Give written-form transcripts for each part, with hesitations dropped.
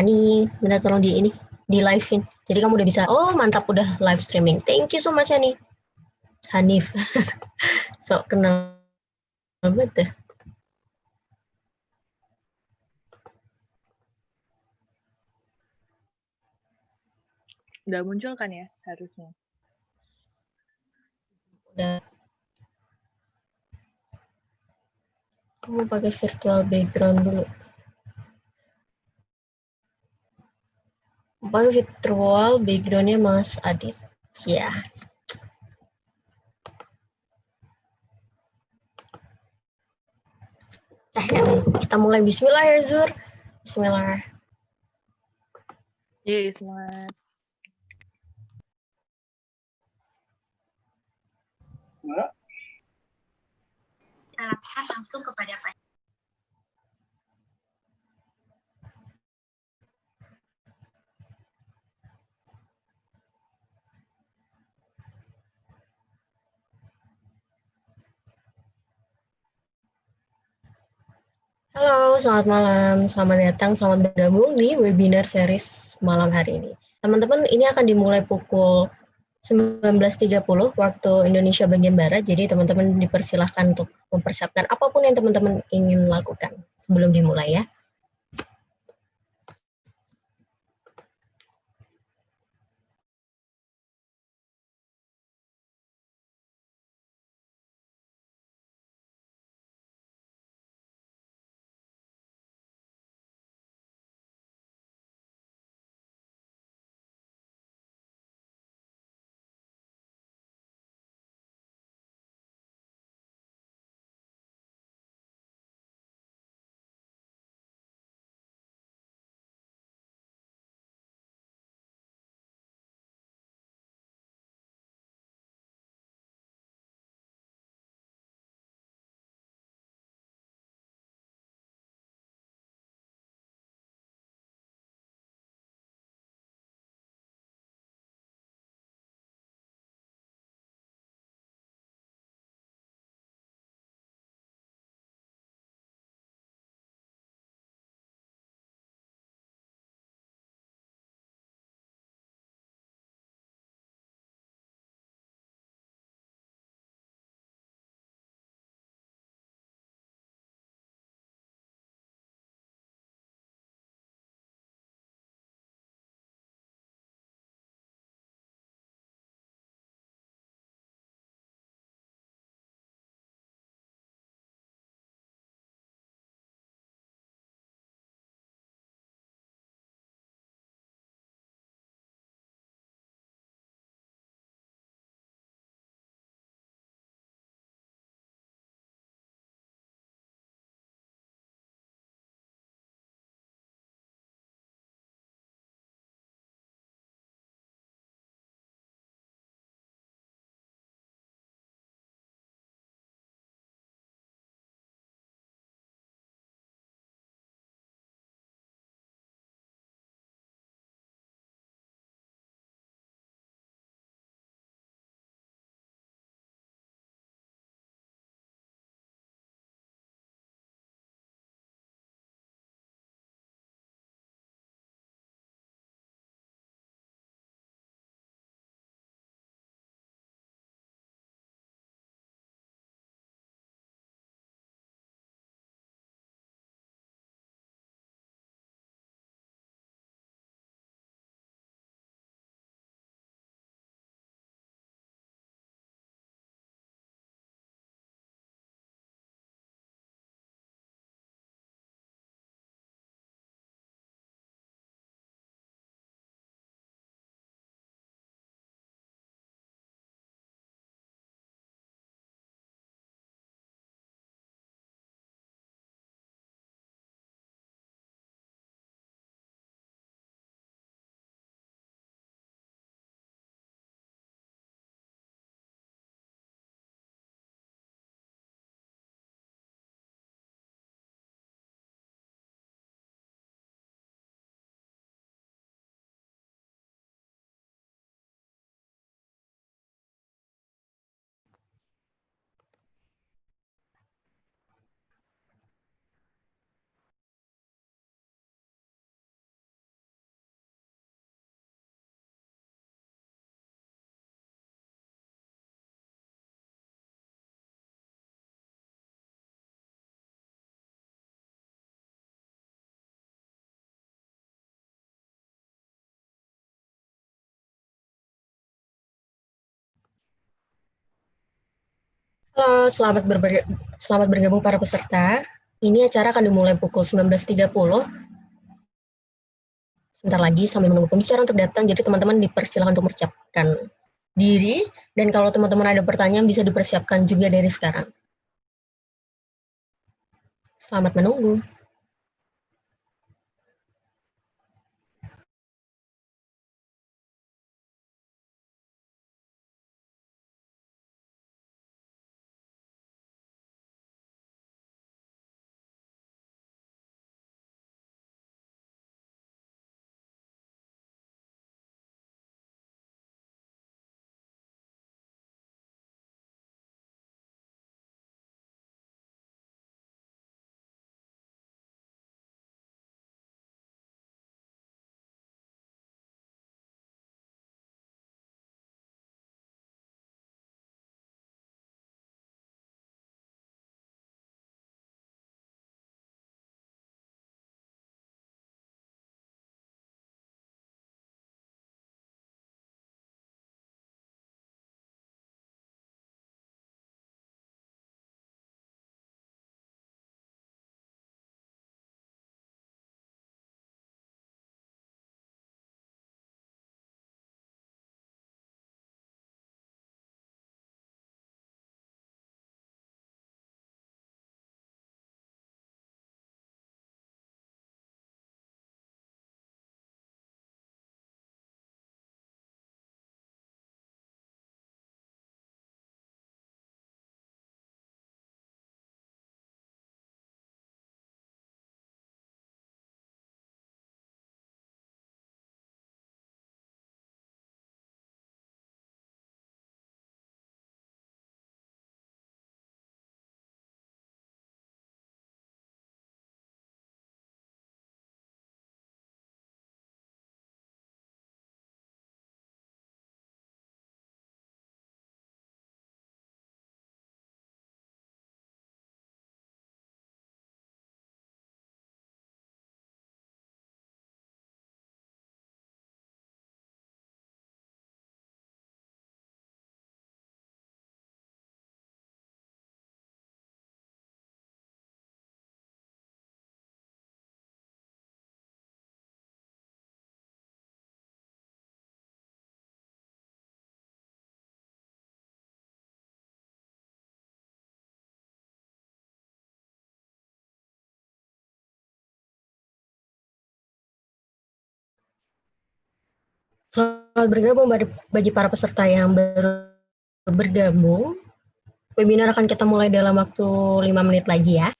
Hani minta tolong di live-in. Jadi kamu udah bisa. Oh mantap udah live streaming. Thank you so much Hani. Hanif. So kenal banget deh. Udah muncul kan ya harusnya? Udah. Kamu pakai virtual background dulu. Pakai virtual backgroundnya Mas Adit. Ya. Kita mulai. Bismillah ya Zur. Bismillah. Iya, semangat. Kita lakukan langsung kepada pasien. Halo, selamat malam. Selamat datang, selamat bergabung di webinar series malam hari ini. Teman-teman, ini akan dimulai pukul 19.30 waktu Indonesia bagian Barat, jadi teman-teman dipersilahkan untuk mempersiapkan apapun yang teman-teman ingin lakukan sebelum dimulai ya. Halo, selamat bergabung para peserta. Ini acara akan dimulai pukul 19.30. Sebentar lagi sambil menunggu pembicara untuk datang, jadi teman-teman dipersilakan untuk mempersiapkan diri, dan kalau teman-teman ada pertanyaan bisa dipersiapkan juga dari sekarang. Selamat menunggu. Selamat bergabung bagi para peserta yang baru bergabung. Webinar akan kita mulai dalam waktu 5 menit lagi ya.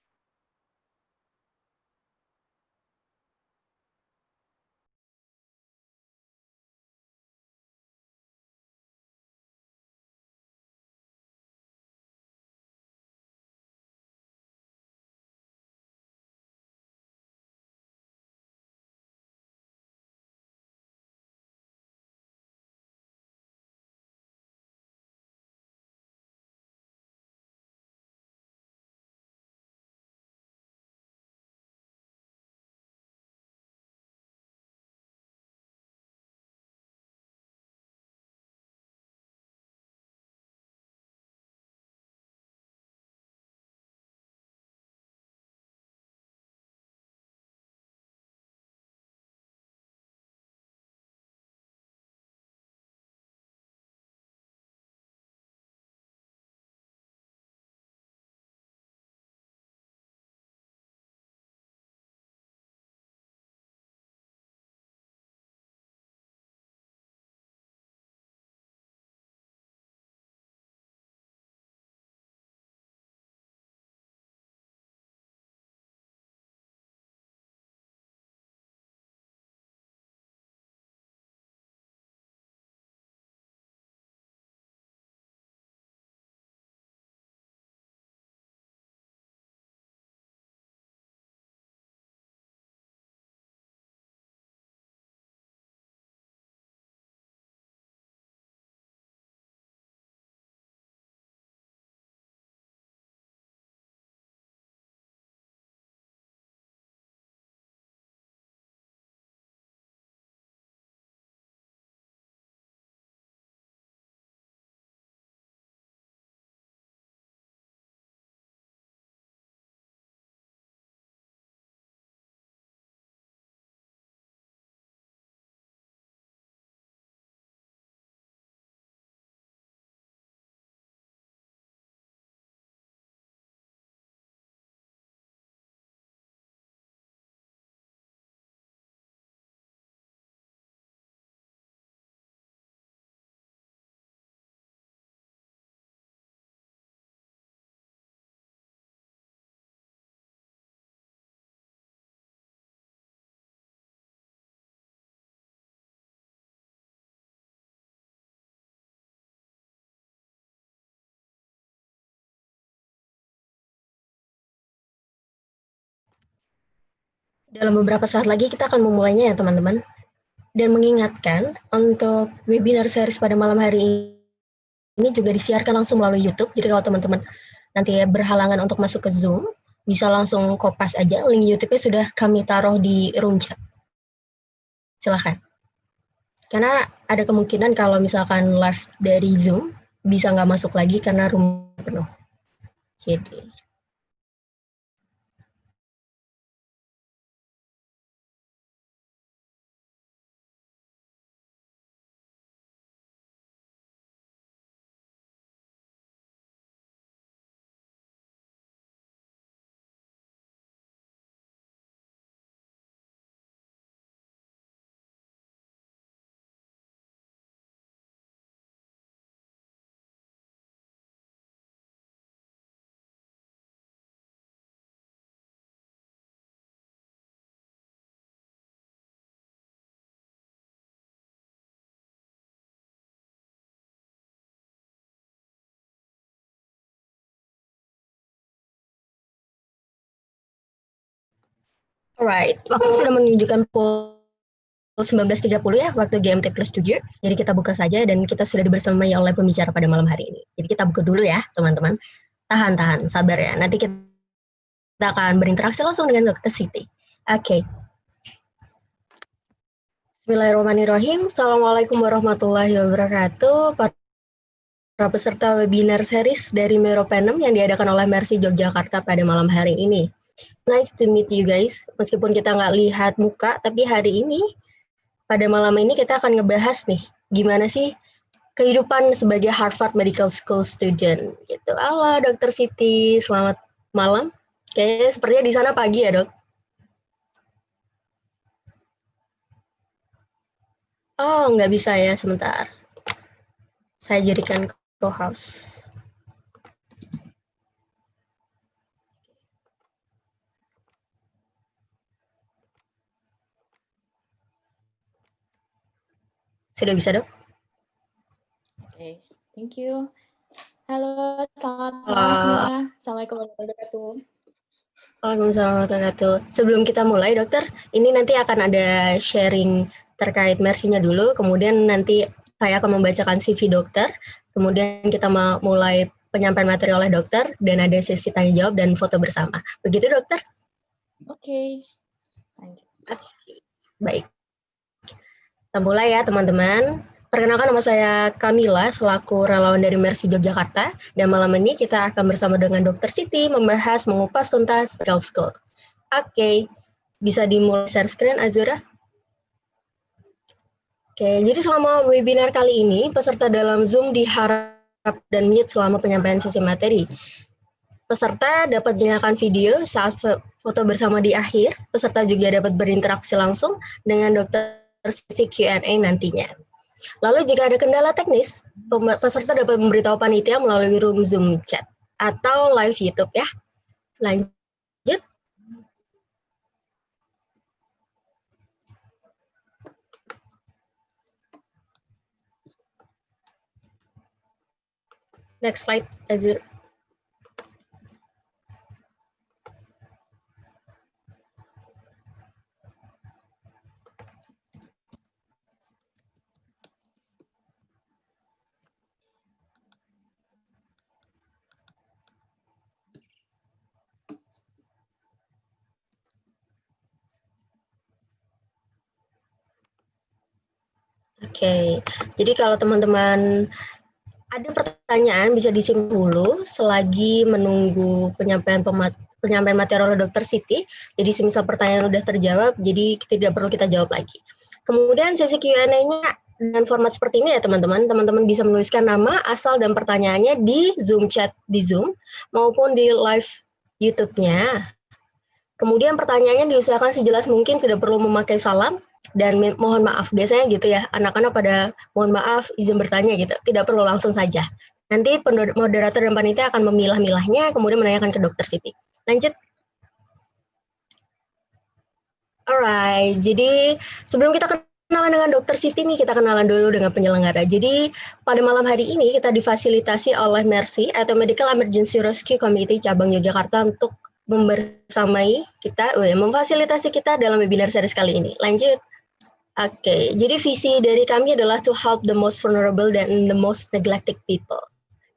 Dalam beberapa saat lagi kita akan memulainya ya teman-teman. Dan mengingatkan untuk webinar series pada malam hari ini juga disiarkan langsung melalui YouTube. Jadi kalau teman-teman nanti berhalangan untuk masuk ke Zoom, bisa langsung kopas aja. Link YouTube-nya sudah kami taruh di room chat. Silahkan. Karena ada kemungkinan kalau misalkan live dari Zoom, bisa nggak masuk lagi karena room penuh. Jadi, alright. Waktu sudah menunjukkan pukul 19.30 ya, waktu GMT plus 7. Jadi kita buka saja dan kita sudah dibersamai oleh pembicara pada malam hari ini. Jadi kita buka dulu ya, teman-teman. Tahan, sabar ya. Nanti kita akan berinteraksi langsung dengan Dr. Siti. Oke. Bismillahirrahmanirrahim. Assalamualaikum warahmatullahi wabarakatuh. Para peserta webinar series dari Meropenem yang diadakan oleh Mercy Yogyakarta pada malam hari ini. Nice to meet you guys. Meskipun kita nggak lihat muka, tapi hari ini, pada malam ini kita akan ngebahas nih, gimana sih kehidupan sebagai Harvard Medical School student. Gitu. Halo Dr. Siti, selamat malam. Kayaknya sepertinya di sana pagi ya dok? Oh, nggak bisa ya, sebentar. Saya jadikan co-host. Sudah bisa, dok? Oke, thank you. Halo, selamat malam semua. Assalamualaikum warahmatullahi wabarakatuh. Waalaikumsalam warahmatullahi wabarakatuh. Sebelum kita mulai, dokter, ini nanti akan ada sharing terkait Mercy-nya dulu, kemudian nanti saya akan membacakan CV dokter, kemudian kita mulai penyampaian materi oleh dokter, dan ada sesi tanya jawab dan foto bersama. Begitu, dokter? Oke, lanjut. Baik. Kita mulai ya, teman-teman. Perkenalkan, nama saya Kamila, selaku relawan dari Mercy Yogyakarta, dan malam ini kita akan bersama dengan Dr. Siti membahas mengupas tuntas Medical School. Oke, bisa dimulai share screen, Azura? Oke, jadi selama webinar kali ini, peserta dalam Zoom diharap dan mute selama penyampaian sesi materi. Peserta dapat menyalakan video saat foto bersama di akhir. Peserta juga dapat berinteraksi langsung dengan Dr. Siti Q&A nantinya. Lalu jika ada kendala teknis, peserta dapat memberitahu panitia melalui room Zoom chat atau live YouTube ya. Lanjut. Next slide, Azur. Oke, jadi kalau teman-teman ada pertanyaan bisa disimpan dulu selagi menunggu penyampaian materi oleh Dr. Siti. Jadi semisal pertanyaan sudah terjawab, jadi tidak perlu kita jawab lagi. Kemudian sesi Q&A-nya dengan format seperti ini ya teman-teman. Teman-teman bisa menuliskan nama, asal, dan pertanyaannya di Zoom chat di Zoom maupun di live YouTube-nya. Kemudian pertanyaannya diusahakan sejelas mungkin, tidak perlu memakai salam. Dan mohon maaf, biasanya gitu ya, anak-anak pada mohon maaf, izin bertanya gitu, tidak perlu langsung saja. Nanti moderator dan panitia akan memilah-milahnya, kemudian menanyakan ke Dr. Siti. Lanjut. Alright, jadi sebelum kita kenalan dengan Dr. Siti nih, kita kenalan dulu dengan penyelenggara. Jadi pada malam hari ini kita difasilitasi oleh Mercy atau Medical Emergency Rescue Committee Cabang Yogyakarta untuk membersamai kita, memfasilitasi kita dalam webinar series kali ini. Lanjut. Oke, jadi visi dari kami adalah to help the most vulnerable and the most neglected people.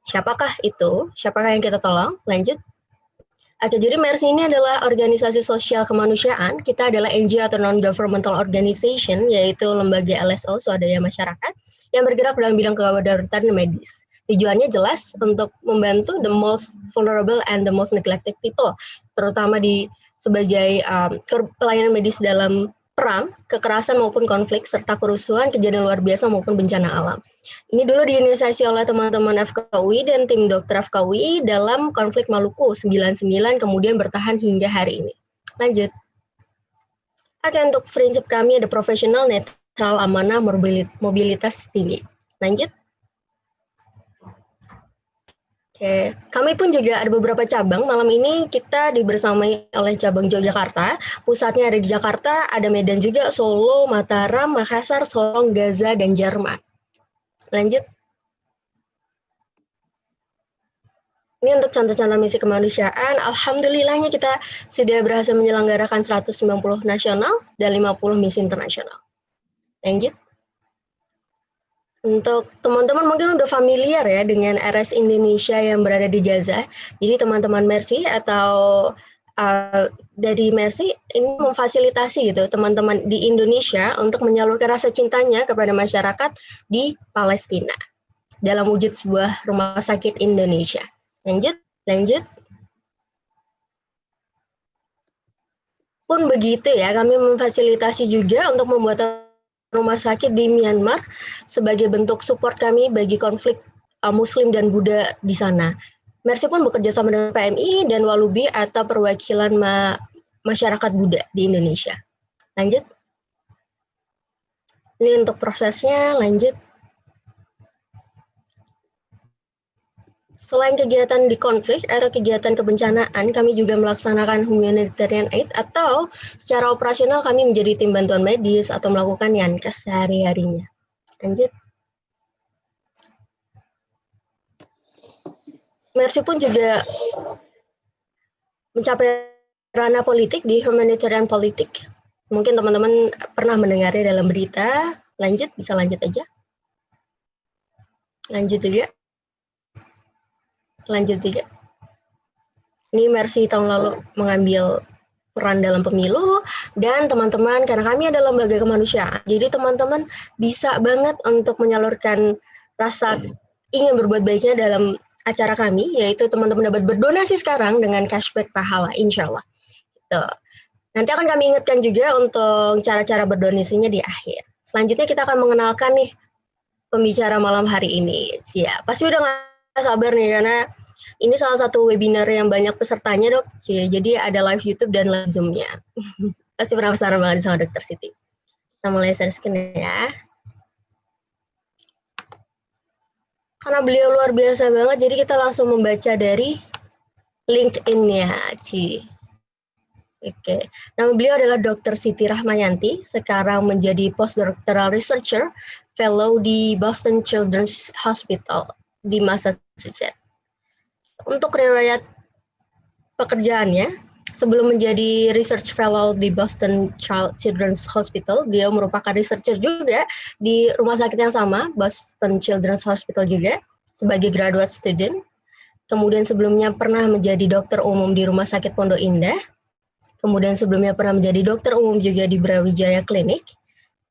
Siapakah itu? Siapakah yang kita tolong? Lanjut. Oke, jadi Mercy ini adalah organisasi sosial kemanusiaan. Kita adalah NGO atau non-governmental organization, yaitu lembaga LSO, swadaya masyarakat, yang bergerak dalam bidang kedaruratan medis. Tujuannya jelas untuk membantu the most vulnerable and the most neglected people, terutama sebagai pelayanan medis dalam perang, kekerasan maupun konflik, serta kerusuhan, kejadian luar biasa maupun bencana alam. Ini dulu diinisiasi oleh teman-teman FKUI dan tim dokter FKUI dalam konflik Maluku 99, kemudian bertahan hingga hari ini. Lanjut. Oke, untuk prinsip kami ada profesional, netral, amanah, mobilitas tinggi. Lanjut. Oke, kami pun juga ada beberapa cabang. Malam ini kita dibersamai oleh cabang Yogyakarta. Pusatnya ada di Jakarta, ada Medan juga, Solo, Mataram, Makassar, Sorong, Gaza, dan Jerman. Lanjut. Ini untuk contoh-contoh misi kemanusiaan. Alhamdulillahnya kita sudah berhasil menyelenggarakan 190 nasional dan 50 misi internasional. Lanjut. Untuk teman-teman mungkin udah familiar ya dengan RS Indonesia yang berada di Gaza. Jadi teman-teman Mercy atau dari Mercy ini memfasilitasi gitu teman-teman di Indonesia untuk menyalurkan rasa cintanya kepada masyarakat di Palestina dalam wujud sebuah rumah sakit Indonesia. Lanjut. Pun begitu ya, kami memfasilitasi juga untuk membuat rumah sakit di Myanmar sebagai bentuk support kami bagi konflik Muslim dan Buddha di sana. Mercy pun bekerja sama dengan PMI dan Walubi atau perwakilan masyarakat Buddha di Indonesia. Lanjut. Ini untuk prosesnya, lanjut. Selain kegiatan di konflik atau kegiatan kebencanaan, kami juga melaksanakan humanitarian aid atau secara operasional kami menjadi tim bantuan medis atau melakukan yankes sehari-harinya. Lanjut. Mercy pun juga mencapai ranah politik di humanitarian politik. Mungkin teman-teman pernah mendengarnya dalam berita. Lanjut, bisa lanjut aja. Lanjut juga. Ini Mercy tahun lalu mengambil peran dalam pemilu, dan teman-teman, karena kami adalah lembaga kemanusiaan, jadi teman-teman bisa banget untuk menyalurkan rasa ingin berbuat baiknya dalam acara kami, yaitu teman-teman dapat berdonasi sekarang dengan cashback pahala, insya Allah. Gitu. Nanti akan kami ingatkan juga untuk cara-cara berdonasinya di akhir. Selanjutnya kita akan mengenalkan nih pembicara malam hari ini. Siap, pasti udah nggak sabar nih, karena ini salah satu webinar yang banyak pesertanya, Dok. Jadi ada live YouTube dan live Zoom-nya. Pasti penasaran banget sama Dr. Siti. Kita mulai share screen ya. Karena beliau luar biasa banget, jadi kita langsung membaca dari LinkedIn-nya, Oke. Nama beliau adalah Dr. Siti Rahmayanti, sekarang menjadi postdoctoral researcher, fellow di Boston Children's Hospital di Massachusetts. Untuk riwayat pekerjaannya, sebelum menjadi research fellow di Boston Children's Hospital, dia merupakan researcher juga di rumah sakit yang sama, Boston Children's Hospital juga, sebagai graduate student. Kemudian sebelumnya pernah menjadi dokter umum di Rumah Sakit Pondok Indah. Kemudian sebelumnya pernah menjadi dokter umum juga di Brawijaya Clinic.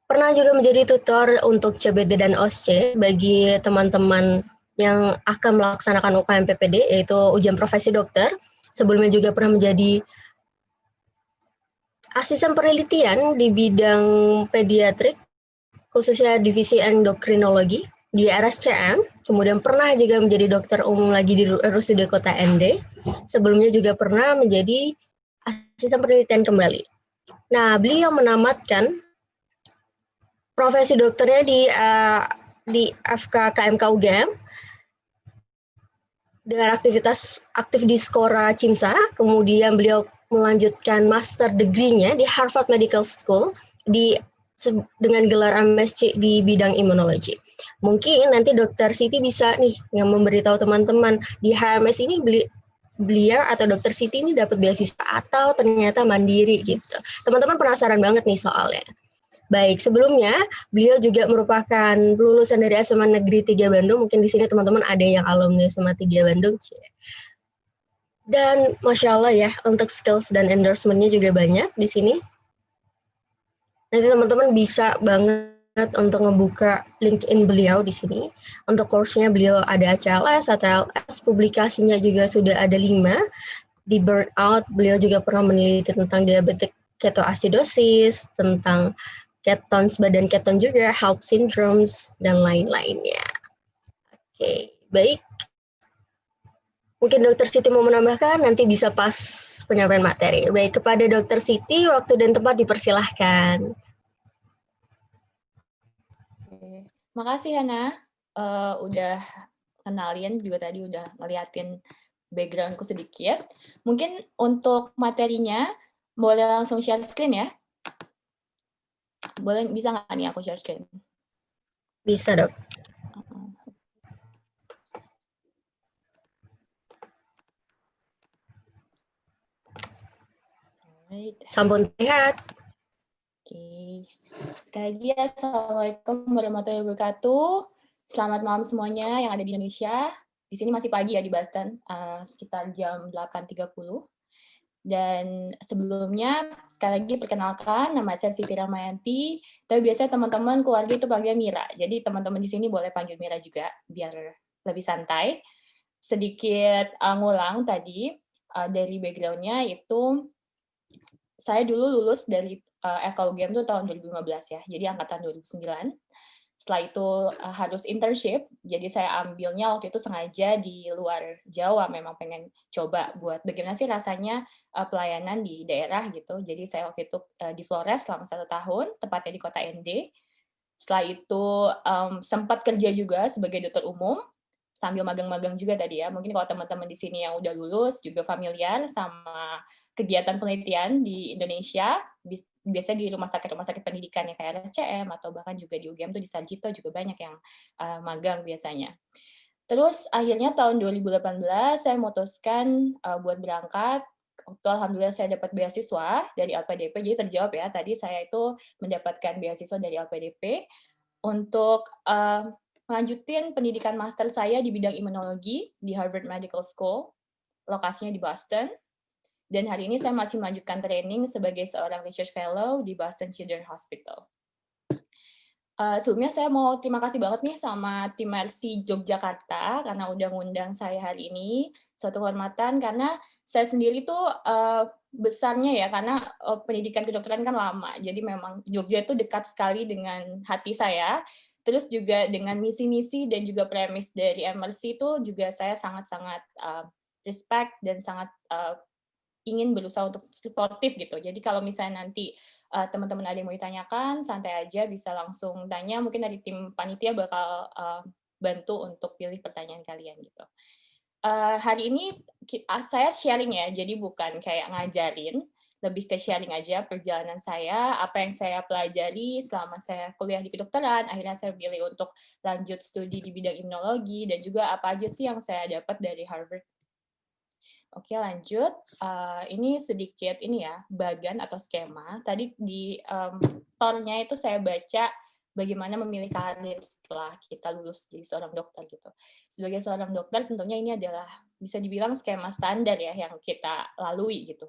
Pernah juga menjadi tutor untuk CBT dan OSCE bagi teman-teman yang akan melaksanakan UKM PPD, yaitu ujian profesi dokter. Sebelumnya juga pernah menjadi asisten penelitian di bidang pediatrik, khususnya divisi endokrinologi di RSCM. Kemudian pernah juga menjadi dokter umum lagi di RUSUD Kota ND. Sebelumnya juga pernah menjadi asisten penelitian kembali. Nah, beliau menamatkan profesi dokternya di FK KMK UGM dengan aktivitas aktif di Skora Cimsa. Kemudian beliau melanjutkan master degree-nya di Harvard Medical School dengan gelar MSc di bidang imunologi. Mungkin nanti Dr. Siti bisa nih yang memberitahu teman-teman di HMS ini beliau atau Dokter Siti ini dapat beasiswa atau ternyata mandiri gitu. Teman-teman penasaran banget nih soalnya. Baik, sebelumnya beliau juga merupakan lulusan dari SMA Negeri 3 Bandung. Mungkin di sini teman-teman ada yang alumni SMA 3 Bandung. Dan Masya Allah ya, untuk skills dan endorsement-nya juga banyak di sini. Nanti teman-teman bisa banget untuk ngebuka LinkedIn beliau di sini. Untuk course-nya beliau ada ACLS, ATLS, publikasinya juga sudah ada 5. Di Burnout, beliau juga pernah meneliti tentang diabetes ketoasidosis, tentang ketones, badan keton juga, HELP syndromes, dan lain-lainnya. Oke, baik. Mungkin Dokter Siti mau menambahkan, nanti bisa pas penyampaian materi. Baik, kepada Dokter Siti, waktu dan tempat dipersilahkan. Oke. Makasih Hana, udah kenalin juga tadi udah ngeliatin backgroundku sedikit. Mungkin untuk materinya boleh langsung share screen ya? Boleh, bisa nggak nih aku share screen? Bisa, Dok. Alright. Sampun terlihat. Oke. Sekali lagi, Assalamualaikum warahmatullahi wabarakatuh. Selamat malam semuanya yang ada di Indonesia. Di sini masih pagi ya di Boston, sekitar jam 8.30. Dan sebelumnya, sekali lagi perkenalkan, nama saya Siti Ramayanti, tapi biasanya teman-teman keluarga itu panggil Mira. Jadi teman-teman di sini boleh panggil Mira juga, biar lebih santai. Sedikit ngulang tadi, dari background-nya itu, saya dulu lulus dari FKUGM itu tahun 2015 ya, jadi angkatan 2009. Setelah itu harus internship, jadi saya ambilnya waktu itu sengaja di luar Jawa, memang pengen coba buat bagaimana sih rasanya pelayanan di daerah gitu. Jadi saya waktu itu di Flores selama 1 tahun, tepatnya di kota ND. Setelah itu sempat kerja juga sebagai dokter umum, sambil magang-magang juga tadi ya. Mungkin kalau teman-teman di sini yang udah lulus juga familiar sama kegiatan penelitian di Indonesia, biasanya di rumah sakit pendidikan ya kayak RSCM atau bahkan juga di UGM tuh di Sarjito juga banyak yang magang biasanya. Terus akhirnya tahun 2018 saya memutuskan buat berangkat. Waktu alhamdulillah saya dapat beasiswa dari LPDP, jadi terjawab ya tadi saya itu mendapatkan beasiswa dari LPDP untuk melanjutin pendidikan master saya di bidang imunologi di Harvard Medical School, lokasinya di Boston. Dan hari ini saya masih melanjutkan training sebagai seorang research fellow di Boston Children's Hospital. Sebelumnya saya mau terima kasih banget nih sama tim Mercy Yogyakarta karena udah ngundang saya hari ini. Suatu kehormatan karena saya sendiri tuh besarnya ya karena pendidikan kedokteran kan lama. Jadi memang Jogja itu dekat sekali dengan hati saya. Terus juga dengan misi-misi dan juga premis dari MRC itu juga saya sangat-sangat respect dan sangat ingin berusaha untuk suportif gitu. Jadi kalau misalnya nanti teman-teman ada yang mau ditanyakan, santai aja bisa langsung tanya. Mungkin dari tim panitia bakal bantu untuk pilih pertanyaan kalian gitu. Hari ini saya sharing ya, jadi bukan kayak ngajarin, lebih ke sharing aja perjalanan saya, apa yang saya pelajari selama saya kuliah di kedokteran, akhirnya saya pilih untuk lanjut studi di bidang imunologi, dan juga apa aja sih yang saya dapat dari Harvard. Oke, lanjut. Ini sedikit ini ya, bagan atau skema. Tadi di tornya itu saya baca bagaimana memilih karir setelah kita lulus jadi seorang dokter gitu. Sebagai seorang dokter tentunya ini adalah bisa dibilang skema standar ya yang kita lalui gitu.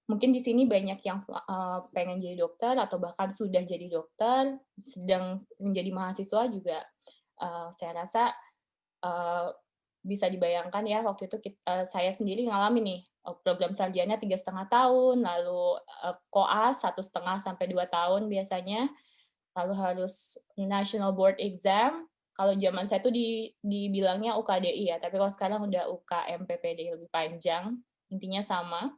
Mungkin di sini banyak yang pengen jadi dokter atau bahkan sudah jadi dokter, sedang menjadi mahasiswa juga. Saya rasa bisa dibayangkan ya waktu itu saya sendiri ngalamin nih program sarjana 3,5 tahun, lalu koas 1,5 sampai 2 tahun biasanya, lalu harus national board exam. Kalau zaman saya tuh dibilangnya UKDI ya, tapi kalau sekarang udah UKMPPD lebih panjang, intinya sama.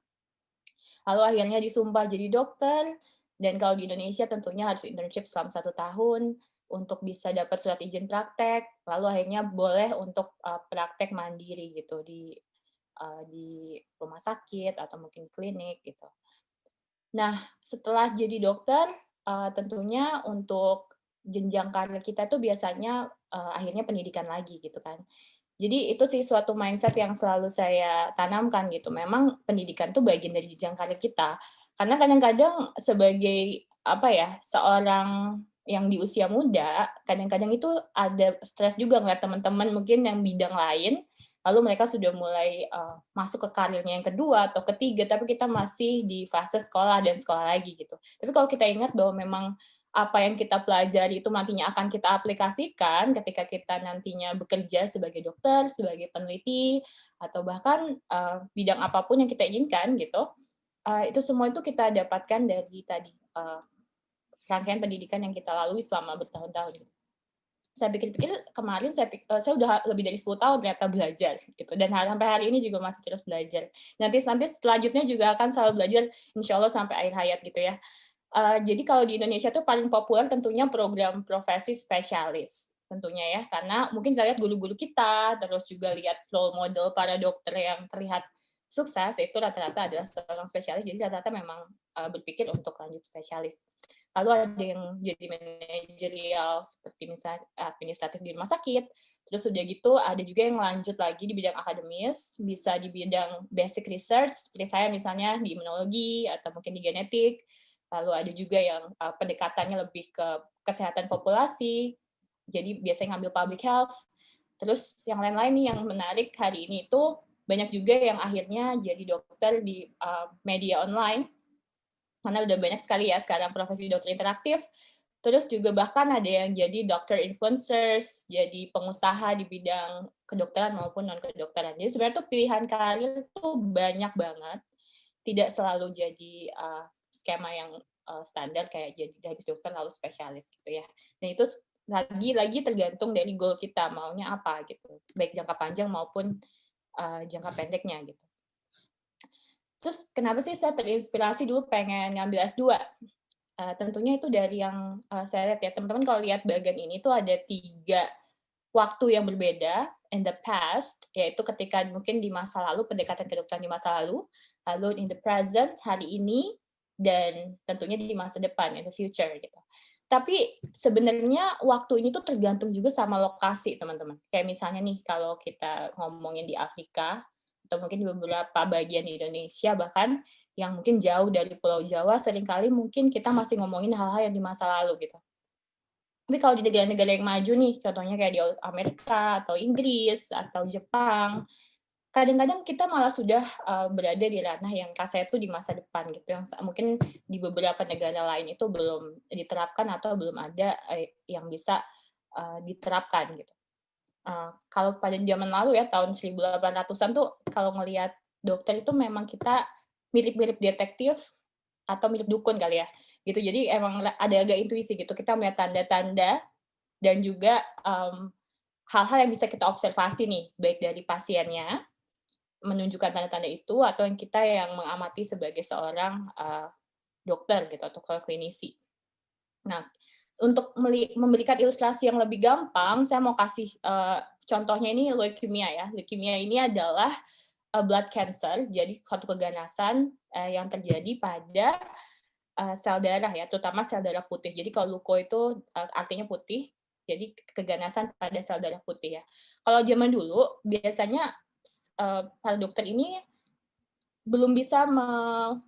Lalu akhirnya disumpah jadi dokter, dan kalau di Indonesia tentunya harus internship selama 1 tahun untuk bisa dapat surat izin praktek, lalu akhirnya boleh untuk praktek mandiri gitu di rumah sakit atau mungkin klinik gitu. Nah, setelah jadi dokter, tentunya untuk jenjang karir kita tuh biasanya akhirnya pendidikan lagi gitu kan. Jadi itu sih suatu mindset yang selalu saya tanamkan gitu. Memang pendidikan tuh bagian dari jenjang karir kita. Karena kadang-kadang sebagai apa ya, seorang yang di usia muda, kadang-kadang itu ada stres juga ngeliat teman-teman mungkin yang bidang lain, lalu mereka sudah mulai masuk ke karirnya yang kedua atau ketiga, tapi kita masih di fase sekolah dan sekolah lagi gitu. Tapi kalau kita ingat bahwa memang apa yang kita pelajari itu nantinya akan kita aplikasikan ketika kita nantinya bekerja sebagai dokter, sebagai peneliti, atau bahkan bidang apapun yang kita inginkan gitu. Itu semua itu kita dapatkan dari tadi rangkaian pendidikan yang kita lalui selama bertahun-tahun. Saya pikir-pikir kemarin saya udah lebih dari 10 tahun ternyata belajar gitu, dan sampai hari ini juga masih terus belajar. Nanti selanjutnya juga akan selalu belajar, insya Allah sampai akhir hayat gitu ya. Jadi kalau di Indonesia tuh paling populer tentunya program profesi spesialis, tentunya ya, karena mungkin kita lihat guru-guru kita, terus juga lihat role model para dokter yang terlihat sukses, itu rata-rata adalah seorang spesialis, jadi rata-rata memang berpikir untuk lanjut spesialis. Lalu ada yang jadi manajerial, seperti misalnya administratif di rumah sakit, terus udah gitu ada juga yang lanjut lagi di bidang akademis, bisa di bidang basic research, seperti saya misalnya di imunologi, atau mungkin di genetik. Lalu ada juga yang pendekatannya lebih ke kesehatan populasi, jadi biasanya ngambil public health. Terus yang lain-lain nih yang menarik hari ini itu banyak juga yang akhirnya jadi dokter di media online, karena udah banyak sekali ya sekarang profesi dokter interaktif. Terus juga bahkan ada yang jadi dokter influencers, jadi pengusaha di bidang kedokteran maupun non-kedokteran. Jadi sebenarnya tuh pilihan karir tuh banyak banget, tidak selalu jadi skema yang standar kayak jadi habis dokter lalu spesialis gitu ya. Dan itu lagi-lagi tergantung dari goal kita maunya apa gitu, baik jangka panjang maupun jangka pendeknya gitu. Terus kenapa sih saya terinspirasi dulu pengen ngambil S2? Tentunya itu dari yang saya lihat ya, teman-teman kalau lihat bagian ini tuh ada 3 waktu yang berbeda in the past, yaitu ketika mungkin di masa lalu, pendekatan kedokteran di masa lalu in the present, hari ini, dan tentunya di masa depan, in the future gitu. Tapi sebenarnya waktu ini tuh tergantung juga sama lokasi, teman-teman. Kayak misalnya nih, kalau kita ngomongin di Afrika, atau mungkin di beberapa bagian di Indonesia bahkan, yang mungkin jauh dari Pulau Jawa, seringkali mungkin kita masih ngomongin hal-hal yang di masa lalu gitu. Tapi kalau di negara-negara yang maju nih, contohnya kayak di Amerika, atau Inggris, atau Jepang, kadang-kadang kita malah sudah berada di ranah yang kasarnya itu di masa depan gitu, yang mungkin di beberapa negara lain itu belum diterapkan atau belum ada yang bisa diterapkan gitu. Kalau pada zaman lalu ya, tahun 1800-an tuh kalau ngelihat dokter itu memang kita mirip-mirip detektif atau mirip dukun kali ya, gitu. Jadi emang ada agak intuisi gitu, kita melihat tanda-tanda dan juga hal-hal yang bisa kita observasi nih, baik dari pasiennya, menunjukkan tanda-tanda itu, atau yang kita yang mengamati sebagai seorang dokter gitu, atau klinisi. Nah, untuk memberikan ilustrasi yang lebih gampang, saya mau kasih contohnya ini leukemia ya. Leukemia ini adalah blood cancer, jadi suatu keganasan yang terjadi pada sel darah ya, terutama sel darah putih. Jadi kalau leuko itu artinya putih, jadi keganasan pada sel darah putih ya. Kalau zaman dulu biasanya para dokter ini belum bisa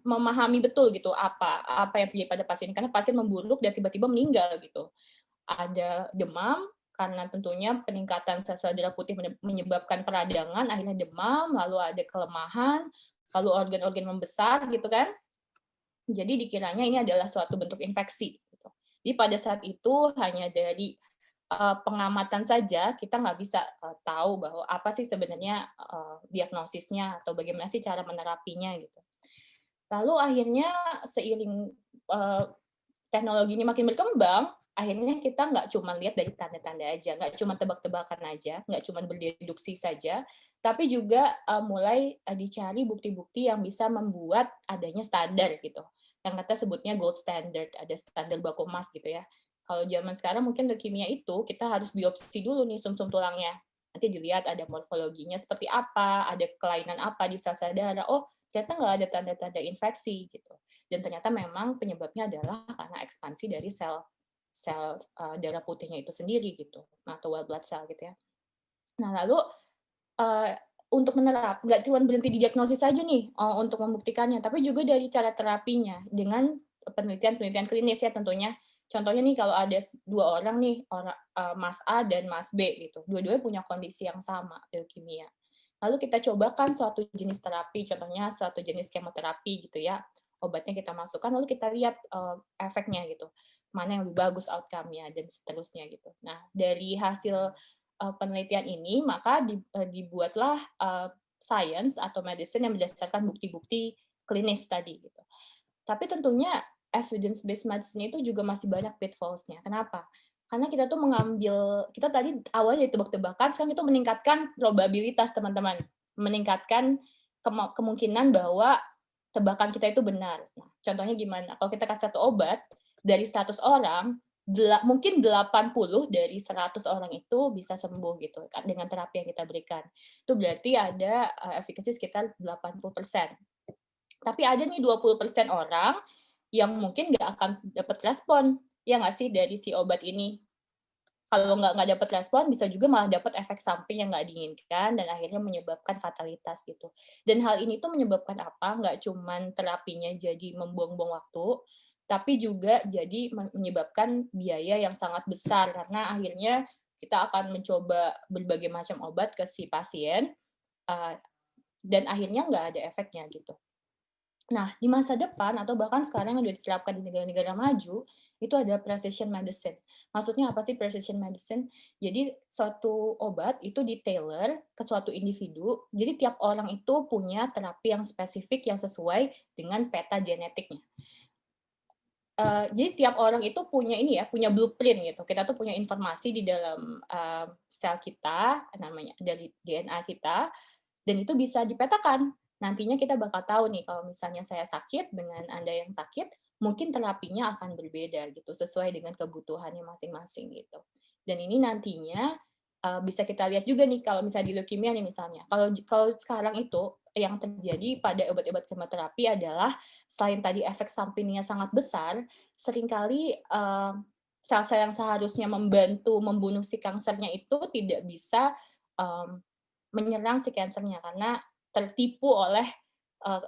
memahami betul gitu apa yang terjadi pada pasien, karena pasien memburuk dan tiba-tiba meninggal gitu. Ada demam, karena tentunya peningkatan sel-sel darah putih menyebabkan peradangan, akhirnya demam, lalu ada kelemahan, lalu organ-organ membesar gitu kan. Jadi dikiranya ini adalah suatu bentuk infeksi gitu. Jadi pada saat itu hanya dari pengamatan saja kita nggak bisa tahu bahwa apa sih sebenarnya diagnosisnya atau bagaimana sih cara menerapinya gitu. Lalu akhirnya seiring teknologi ini makin berkembang, akhirnya kita nggak cuma lihat dari tanda-tanda aja, nggak cuma tebak-tebakan aja, nggak cuma berdeduksi saja, tapi juga mulai dicari bukti-bukti yang bisa membuat adanya standar gitu. Yang kita sebutnya gold standard, ada standar baku emas gitu ya. Kalau zaman sekarang mungkin leukemia itu kita harus biopsi dulu nih sumsum tulangnya. Nanti dilihat ada morfologinya seperti apa, ada kelainan apa di sel-sel darah. Oh, ternyata nggak ada tanda-tanda infeksi gitu. Dan ternyata memang penyebabnya adalah karena ekspansi dari sel darah putihnya itu sendiri gitu, atau white blood cell gitu ya. Nah lalu untuk nggak cuma berhenti di diagnosis saja nih untuk membuktikannya, tapi juga dari cara terapinya dengan penelitian-penelitian klinis ya tentunya. Contohnya nih kalau ada 2 orang nih, Mas A dan Mas B gitu, dua-duanya punya kondisi yang sama, leukemia. Lalu kita cobakan suatu jenis terapi, contohnya suatu jenis kemoterapi gitu ya, obatnya kita masukkan, lalu kita lihat efeknya gitu, mana yang lebih bagus outcome-nya dan seterusnya gitu. Nah, dari hasil penelitian ini, maka dibuatlah science atau medicine yang berdasarkan bukti-bukti klinis tadi gitu. Tapi tentunya evidence based medicine itu juga masih banyak pitfalls-nya. Kenapa? Karena kita tuh kita tadi awalnya tebak-tebakan, sekarang itu meningkatkan probabilitas teman-teman, meningkatkan kemungkinan bahwa tebakan kita itu benar. Nah, contohnya gimana? Kalau kita kasih satu obat dari 100 orang, mungkin 80 dari 100 orang itu bisa sembuh gitu dengan terapi yang kita berikan. Itu berarti ada efficacy sekitar 80%. Tapi ada nih 20% orang yang mungkin nggak akan dapat respon, ya nggak sih, dari si obat ini. Kalau nggak dapat respon, bisa juga malah dapat efek samping yang nggak diinginkan dan akhirnya menyebabkan fatalitas gitu. Dan hal ini tuh menyebabkan apa? Nggak cuman terapinya jadi membuang-buang waktu, tapi juga jadi menyebabkan biaya yang sangat besar karena akhirnya kita akan mencoba berbagai macam obat ke si pasien dan akhirnya nggak ada efeknya gitu. Nah, di masa depan atau bahkan sekarang yang sudah diterapkan di negara-negara maju, itu ada precision medicine. Maksudnya apa sih precision medicine? Jadi suatu obat itu di-tailor ke suatu individu, jadi tiap orang itu punya terapi yang spesifik yang sesuai dengan peta genetiknya. Jadi tiap orang itu punya punya blueprint gitu. Kita tuh punya informasi di dalam sel kita, namanya dari DNA kita, dan itu bisa dipetakan. Nantinya kita bakal tahu nih kalau misalnya saya sakit dengan Anda yang sakit, mungkin terapinya akan berbeda gitu, sesuai dengan kebutuhannya masing-masing gitu. Dan ini nantinya bisa kita lihat juga nih kalau misalnya di leukemia nih misalnya. Kalau sekarang itu yang terjadi pada obat-obat kemoterapi adalah selain tadi efek sampingnya sangat besar, seringkali sel-sel yang seharusnya membantu membunuh si kansernya itu tidak bisa menyerang si kansernya karena tertipu oleh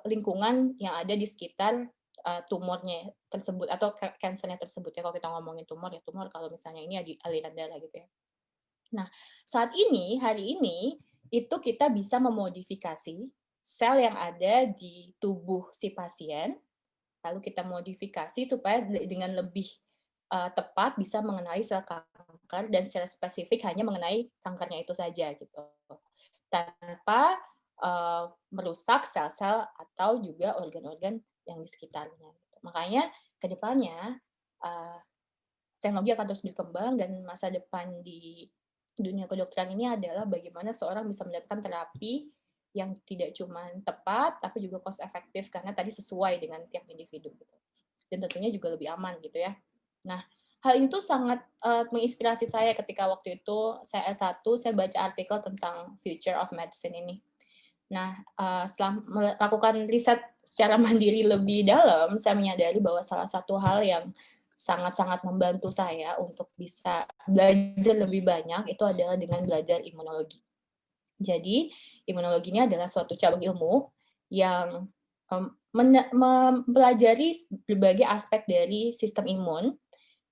lingkungan yang ada di sekitar tumornya tersebut atau kansernya tersebut ya. Kalau kita ngomongin tumor ya tumor, kalau misalnya ini di aliran darah gitu ya. Nah, hari ini itu kita bisa memodifikasi sel yang ada di tubuh si pasien, lalu kita modifikasi supaya dengan lebih tepat bisa mengenali sel kanker dan secara spesifik hanya mengenai kankernya itu saja gitu, tanpa merusak sel-sel atau juga organ-organ yang di sekitarnya. Gitu. Makanya ke depannya teknologi akan terus berkembang dan masa depan di dunia kedokteran ini adalah bagaimana seorang bisa mendapatkan terapi yang tidak cuma tepat, tapi juga cost efektif karena tadi sesuai dengan tiap individu. Gitu. Dan tentunya juga lebih aman gitu ya. Nah, hal itu sangat menginspirasi saya ketika waktu itu saya S1, saya baca artikel tentang Future of Medicine ini. Nah, setelah melakukan riset secara mandiri lebih dalam, saya menyadari bahwa salah satu hal yang sangat-sangat membantu saya untuk bisa belajar lebih banyak itu adalah dengan belajar imunologi. Jadi, imunologi ini adalah suatu cabang ilmu yang mempelajari berbagai aspek dari sistem imun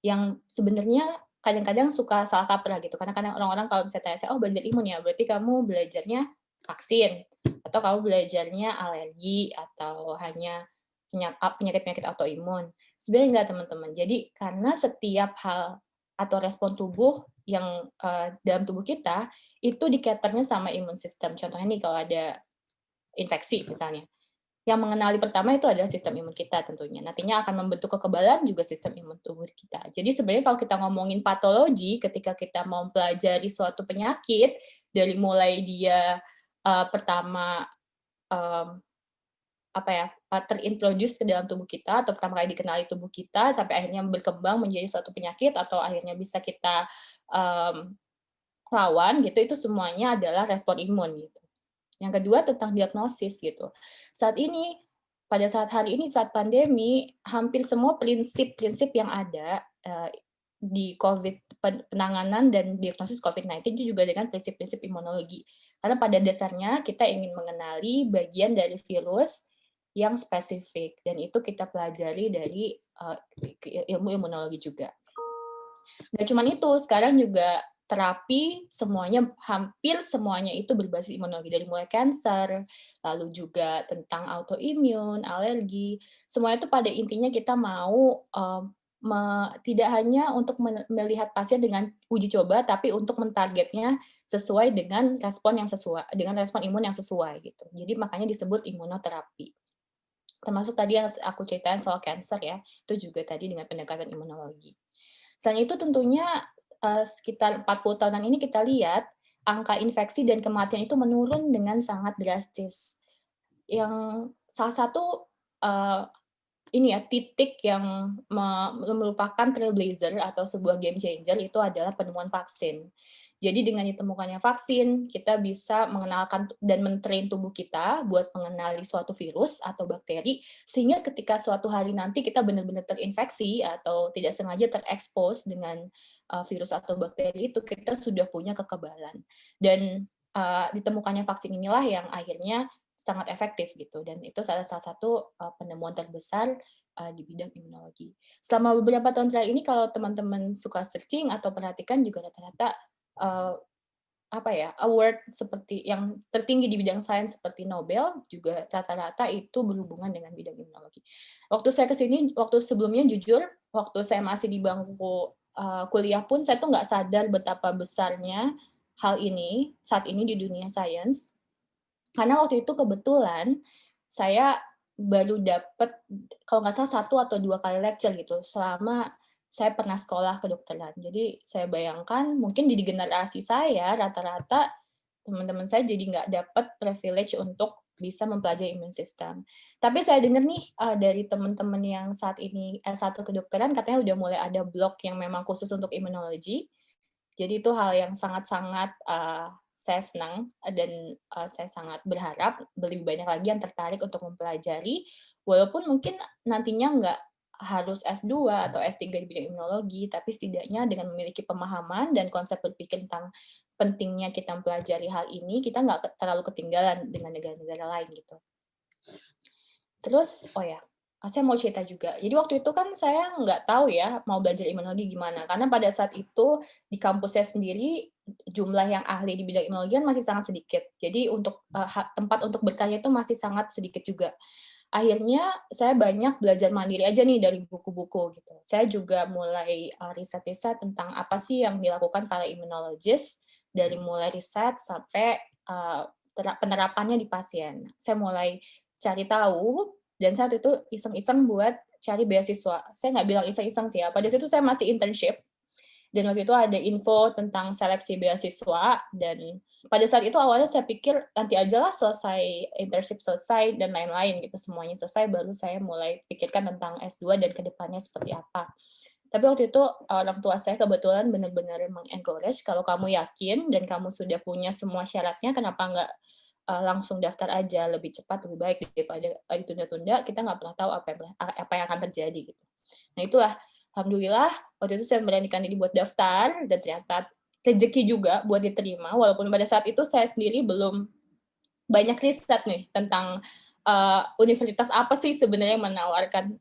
yang sebenarnya kadang-kadang suka salah kaprah gitu. Karena kadang orang-orang kalau misalnya tanya saya, oh belajar imun ya, berarti kamu belajarnya vaksin, atau kamu belajarnya alergi, atau hanya penyakit-penyakit autoimun. Sebenarnya enggak teman-teman. Jadi karena setiap hal atau respon tubuh yang dalam tubuh kita, itu di-cater-nya sama imun system. Contohnya nih kalau ada infeksi misalnya. Yang mengenali pertama itu adalah sistem imun kita tentunya. Nantinya akan membentuk kekebalan juga sistem imun tubuh kita. Jadi sebenarnya kalau kita ngomongin patologi, ketika kita mau mempelajari suatu penyakit, dari mulai dia pertama terintroduce ke dalam tubuh kita, atau pertama kali dikenali tubuh kita, sampai akhirnya berkembang menjadi suatu penyakit, atau akhirnya bisa kita lawan, gitu, itu semuanya adalah respon imun. Gitu. Yang kedua tentang diagnosis gitu. Pada saat hari ini saat pandemi, hampir semua prinsip-prinsip yang ada di COVID, penanganan dan diagnosis COVID-19 itu juga dengan prinsip-prinsip imunologi. Karena pada dasarnya kita ingin mengenali bagian dari virus yang spesifik, dan itu kita pelajari dari ilmu imunologi juga. Nggak cuma itu, sekarang juga terapi semuanya, hampir semuanya itu berbasis imunologi, dari mulai cancer, lalu juga tentang autoimun, alergi, semua itu pada intinya kita mau tidak hanya untuk melihat pasien dengan uji coba, tapi untuk mentargetnya sesuai dengan respon yang sesuai, dengan respon imun yang sesuai gitu. Jadi makanya disebut imunoterapi. Termasuk tadi yang aku ceritain soal cancer ya, itu juga tadi dengan pendekatan imunologi. Selain itu tentunya sekitar 40 tahunan ini kita lihat angka infeksi dan kematian itu menurun dengan sangat drastis. Yang salah satu titik yang merupakan trailblazer atau sebuah game changer itu adalah penemuan vaksin. Jadi dengan ditemukannya vaksin, kita bisa mengenalkan dan men-train tubuh kita buat mengenali suatu virus atau bakteri, sehingga ketika suatu hari nanti kita benar-benar terinfeksi atau tidak sengaja terekspos dengan virus atau bakteri itu, kita sudah punya kekebalan. Dan ditemukannya vaksin inilah yang akhirnya sangat efektif gitu, dan itu salah satu penemuan terbesar di bidang imunologi. Selama beberapa tahun terakhir ini kalau teman-teman suka searching atau perhatikan juga rata-rata award seperti yang tertinggi di bidang sains seperti Nobel juga rata-rata itu berhubungan dengan bidang imunologi. Waktu sebelumnya jujur, waktu saya masih di bangku kuliah pun saya tuh nggak sadar betapa besarnya hal ini saat ini di dunia sains. Karena waktu itu kebetulan saya baru dapat kalau nggak salah 1 atau 2 kali lecture gitu selama saya pernah sekolah kedokteran. Jadi saya bayangkan mungkin di generasi saya rata-rata teman-teman saya jadi nggak dapat privilege untuk bisa mempelajari imun system. Tapi saya dengar nih dari teman-teman yang saat ini S1 kedokteran katanya udah mulai ada blog yang memang khusus untuk imunologi. Jadi itu hal yang sangat-sangat saya senang dan saya sangat berharap lebih banyak lagi yang tertarik untuk mempelajari, walaupun mungkin nantinya nggak harus S2 atau S3 di bidang imunologi, tapi setidaknya dengan memiliki pemahaman dan konsep berpikir tentang pentingnya kita mempelajari hal ini, kita nggak terlalu ketinggalan dengan negara-negara lain gitu. Terus, saya mau cerita juga. Jadi waktu itu kan saya nggak tahu ya mau belajar imunologi gimana, karena pada saat itu di kampus saya sendiri jumlah yang ahli di bidang imunologi kan masih sangat sedikit. Jadi untuk tempat untuk bertanya itu masih sangat sedikit juga. Akhirnya saya banyak belajar mandiri aja nih dari buku-buku gitu. Saya juga mulai riset-riset tentang apa sih yang dilakukan para imunologis, dari mulai riset sampai penerapannya di pasien. Saya mulai cari tahu, dan saat itu iseng-iseng buat cari beasiswa. Saya nggak bilang iseng-iseng sih ya, pada situ saya masih internship, dan waktu itu ada info tentang seleksi beasiswa, dan pada saat itu awalnya saya pikir nanti aja lah selesai internship selesai dan lain-lain gitu, semuanya selesai baru saya mulai pikirkan tentang S2 dan kedepannya seperti apa. Tapi waktu itu orang tua saya kebetulan benar-benar mengencourage kalau kamu yakin dan kamu sudah punya semua syaratnya, kenapa nggak langsung daftar aja, lebih cepat lebih baik daripada ditunda-tunda, kita nggak pernah tahu apa yang akan terjadi gitu. Nah itulah, alhamdulillah waktu itu saya memberanikan diri buat daftar, dan ternyata rezeki juga buat diterima, walaupun pada saat itu saya sendiri belum banyak riset nih tentang universitas apa sih sebenarnya yang menawarkan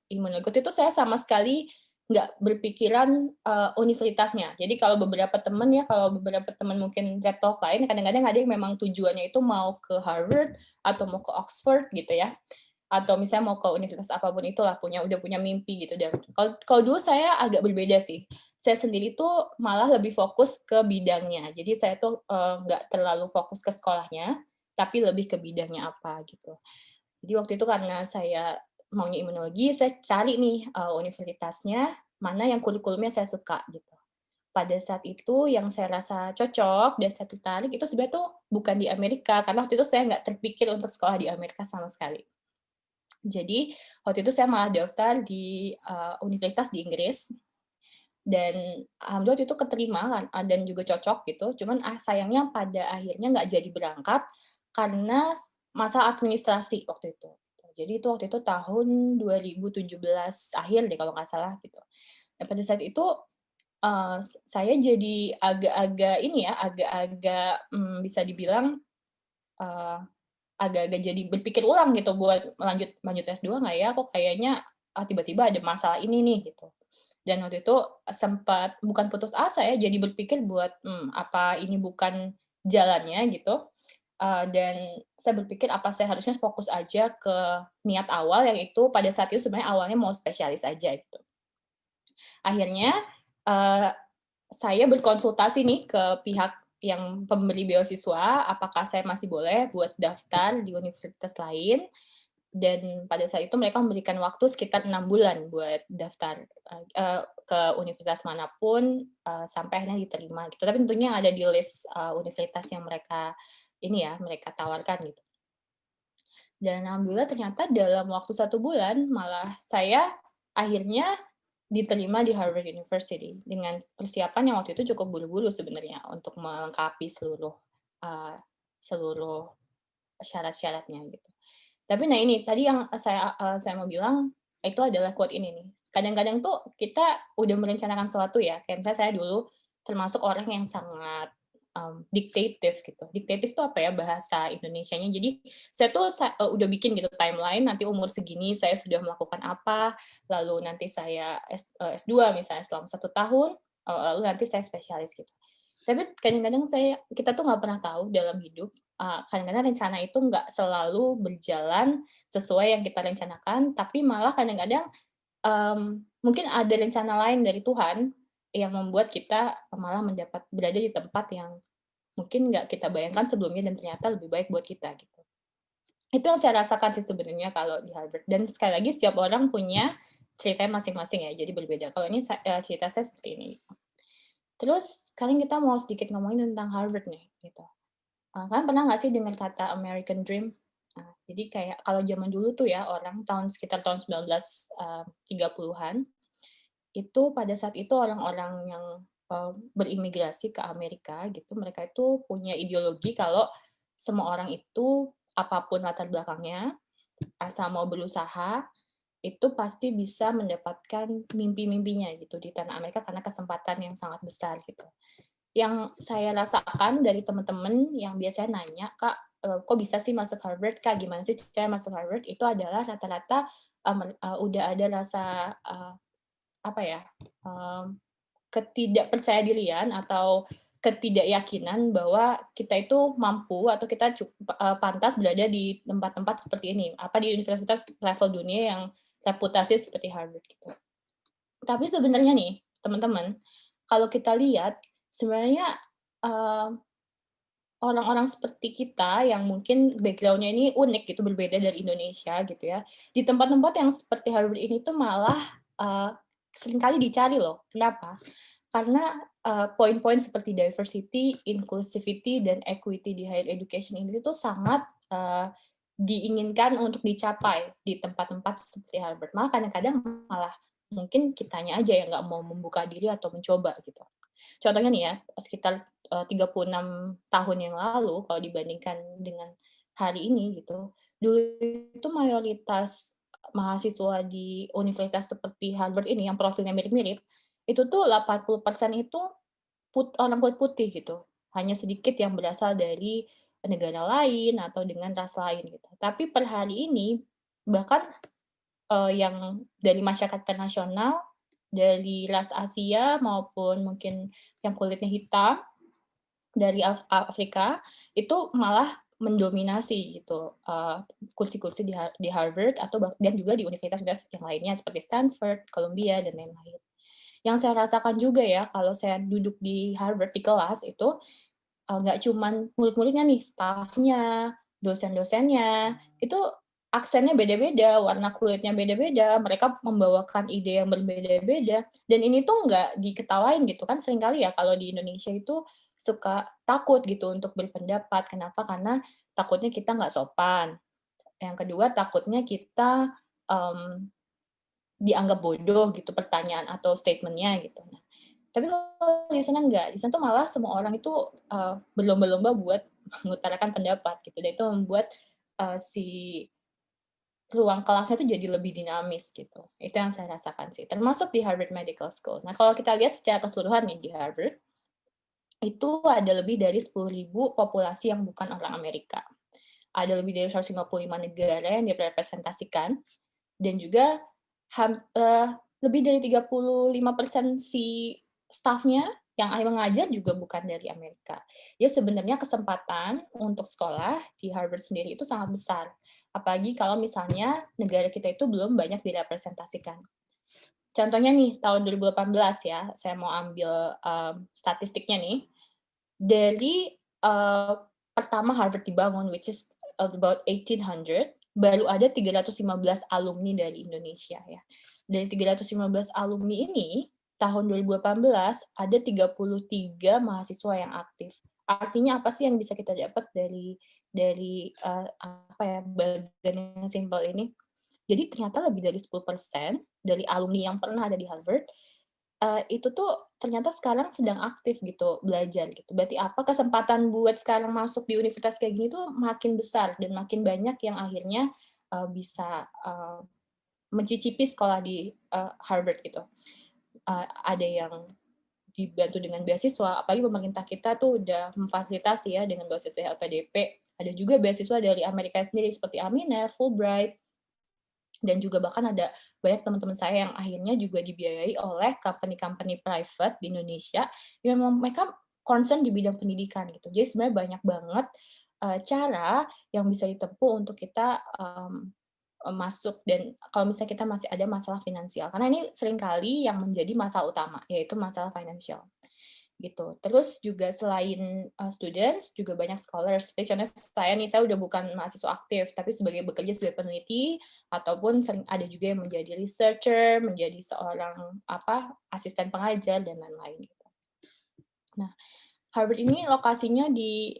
imunologi. Itu saya sama sekali nggak berpikiran universitasnya. Jadi kalau beberapa teman mungkin TED Talk lain, kadang-kadang ada yang memang tujuannya itu mau ke Harvard atau mau ke Oxford gitu ya, atau misalnya mau ke universitas apapun itulah, udah punya mimpi gitu. Dan kalau dulu saya agak berbeda sih. Saya sendiri tuh malah lebih fokus ke bidangnya. Jadi saya tuh nggak terlalu fokus ke sekolahnya, tapi lebih ke bidangnya apa gitu. Jadi waktu itu karena saya maunya imunologi, saya cari nih universitasnya mana yang kurikulumnya saya suka gitu. Pada saat itu yang saya rasa cocok dan saya tertarik itu sebenarnya tuh bukan di Amerika, karena waktu itu saya nggak terpikir untuk sekolah di Amerika sama sekali. Jadi waktu itu saya malah daftar di universitas di Inggris, dan alhamdulillah waktu itu keterima kan, dan juga cocok gitu. Cuman sayangnya pada akhirnya nggak jadi berangkat karena masa administrasi waktu itu. Jadi itu waktu itu tahun 2017 akhir deh kalau nggak salah gitu. Dan pada saat itu saya jadi agak-agak bisa dibilang agak-agak jadi berpikir ulang gitu buat lanjut S2 nggak ya? Kok kayaknya tiba-tiba ada masalah ini nih gitu. Dan waktu itu sempat bukan putus asa ya, jadi berpikir buat apa ini bukan jalannya gitu. Dan saya berpikir apa saya harusnya fokus aja ke niat awal yang itu pada saat itu sebenarnya awalnya mau spesialis aja gitu. Akhirnya saya berkonsultasi nih ke pihak yang pemberi beasiswa, apakah saya masih boleh buat daftar di universitas lain, dan pada saat itu mereka memberikan waktu sekitar 6 bulan buat daftar ke universitas manapun sampai akhirnya diterima gitu. Tapi tentunya ada di list universitas yang mereka tawarkan gitu. Dan alhamdulillah ternyata dalam waktu 1 bulan malah saya akhirnya diterima di Harvard University dengan persiapan yang waktu itu cukup buru-buru sebenarnya untuk melengkapi seluruh syarat-syaratnya gitu. Tapi nah ini tadi yang saya mau bilang itu adalah quote ini nih. Kadang-kadang tuh kita udah merencanakan sesuatu ya, kayak misalnya saya dulu termasuk orang yang sangat diktatif gitu. Diktatif tuh apa ya bahasa Indonesianya. Jadi saya tuh udah bikin gitu timeline, nanti umur segini saya sudah melakukan apa, lalu nanti saya S2 misalnya selama 1 tahun, lalu nanti saya spesialis gitu. Tapi kadang-kadang kita tuh nggak pernah tahu dalam hidup, kadang-kadang rencana itu nggak selalu berjalan sesuai yang kita rencanakan, tapi malah kadang-kadang mungkin ada rencana lain dari Tuhan yang membuat kita malah berada di tempat yang mungkin nggak kita bayangkan sebelumnya dan ternyata lebih baik buat kita gitu. Itu yang saya rasakan sih sebenarnya kalau di Harvard. Dan sekali lagi setiap orang punya ceritanya masing-masing ya, jadi berbeda. Kalau ini cerita saya seperti ini. Terus sekarang kita mau sedikit ngomongin tentang Harvard nih gitu. Kalian pernah nggak sih dengar kata American Dream? Jadi kayak kalau zaman dulu tuh ya orang sekitar tahun 1930-an itu pada saat itu orang-orang yang berimigrasi ke Amerika gitu, mereka itu punya ideologi kalau semua orang itu apapun latar belakangnya, asal mau berusaha, itu pasti bisa mendapatkan mimpi-mimpinya gitu di tanah Amerika karena kesempatan yang sangat besar gitu. Yang saya rasakan dari teman-teman yang biasanya nanya, "Kak, kok bisa sih masuk Harvard, Kak? Gimana sih cara masuk Harvard?" Itu adalah rata-rata udah ada rasa ketidakpercayadirian atau ketidakyakinan bahwa kita itu mampu atau kita pantas berada di tempat-tempat seperti ini, di universitas level dunia yang reputasi seperti Harvard gitu. Tapi sebenarnya nih, teman-teman, kalau kita lihat sebenarnya orang-orang seperti kita yang mungkin background-nya ini unik gitu, berbeda dari Indonesia gitu ya, di tempat-tempat yang seperti Harvard ini tuh malah seringkali dicari loh. Kenapa? Karena poin-poin seperti diversity, inclusivity, dan equity di higher education ini tuh sangat diinginkan untuk dicapai di tempat-tempat seperti Harvard. Malah kadang-kadang malah mungkin kitanya aja yang nggak mau membuka diri atau mencoba gitu. Contohnya nih ya, sekitar 36 tahun yang lalu kalau dibandingkan dengan hari ini gitu, dulu itu mayoritas mahasiswa di universitas seperti Harvard ini yang profilnya mirip-mirip, itu tuh 80% itu orang kulit putih gitu. Hanya sedikit yang berasal dari negara lain atau dengan ras lain gitu. Tapi per hari ini bahkan yang dari masyarakat internasional, dari ras Asia maupun mungkin yang kulitnya hitam dari Afrika, itu malah mendominasi gitu, kursi-kursi di Harvard dan juga di universitas yang lainnya seperti Stanford, Columbia, dan lain-lain. Yang saya rasakan juga ya kalau saya duduk di Harvard di kelas itu, nggak cuman murid-muridnya nih, staff-nya, dosen-dosennya, itu aksennya beda-beda, warna kulitnya beda-beda, mereka membawakan ide yang berbeda-beda, dan ini tuh nggak diketawain gitu kan, seringkali ya kalau di Indonesia itu suka takut gitu untuk berpendapat. Kenapa? Karena takutnya kita nggak sopan. Yang kedua, takutnya kita dianggap bodoh gitu pertanyaan atau statement-nya gitu. Nah, tapi kalau di sana enggak, di sana tuh malah semua orang itu berlomba-lomba buat mengutarakan pendapat gitu, dan itu membuat si ruang kelasnya tuh jadi lebih dinamis gitu. Itu yang saya rasakan sih, termasuk di Harvard Medical School. Nah, kalau kita lihat secara keseluruhan nih di Harvard, itu ada lebih dari 10.000 populasi yang bukan orang Amerika. Ada lebih dari 155 negara yang direpresentasikan, dan juga lebih dari 35% si staff-nya yang mengajar juga bukan dari Amerika. Ya sebenarnya kesempatan untuk sekolah di Harvard sendiri itu sangat besar. Apalagi kalau misalnya negara kita itu belum banyak direpresentasikan. Contohnya nih, tahun 2018 ya, saya mau ambil statistiknya nih. Dari pertama Harvard dibangun, which is about 1800, baru ada 315 alumni dari Indonesia ya. Dari 315 alumni ini, tahun 2018 ada 33 mahasiswa yang aktif. Artinya apa sih yang bisa kita dapat dari apa ya, bagian yang simpel ini? Jadi ternyata lebih dari 10% dari alumni yang pernah ada di Harvard, itu tuh ternyata sekarang sedang aktif gitu, belajar gitu. Berarti apa, kesempatan buat sekarang masuk di universitas kayak gini tuh makin besar dan makin banyak yang akhirnya, bisa, mencicipi sekolah di, Harvard gitu. Ada yang dibantu dengan beasiswa, apalagi pemerintah kita tuh udah memfasilitasi ya dengan beasiswa LPDP. Ada juga beasiswa dari Amerika sendiri seperti Amina, Fulbright, dan juga bahkan ada banyak teman-teman saya yang akhirnya juga dibiayai oleh company-company private di Indonesia yang memang mereka concern di bidang pendidikan gitu. Jadi sebenarnya banyak banget cara yang bisa ditempuh untuk kita masuk, dan kalau misalnya kita masih ada masalah finansial. Karena ini seringkali yang menjadi masalah utama, yaitu masalah finansial gitu. Terus juga selain students, juga banyak scholars. Seperti contohnya saya nih, saya udah bukan mahasiswa aktif, tapi sebagai bekerja sebagai peneliti, ataupun sering ada juga yang menjadi researcher, menjadi seorang asisten pengajar dan lain-lain. Gitu. Nah, Harvard ini lokasinya di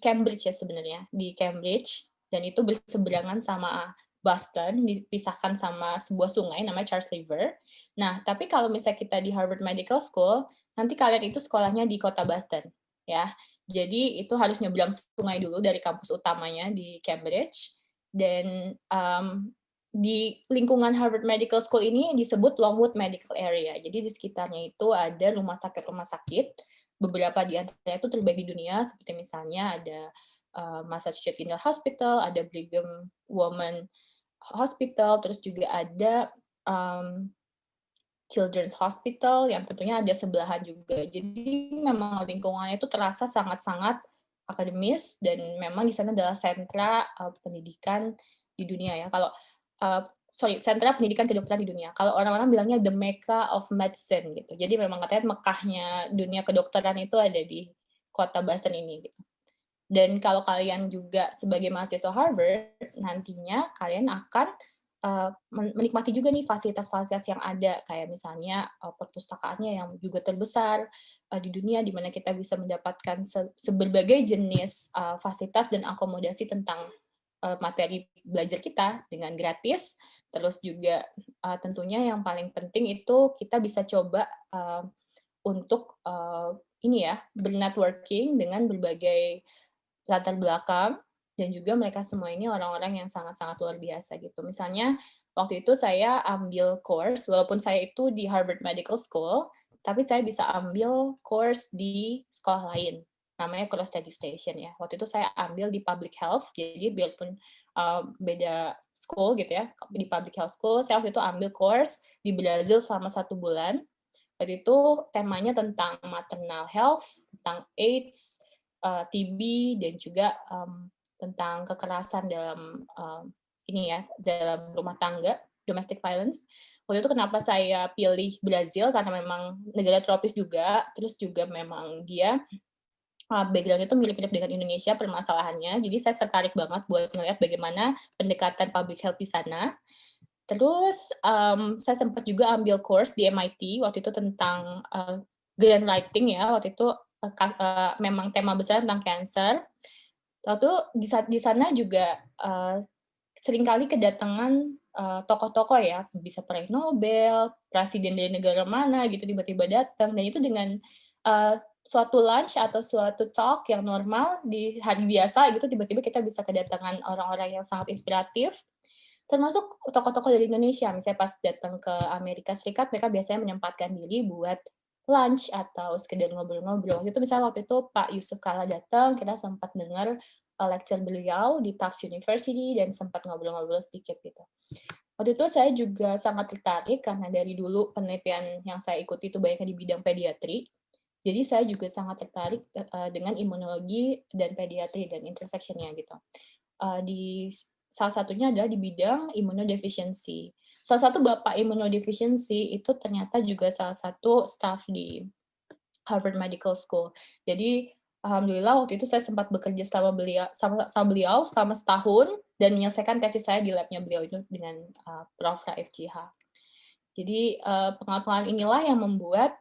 Cambridge ya sebenarnya, di Cambridge, dan itu berseberangan sama Boston, dipisahkan sama sebuah sungai namanya Charles River. Nah, tapi kalau misalnya kita di Harvard Medical School, nanti kalian itu sekolahnya di kota Boston, ya. Jadi itu harus nyebrang sungai dulu dari kampus utamanya di Cambridge, dan di lingkungan Harvard Medical School ini disebut Longwood Medical Area. Jadi di sekitarnya itu ada rumah sakit, beberapa di antaranya itu terbaik di dunia, seperti misalnya ada Massachusetts General Hospital, ada Brigham Women Hospital, terus juga ada Children's Hospital yang tentunya ada sebelahan juga. Jadi memang lingkungannya itu terasa sangat-sangat akademis, dan memang di sana adalah sentra pendidikan di dunia ya. Kalau sentra pendidikan kedokteran di dunia. Kalau orang-orang bilangnya the Mecca of medicine gitu. Jadi memang katanya Mekahnya dunia kedokteran itu ada di kota Boston ini gitu. Dan kalau kalian juga sebagai mahasiswa Harvard, nantinya kalian akan menikmati juga nih fasilitas-fasilitas yang ada, kayak misalnya perpustakaannya yang juga terbesar di dunia, di mana kita bisa mendapatkan berbagai jenis fasilitas dan akomodasi tentang materi belajar kita dengan gratis. Terus juga tentunya yang paling penting itu kita bisa coba untuk bernetworking dengan berbagai latar belakang, dan juga mereka semua ini orang-orang yang sangat-sangat luar biasa gitu. Misalnya waktu itu saya ambil course, walaupun saya itu di Harvard Medical School, tapi saya bisa ambil course di sekolah lain, namanya Cross Study Station ya. Waktu itu saya ambil di Public Health, jadi biarpun beda school gitu ya, di Public Health School, saya waktu itu ambil course di Brazil selama 1 bulan. Waktu itu temanya tentang maternal health, tentang AIDS, TB, dan juga tentang kekerasan dalam dalam rumah tangga, domestic violence. Waktu itu kenapa saya pilih Brazil, karena memang negara tropis juga, terus juga memang dia background itu mirip-mirip dengan Indonesia permasalahannya, jadi saya tertarik banget buat ngelihat bagaimana pendekatan public health di sana. Terus saya sempat juga ambil course di MIT waktu itu tentang grant writing ya, waktu itu memang tema besar tentang cancer. Lalu di sana juga seringkali kedatangan tokoh-tokoh ya, bisa peraih Nobel, presiden dari negara mana gitu tiba-tiba datang, dan itu dengan suatu lunch atau suatu talk yang normal di hari biasa gitu, tiba-tiba kita bisa kedatangan orang-orang yang sangat inspiratif, termasuk tokoh-tokoh dari Indonesia. Misalnya pas datang ke Amerika Serikat, mereka biasanya menyempatkan diri buat lunch atau sekedar ngobrol-ngobrol. Itu misalnya waktu itu Pak Yusuf Kala datang, kita sempat dengar lecture beliau di Tufts University dan sempat ngobrol-ngobrol sedikit gitu. Waktu itu saya juga sangat tertarik karena dari dulu penelitian yang saya ikuti itu banyaknya di bidang pediatri. Jadi saya juga sangat tertarik dengan imunologi dan pediatri dan intersection-nya gitu. Salah satunya adalah di bidang immunodeficiency. Salah satu bapak immunodeficiency itu ternyata juga salah satu staff di Harvard Medical School. Jadi alhamdulillah waktu itu saya sempat bekerja sama beliau selama setahun dan menyelesaikan tesis saya di lab-nya beliau itu dengan Prof. Raif Jiha. Jadi pengalaman inilah yang membuat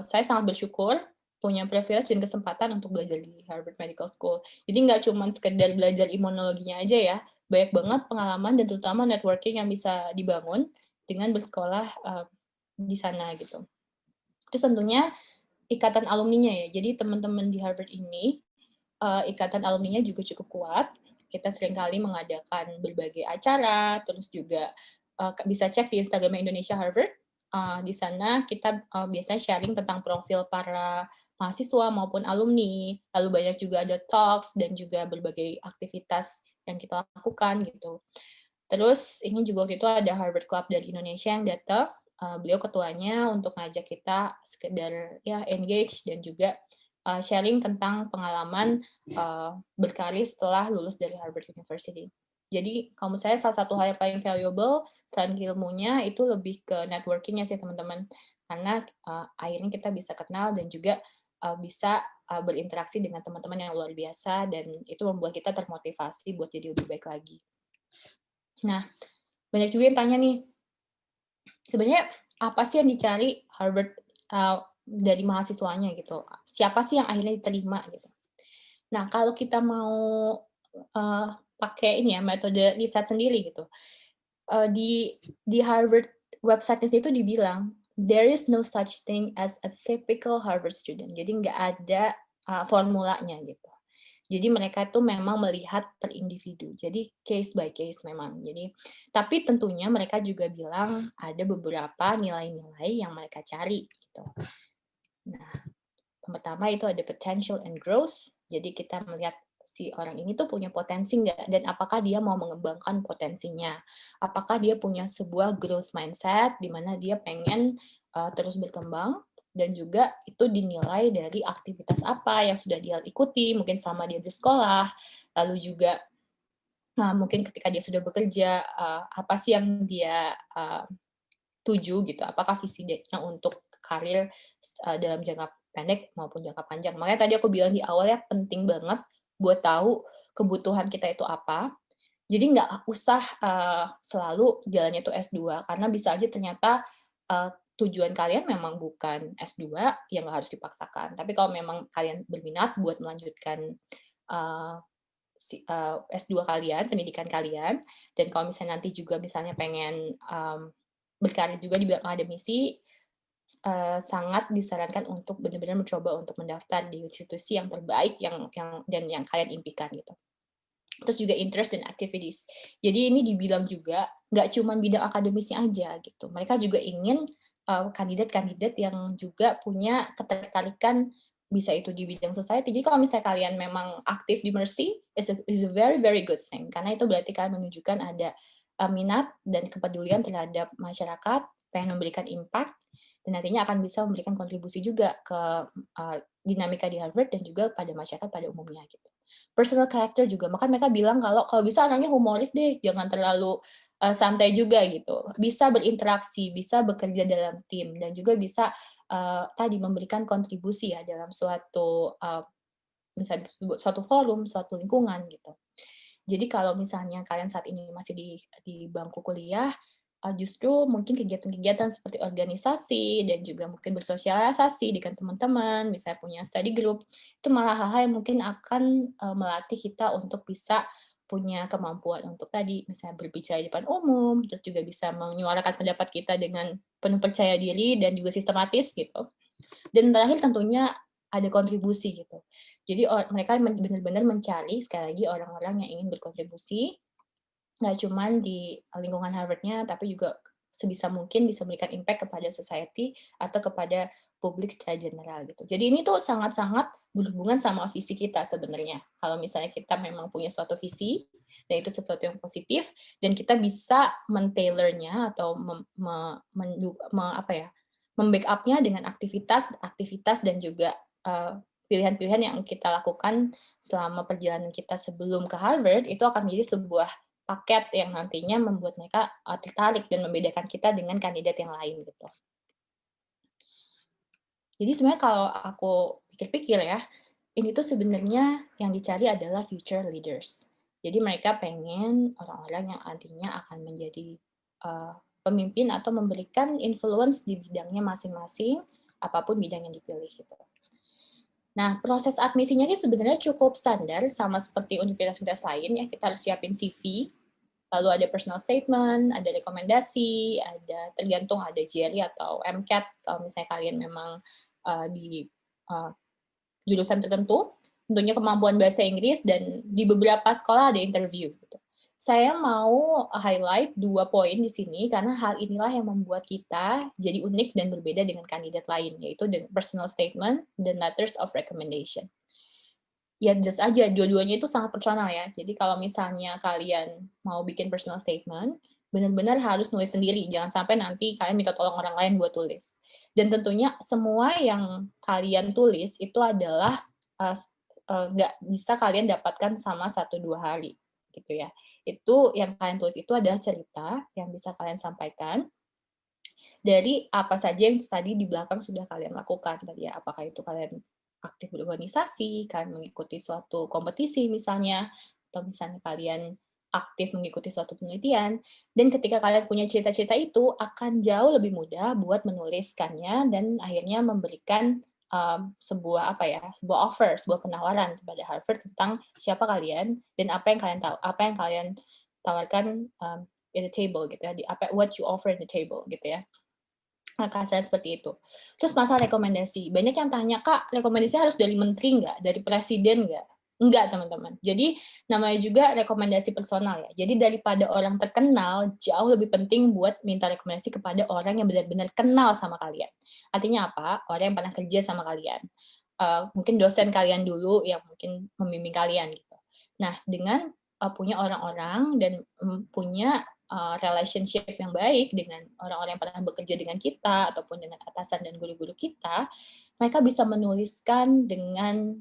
saya sangat bersyukur punya privilege dan kesempatan untuk belajar di Harvard Medical School. Jadi nggak cuma sekedar belajar imunologinya aja ya, banyak banget pengalaman dan terutama networking yang bisa dibangun dengan bersekolah di sana gitu. Terus tentunya ikatan alumninya ya. Jadi teman-teman di Harvard ini ikatan alumninya juga cukup kuat. Kita seringkali mengadakan berbagai acara, terus juga bisa cek di Instagram Indonesia Harvard. Di sana kita biasanya sharing tentang profil para mahasiswa maupun alumni, lalu banyak juga ada talks dan juga berbagai aktivitas yang kita lakukan gitu. Terus ini juga waktu itu ada Harvard Club dari Indonesia yang datang, beliau ketuanya untuk ngajak kita sekedar ya engage dan juga sharing tentang pengalaman berkarir setelah lulus dari Harvard University. Jadi kalau menurut saya salah satu hal yang paling valuable selain ilmunya itu lebih ke networking-nya sih teman-teman. Karena akhirnya kita bisa kenal dan juga bisa berinteraksi dengan teman-teman yang luar biasa dan itu membuat kita termotivasi buat jadi lebih baik lagi. Nah, banyak juga yang tanya nih, sebenarnya apa sih yang dicari Harvard dari mahasiswanya gitu? Siapa sih yang akhirnya diterima gitu? Nah, kalau kita mau pakai ini ya metode riset sendiri gitu, di Harvard website itu dibilang there is no such thing as a typical Harvard student. Jadi nggak ada formulanya gitu. Jadi mereka itu memang melihat per individu. Jadi case by case memang. Jadi tapi tentunya mereka juga bilang ada beberapa nilai-nilai yang mereka cari gitu. Nah, yang pertama itu ada potential and growth. Jadi kita melihat si orang ini tuh punya potensi nggak dan apakah dia mau mengembangkan potensinya. Apakah dia punya sebuah growth mindset di mana dia pengen terus berkembang dan juga itu dinilai dari aktivitas apa yang sudah dia ikuti mungkin selama dia bersekolah, lalu juga mungkin ketika dia sudah bekerja apa sih yang dia tuju gitu, apakah visi dia untuk karir dalam jangka pendek maupun jangka panjang. Makanya tadi aku bilang di awal ya penting banget buat tahu kebutuhan kita itu apa. Jadi nggak usah selalu jalannya itu S2 karena bisa aja ternyata tujuan kalian memang bukan S2 yang nggak harus dipaksakan. Tapi kalau memang kalian berminat buat melanjutkan S2 kalian, pendidikan kalian, dan kalau misalnya nanti juga misalnya pengen berkarir juga di bidang akademisi, sangat disarankan untuk benar-benar mencoba untuk mendaftar di institusi yang terbaik yang kalian impikan gitu. Terus juga interest dan activities. Jadi ini dibilang juga nggak cuma bidang akademisnya aja gitu. Mereka juga ingin kandidat-kandidat yang juga punya ketertarikan bisa itu di bidang society. Jadi kalau misalnya kalian memang aktif di Mercy, is a very very good thing karena itu berarti kalian menunjukkan ada minat dan kepedulian terhadap masyarakat, pengen memberikan impact dan nantinya akan bisa memberikan kontribusi juga ke dinamika di Harvard dan juga pada masyarakat pada umumnya gitu. Personal character juga, maka mereka bilang kalau bisa anaknya humoris deh, jangan terlalu santai juga gitu. Bisa berinteraksi, bisa bekerja dalam tim, dan juga bisa tadi memberikan kontribusi ya dalam misalnya suatu forum, suatu lingkungan gitu. Jadi kalau misalnya kalian saat ini masih di bangku kuliah, justru mungkin kegiatan-kegiatan seperti organisasi dan juga mungkin bersosialisasi dengan teman-teman, misalnya punya study group, itu malah hal-hal yang mungkin akan melatih kita untuk bisa punya kemampuan untuk tadi, misalnya berbicara di depan umum, terus juga bisa menyuarakan pendapat kita dengan penuh percaya diri dan juga sistematis gitu. Dan terakhir tentunya ada kontribusi gitu. Jadi mereka benar-benar mencari sekali lagi orang-orang yang ingin berkontribusi nggak cuma di lingkungan Harvard-nya, tapi juga sebisa mungkin bisa memberikan impact kepada society atau kepada publik secara general gitu. Jadi ini tuh sangat-sangat berhubungan sama visi kita sebenarnya. Kalau misalnya kita memang punya suatu visi, dan itu sesuatu yang positif, dan kita bisa men-tailor-nya atau membackup-nya dengan aktivitas dan juga pilihan-pilihan yang kita lakukan selama perjalanan kita sebelum ke Harvard, itu akan menjadi sebuah paket yang nantinya membuat mereka tertarik dan membedakan kita dengan kandidat yang lain gitu. Jadi sebenarnya kalau aku pikir-pikir ya, ini tuh sebenarnya yang dicari adalah future leaders. Jadi mereka pengen orang-orang yang nantinya akan menjadi pemimpin atau memberikan influence di bidangnya masing-masing, apapun bidang yang dipilih gitu. Nah, proses admisinya sih sebenarnya cukup standar, sama seperti universitas lain ya, kita harus siapin CV, lalu ada personal statement, ada rekomendasi, ada tergantung ada GRE atau MCAT, kalau misalnya kalian memang di jurusan tertentu, tentunya kemampuan bahasa Inggris, dan di beberapa sekolah ada interview. Gitu. Saya mau highlight 2 poin di sini, karena hal inilah yang membuat kita jadi unik dan berbeda dengan kandidat lain, yaitu personal statement dan letters of recommendation. Ya jelas aja, dua-duanya itu sangat personal ya. Jadi kalau misalnya kalian mau bikin personal statement, benar-benar harus nulis sendiri. Jangan sampai nanti kalian minta tolong orang lain buat tulis. Dan tentunya semua yang kalian tulis itu adalah nggak bisa kalian dapatkan sama 1-2 hari. Gitu ya. Itu yang kalian tulis itu adalah cerita yang bisa kalian sampaikan dari apa saja yang tadi di belakang sudah kalian lakukan tadi ya. Apakah itu kalian aktif berorganisasi, kan mengikuti suatu kompetisi misalnya, atau misalnya kalian aktif mengikuti suatu penelitian, dan ketika kalian punya cerita-cerita itu, akan jauh lebih mudah buat menuliskannya, dan akhirnya memberikan sebuah offer, sebuah penawaran kepada Harvard tentang siapa kalian, dan apa yang kalian tawarkan in the table gitu ya, what you offer in the table gitu ya. Kasarnya seperti itu. Terus masalah rekomendasi, banyak yang tanya, "Kak, rekomendasi harus dari menteri nggak? Dari presiden nggak?" Enggak, teman-teman. Jadi, namanya juga rekomendasi personal ya. Jadi, daripada orang terkenal, jauh lebih penting buat minta rekomendasi kepada orang yang benar-benar kenal sama kalian. Artinya apa? Orang yang pernah kerja sama kalian. Mungkin dosen kalian dulu yang mungkin membimbing kalian, gitu. Nah, dengan punya orang-orang dan punya relationship yang baik dengan orang-orang yang pernah bekerja dengan kita ataupun dengan atasan dan guru-guru kita, mereka bisa menuliskan dengan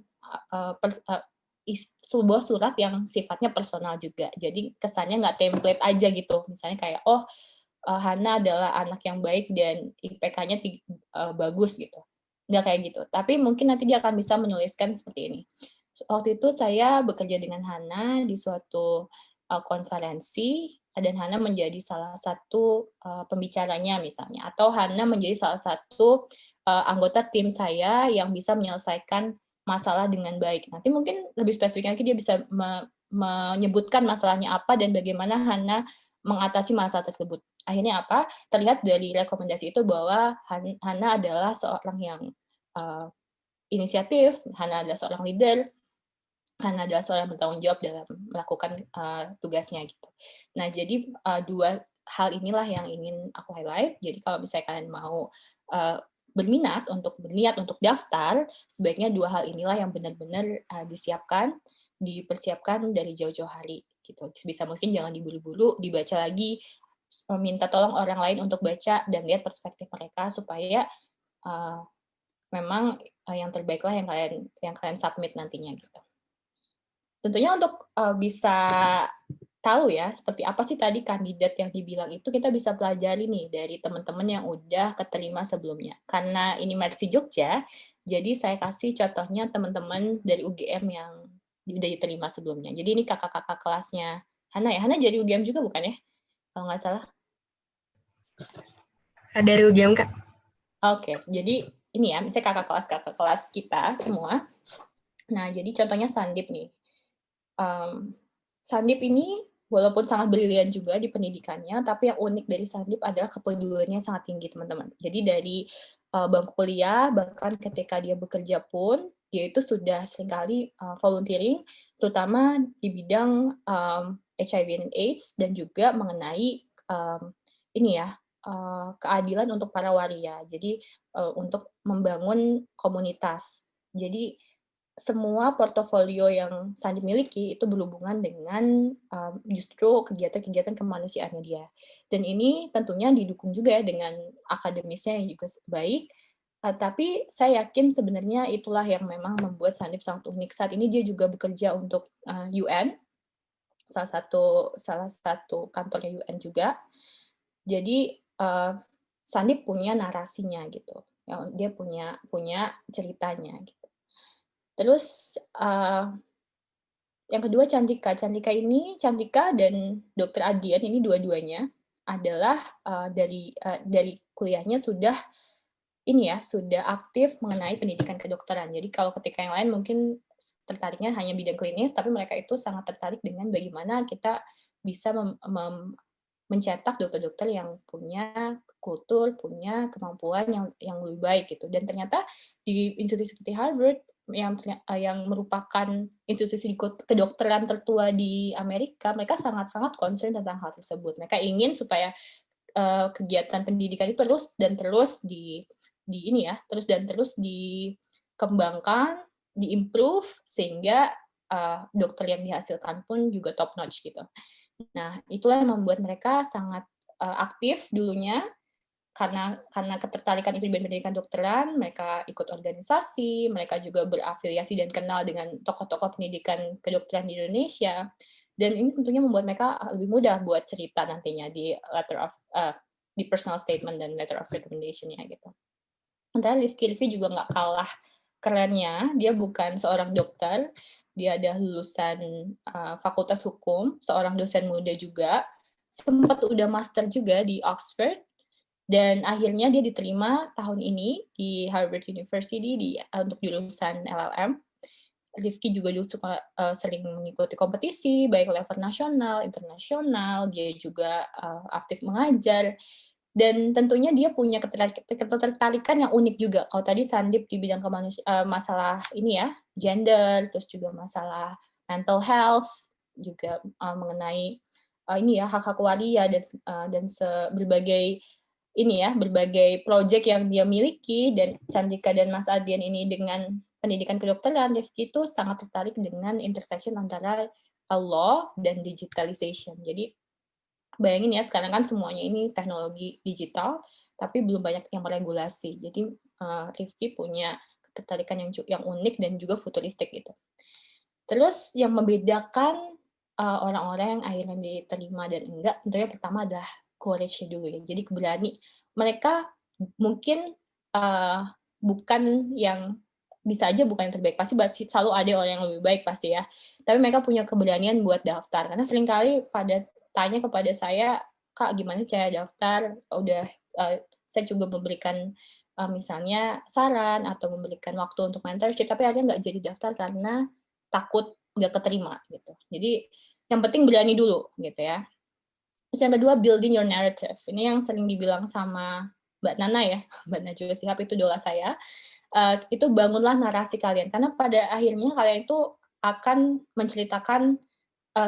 sebuah surat yang sifatnya personal juga. Jadi kesannya nggak template aja gitu. Misalnya kayak, Hana adalah anak yang baik dan IPK-nya bagus gitu. Nggak kayak gitu. Tapi mungkin nanti dia akan bisa menuliskan seperti ini. Waktu itu saya bekerja dengan Hana di suatu konferensi, dan Hana menjadi salah satu pembicaranya misalnya, atau Hana menjadi salah satu anggota tim saya yang bisa menyelesaikan masalah dengan baik. Nanti mungkin lebih spesifik lagi dia bisa menyebutkan masalahnya apa dan bagaimana Hana mengatasi masalah tersebut. Akhirnya apa? Terlihat dari rekomendasi itu bahwa Hana adalah seorang yang inisiatif, Hana adalah seorang leader, Hana adalah seorang yang bertanggung jawab dalam melakukan tugasnya gitu. Nah, jadi 2 hal inilah yang ingin aku highlight. Jadi kalau misalnya kalian mau berniat untuk daftar, sebaiknya 2 hal inilah yang benar-benar dipersiapkan dari jauh-jauh hari gitu. Sebisa mungkin jangan diburu-buru, dibaca lagi, minta tolong orang lain untuk baca dan lihat perspektif mereka supaya memang yang terbaiklah yang kalian submit nantinya gitu. Tentunya untuk bisa tahu ya seperti apa sih tadi kandidat yang dibilang itu, kita bisa pelajari nih dari teman-teman yang udah keterima sebelumnya. Karena ini Mercy Jogja, jadi saya kasih contohnya teman-teman dari UGM yang udah diterima sebelumnya. Jadi ini kakak-kakak kelasnya Hana ya. Hana jadi UGM juga bukan ya? Kalau nggak salah. Dari UGM, Kak. Oke, jadi ini ya, misalnya kakak kelas kita semua. Nah, jadi contohnya Sandip nih. Sandip ini walaupun sangat brilian juga di pendidikannya, tapi yang unik dari Sandip adalah kepeduliannya sangat tinggi, teman-teman. Jadi dari bangku kuliah, bahkan ketika dia bekerja pun, dia itu sudah seringkali volunteering, terutama di bidang HIV and AIDS, dan juga mengenai ini ya, keadilan untuk para waria. Jadi untuk membangun komunitas. Jadi semua portofolio yang Sandi miliki itu berhubungan dengan justru kegiatan-kegiatan kemanusiaannya dia. Dan ini tentunya didukung juga ya dengan akademisnya yang juga baik. Tapi saya yakin sebenarnya itulah yang memang membuat Sandip sangat unik. Saat ini dia juga bekerja untuk UN, salah satu kantornya UN juga. Jadi Sandip punya narasinya gitu. Dia punya ceritanya gitu. Terus yang kedua Cantika. Cantika dan Dr. Adian ini dua-duanya adalah dari kuliahnya sudah aktif mengenai pendidikan kedokteran. Jadi kalau ketika yang lain mungkin tertariknya hanya bidang klinis, tapi mereka itu sangat tertarik dengan bagaimana kita bisa mencetak dokter-dokter yang punya kultur, punya kemampuan yang lebih baik gitu. Dan ternyata di institusi seperti Harvard yang merupakan institusi kedokteran tertua di Amerika, mereka sangat-sangat concern tentang hal tersebut. Mereka ingin supaya kegiatan pendidikan itu terus dikembangkan, diimprove sehingga dokter yang dihasilkan pun juga top notch gitu. Nah, itulah yang membuat mereka sangat aktif dulunya karena ketertarikan itu di pendidikan dokteran, mereka ikut organisasi, mereka juga berafiliasi dan kenal dengan tokoh-tokoh pendidikan kedokteran di Indonesia. Dan ini tentunya membuat mereka lebih mudah buat cerita nantinya di di personal statement dan letter of recommendation-nya gitu. Sementara Rifki juga nggak kalah kerennya, dia bukan seorang dokter, dia ada lulusan Fakultas Hukum, seorang dosen muda juga, sempat udah master juga di Oxford, dan akhirnya dia diterima tahun ini di Harvard University untuk jurusan LLM. Rifki juga dulu suka sering mengikuti kompetisi, baik level nasional, internasional, dia juga aktif mengajar, dan tentunya dia punya ketertarikan yang unik juga. Kalau tadi Sandip di bidang masalah ini ya, gender, terus juga masalah mental health, juga mengenai ini ya hak-hak waria dan berbagai proyek yang dia miliki, dan Cantika dan Mas Adian ini dengan pendidikan kedokteran, Rifki itu sangat tertarik dengan intersection antara law dan digitalization. Jadi bayangin ya, sekarang kan semuanya ini teknologi digital, tapi belum banyak yang meregulasi. Jadi Rifki punya ketertarikan yang unik dan juga futuristik gitu. Terus yang membedakan orang-orang yang akhirnya diterima dan enggak, tentunya pertama adalah courage dulu ya. Jadi keberani. Mereka mungkin bukan yang bisa aja bukan yang terbaik, pasti selalu ada orang yang lebih baik pasti ya. Tapi mereka punya keberanian buat daftar, karena seringkali tanya kepada saya, Kak gimana cara daftar? Saya juga memberikan misalnya saran atau memberikan waktu untuk mentorship, tapi akhirnya nggak jadi daftar karena takut nggak keterima gitu. Jadi yang penting berani dulu gitu ya. Terus yang kedua, building your narrative. Ini yang sering dibilang sama Mbak Nana ya, Mbak Najwa Shihab itu idola saya. Itu bangunlah narasi kalian, karena pada akhirnya kalian itu akan menceritakan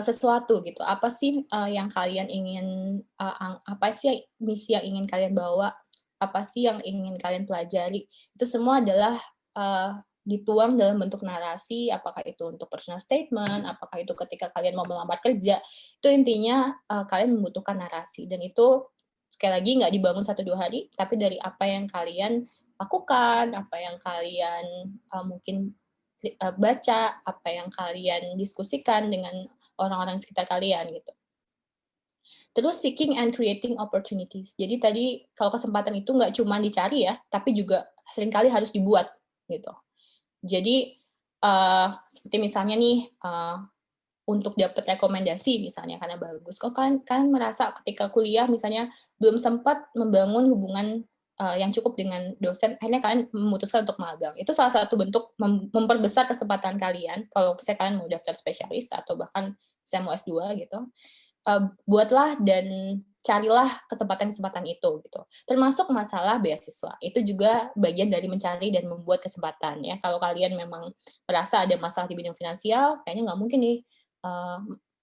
sesuatu gitu. Apa sih yang kalian ingin, apa sih misi yang ingin kalian bawa, apa sih yang ingin kalian pelajari. Itu semua adalah dituang dalam bentuk narasi, apakah itu untuk personal statement, apakah itu ketika kalian mau melamar kerja. Itu intinya kalian membutuhkan narasi, dan itu sekali lagi nggak dibangun 1-2 hari, tapi dari apa yang kalian lakukan, apa yang kalian mungkin baca, apa yang kalian diskusikan dengan orang-orang di sekitar kalian gitu. Terus seeking and creating opportunities. Jadi tadi kalau kesempatan itu nggak cuma dicari ya, tapi juga seringkali harus dibuat gitu. Jadi seperti misalnya nih untuk dapat rekomendasi misalnya karena bagus, kok kan merasa ketika kuliah misalnya belum sempat membangun hubungan yang cukup dengan dosen, akhirnya kalian memutuskan untuk magang. Itu salah satu bentuk memperbesar kesempatan kalian kalau misalnya kalian mau daftar spesialis atau bahkan saya mau S2 gitu. Buatlah dan carilah kesempatan-kesempatan itu gitu. Termasuk masalah beasiswa. Itu juga bagian dari mencari dan membuat kesempatan ya. Kalau kalian memang merasa ada masalah di bidang finansial, kayaknya nggak mungkin nih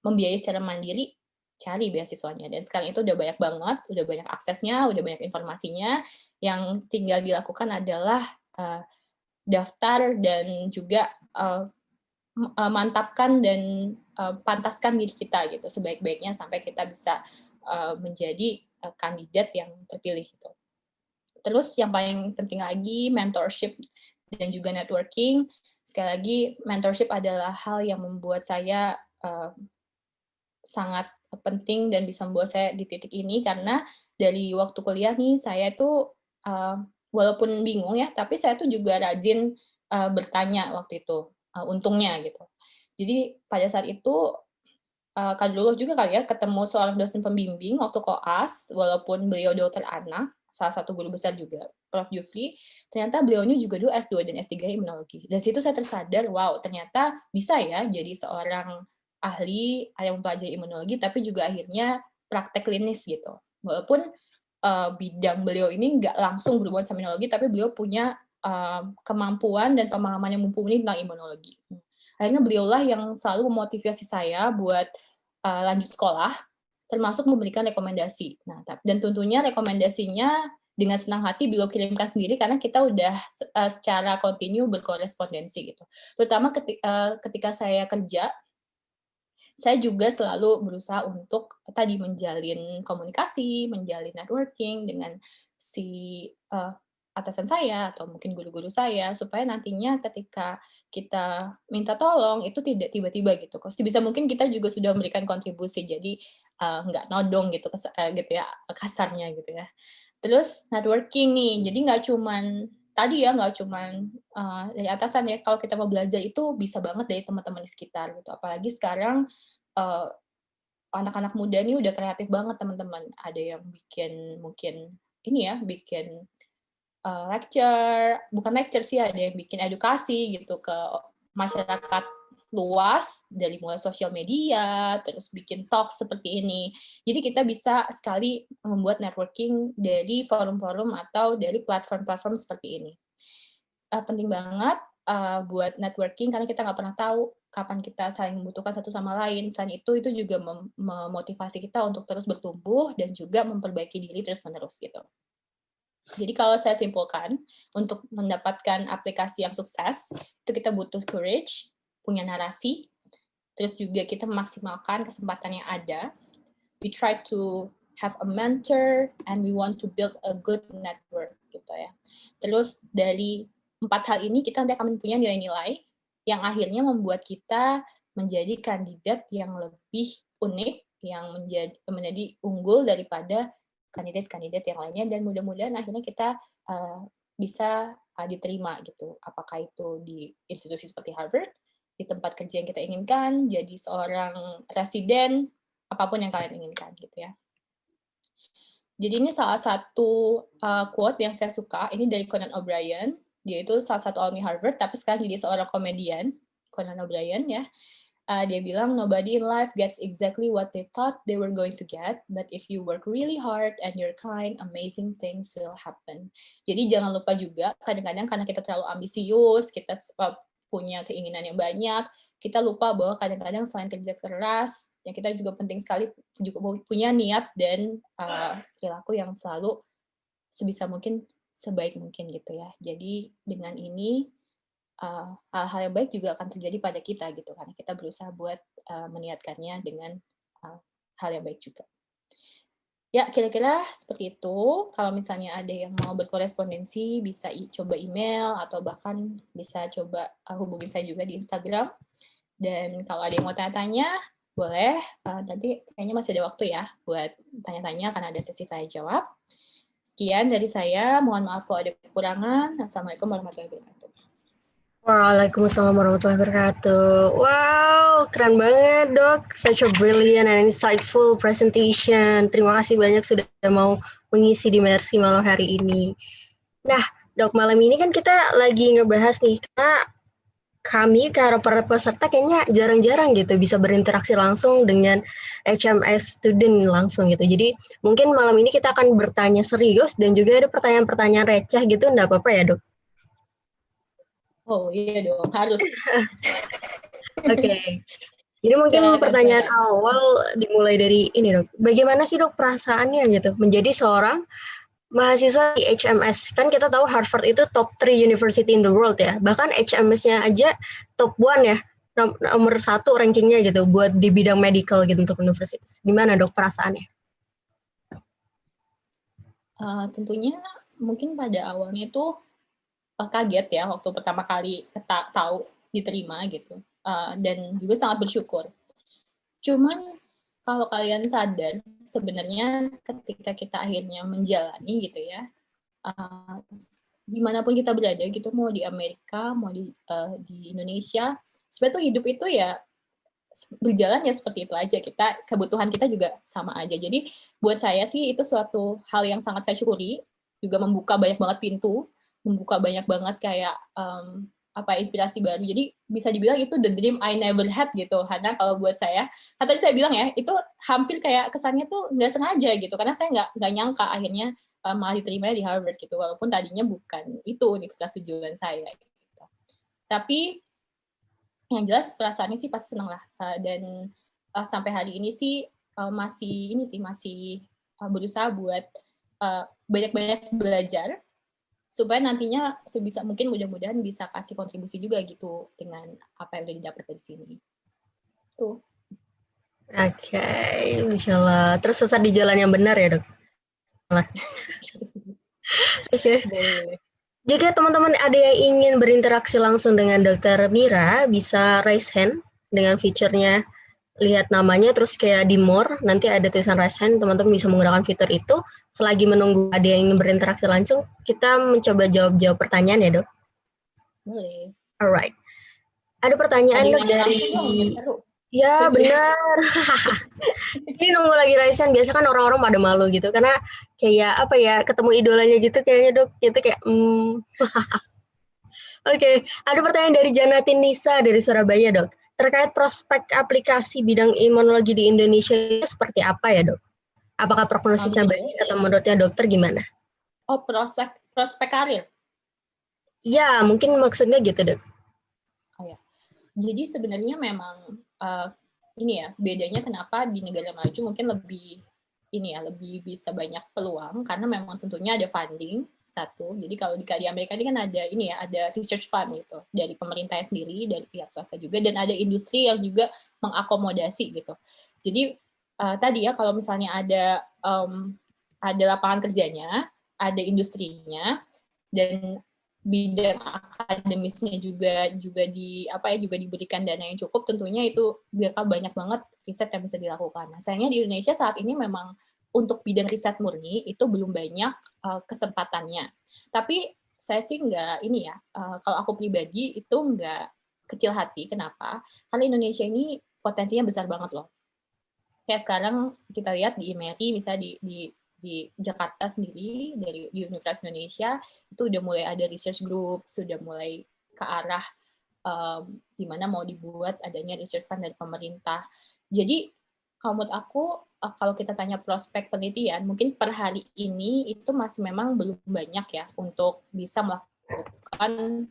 membiayai secara mandiri, cari beasiswanya. Dan sekarang itu udah banyak banget, udah banyak aksesnya, udah banyak informasinya. Yang tinggal dilakukan adalah daftar dan juga mantapkan dan pantaskan diri kita gitu sebaik-baiknya sampai kita bisa menjadi kandidat yang terpilih gitu. Terus yang paling penting lagi mentorship dan juga networking. Sekali lagi mentorship adalah hal yang membuat saya sangat penting dan bisa membawa saya di titik ini karena dari waktu kuliah nih saya tuh walaupun bingung ya, tapi saya tuh juga rajin bertanya waktu itu, untungnya gitu. Jadi pada saat itu Kak Luluh juga kali ya ketemu seorang dosen pembimbing waktu koas, walaupun beliau dokter anak, salah satu guru besar juga, Prof. Jufri, ternyata beliaunya juga dulu S2 dan S3 imunologi. Dan situ saya tersadar, wow, ternyata bisa ya jadi seorang ahli yang mempelajari imunologi, tapi juga akhirnya praktek klinis gitu. Walaupun bidang beliau ini nggak langsung berhubungan sama imunologi, tapi beliau punya kemampuan dan pemahaman yang mumpuni tentang imunologi. Akhirnya beliaulah yang selalu memotivasi saya buat lanjut sekolah, termasuk memberikan rekomendasi. Nah, dan tentunya rekomendasinya dengan senang hati beliau kirimkan sendiri karena kita udah secara kontinu berkorespondensi gitu. Terutama ketika saya kerja, saya juga selalu berusaha untuk tadi menjalin komunikasi, menjalin networking dengan si atasan saya atau mungkin guru-guru saya supaya nantinya ketika kita minta tolong itu tidak tiba-tiba gitu. Sebisa mungkin kita juga sudah memberikan kontribusi jadi nggak nodong gitu gitu ya kasarnya gitu ya. Terus networking nih, jadi nggak cuman tadi ya nggak cuman dari atasan ya. Kalau kita mau belajar itu bisa banget dari teman-teman di sekitar gitu. Apalagi sekarang anak-anak muda nih udah kreatif banget teman-teman. Ada yang bikin mungkin ini ya bikin bukan lecture sih, ada yang bikin edukasi gitu ke masyarakat luas dari mulai sosial media, terus bikin talk seperti ini. Jadi kita bisa sekali membuat networking dari forum-forum atau dari platform-platform seperti ini. Penting banget buat networking karena kita nggak pernah tahu kapan kita saling membutuhkan satu sama lain. Selain itu juga memotivasi kita untuk terus bertumbuh dan juga memperbaiki diri terus-menerus gitu. Jadi kalau saya simpulkan, untuk mendapatkan aplikasi yang sukses, itu kita butuh courage, punya narasi, terus juga kita memaksimalkan kesempatan yang ada. We try to have a mentor, and we want to build a good network, gitu ya. Terus dari 4 hal ini, kita nanti akan mempunyai nilai-nilai yang akhirnya membuat kita menjadi kandidat yang lebih unik, yang menjadi unggul daripada kandidat-kandidat yang lainnya, dan mudah-mudahan akhirnya kita bisa diterima gitu. Apakah itu di institusi seperti Harvard, di tempat kerja yang kita inginkan, jadi seorang residen, apapun yang kalian inginkan gitu ya. Jadi ini salah satu quote yang saya suka, ini dari Conan O'Brien. Dia itu salah satu alumni Harvard, tapi sekarang jadi seorang komedian, Conan O'Brien ya. Dia bilang, nobody in life gets exactly what they thought they were going to get, but if you work really hard and you're kind, amazing things will happen. Jadi jangan lupa juga, kadang-kadang karena kita terlalu ambisius, kita punya keinginan yang banyak, kita lupa bahwa kadang-kadang selain kerja keras, yang kita juga penting sekali juga punya niat dan perilaku yang selalu sebisa mungkin sebaik mungkin gitu ya. Jadi dengan ini hal-hal yang baik juga akan terjadi pada kita gitu karena kita berusaha buat meniatkannya dengan hal yang baik juga. Ya, kira-kira seperti itu. Kalau misalnya ada yang mau berkorespondensi, bisa coba email atau bahkan bisa coba hubungi saya juga di Instagram. Dan kalau ada yang mau tanya-tanya, boleh. Nanti kayaknya masih ada waktu ya buat tanya-tanya karena ada sesi tanya jawab. Sekian dari saya. Mohon maaf kalau ada kekurangan. Assalamualaikum warahmatullahi wabarakatuh. Waalaikumsalam warahmatullahi wabarakatuh. Wow, keren banget dok. Such a brilliant and insightful presentation. Terima kasih banyak sudah mau mengisi di Mercy malam hari ini. Nah, dok, malam ini kan kita lagi ngebahas nih, karena kami, para peserta kayaknya jarang-jarang gitu bisa berinteraksi langsung dengan HMS student langsung gitu. Jadi mungkin malam ini kita akan bertanya serius dan juga ada pertanyaan-pertanyaan receh gitu, enggak apa-apa ya dok? Oh iya dong, harus. Oke. Jadi mungkin Silakan, pertanyaan silakan. awal dimulai dari ini dok, bagaimana sih dok perasaannya gitu menjadi seorang mahasiswa di HMS? Kan kita tahu Harvard itu top 3 university in the world ya, bahkan HMS-nya aja top 1 ya, nomor 1 rankingnya gitu buat di bidang medical gitu untuk universitas. Gimana dok perasaannya? Tentunya mungkin pada awalnya itu kaget ya waktu pertama kali tahu diterima gitu, dan juga sangat bersyukur. Cuman kalau kalian sadar sebenarnya ketika kita akhirnya menjalani gitu ya, dimanapun kita berada gitu, mau di Amerika, mau di Indonesia, sebenarnya tuh hidup itu ya berjalan ya seperti itu aja, kebutuhan kita juga sama aja. Jadi buat saya sih itu suatu hal yang sangat saya syukuri, juga membuka banyak banget pintu, membuka banyak banget kayak inspirasi baru. Jadi bisa dibilang itu the dream I never had gitu. Karena kalau buat saya, kan tadi saya bilang ya, itu hampir kayak kesannya tuh nggak sengaja gitu, karena saya nggak nyangka akhirnya malah diterima di Harvard gitu, walaupun tadinya bukan itu universitas tujuan saya. Gitu. Tapi yang jelas perasaannya sih pasti senang lah, dan sampai hari ini sih masih berusaha buat banyak-banyak belajar supaya nantinya sebisa mungkin mudah-mudahan bisa kasih kontribusi juga gitu dengan apa yang udah didapat dari sini. Tuh. Oke, Masya Allah. Terus sesat di jalan yang benar ya dok? Oke. Boleh. Jika teman-teman ada yang ingin berinteraksi langsung dengan Dokter Mira, bisa raise hand dengan fiturnya lihat namanya terus kayak di more, nanti ada tulisan raise hand, teman-teman bisa menggunakan fitur itu. Selagi menunggu ada yang ingin berinteraksi langsung, kita mencoba jawab-jawab pertanyaan ya dok. Boleh. Alright. Ada pertanyaan Ada yang dok nanya dari... langsung dong, biar seru. Ya benar. Ini nunggu lagi Raisen, biasa kan orang-orang pada malu gitu karena kayak apa ya, ketemu idolanya gitu kayaknya dok, gitu kayak Oke, ada pertanyaan dari Janatin Nisa dari Surabaya dok, terkait prospek aplikasi bidang imunologi di Indonesia seperti apa ya dok? Apakah prognosisnya baik atau menurutnya dokter gimana? Oh, prospek karir. Ya, mungkin maksudnya gitu dok. Oh ya. Jadi sebenarnya memang ini ya bedanya kenapa di negara maju mungkin lebih lebih bisa banyak peluang karena memang tentunya ada funding satu. Jadi kalau di Amerika ini kan ada research fund gitu dari pemerintahnya sendiri, dari pihak swasta juga, dan ada industri yang juga mengakomodasi gitu. Jadi tadi ya kalau misalnya ada lapangan kerjanya, ada industrinya, dan bidang akademisnya juga diberikan dana yang cukup, tentunya itu bakal banyak banget riset yang bisa dilakukan. Nah, sayangnya di Indonesia saat ini memang untuk bidang riset murni itu belum banyak kesempatannya. Tapi saya sih kalau aku pribadi itu nggak kecil hati. Kenapa? Karena Indonesia ini potensinya besar banget loh. Kayak sekarang kita lihat di IMERI, misalnya di Jakarta sendiri, di Universitas Indonesia, itu udah mulai ada research group, sudah mulai ke arah di mana mau dibuat adanya research fund dari pemerintah. Jadi, kalau menurut aku, kalau kita tanya prospek penelitian, mungkin per hari ini itu masih memang belum banyak ya untuk bisa melakukan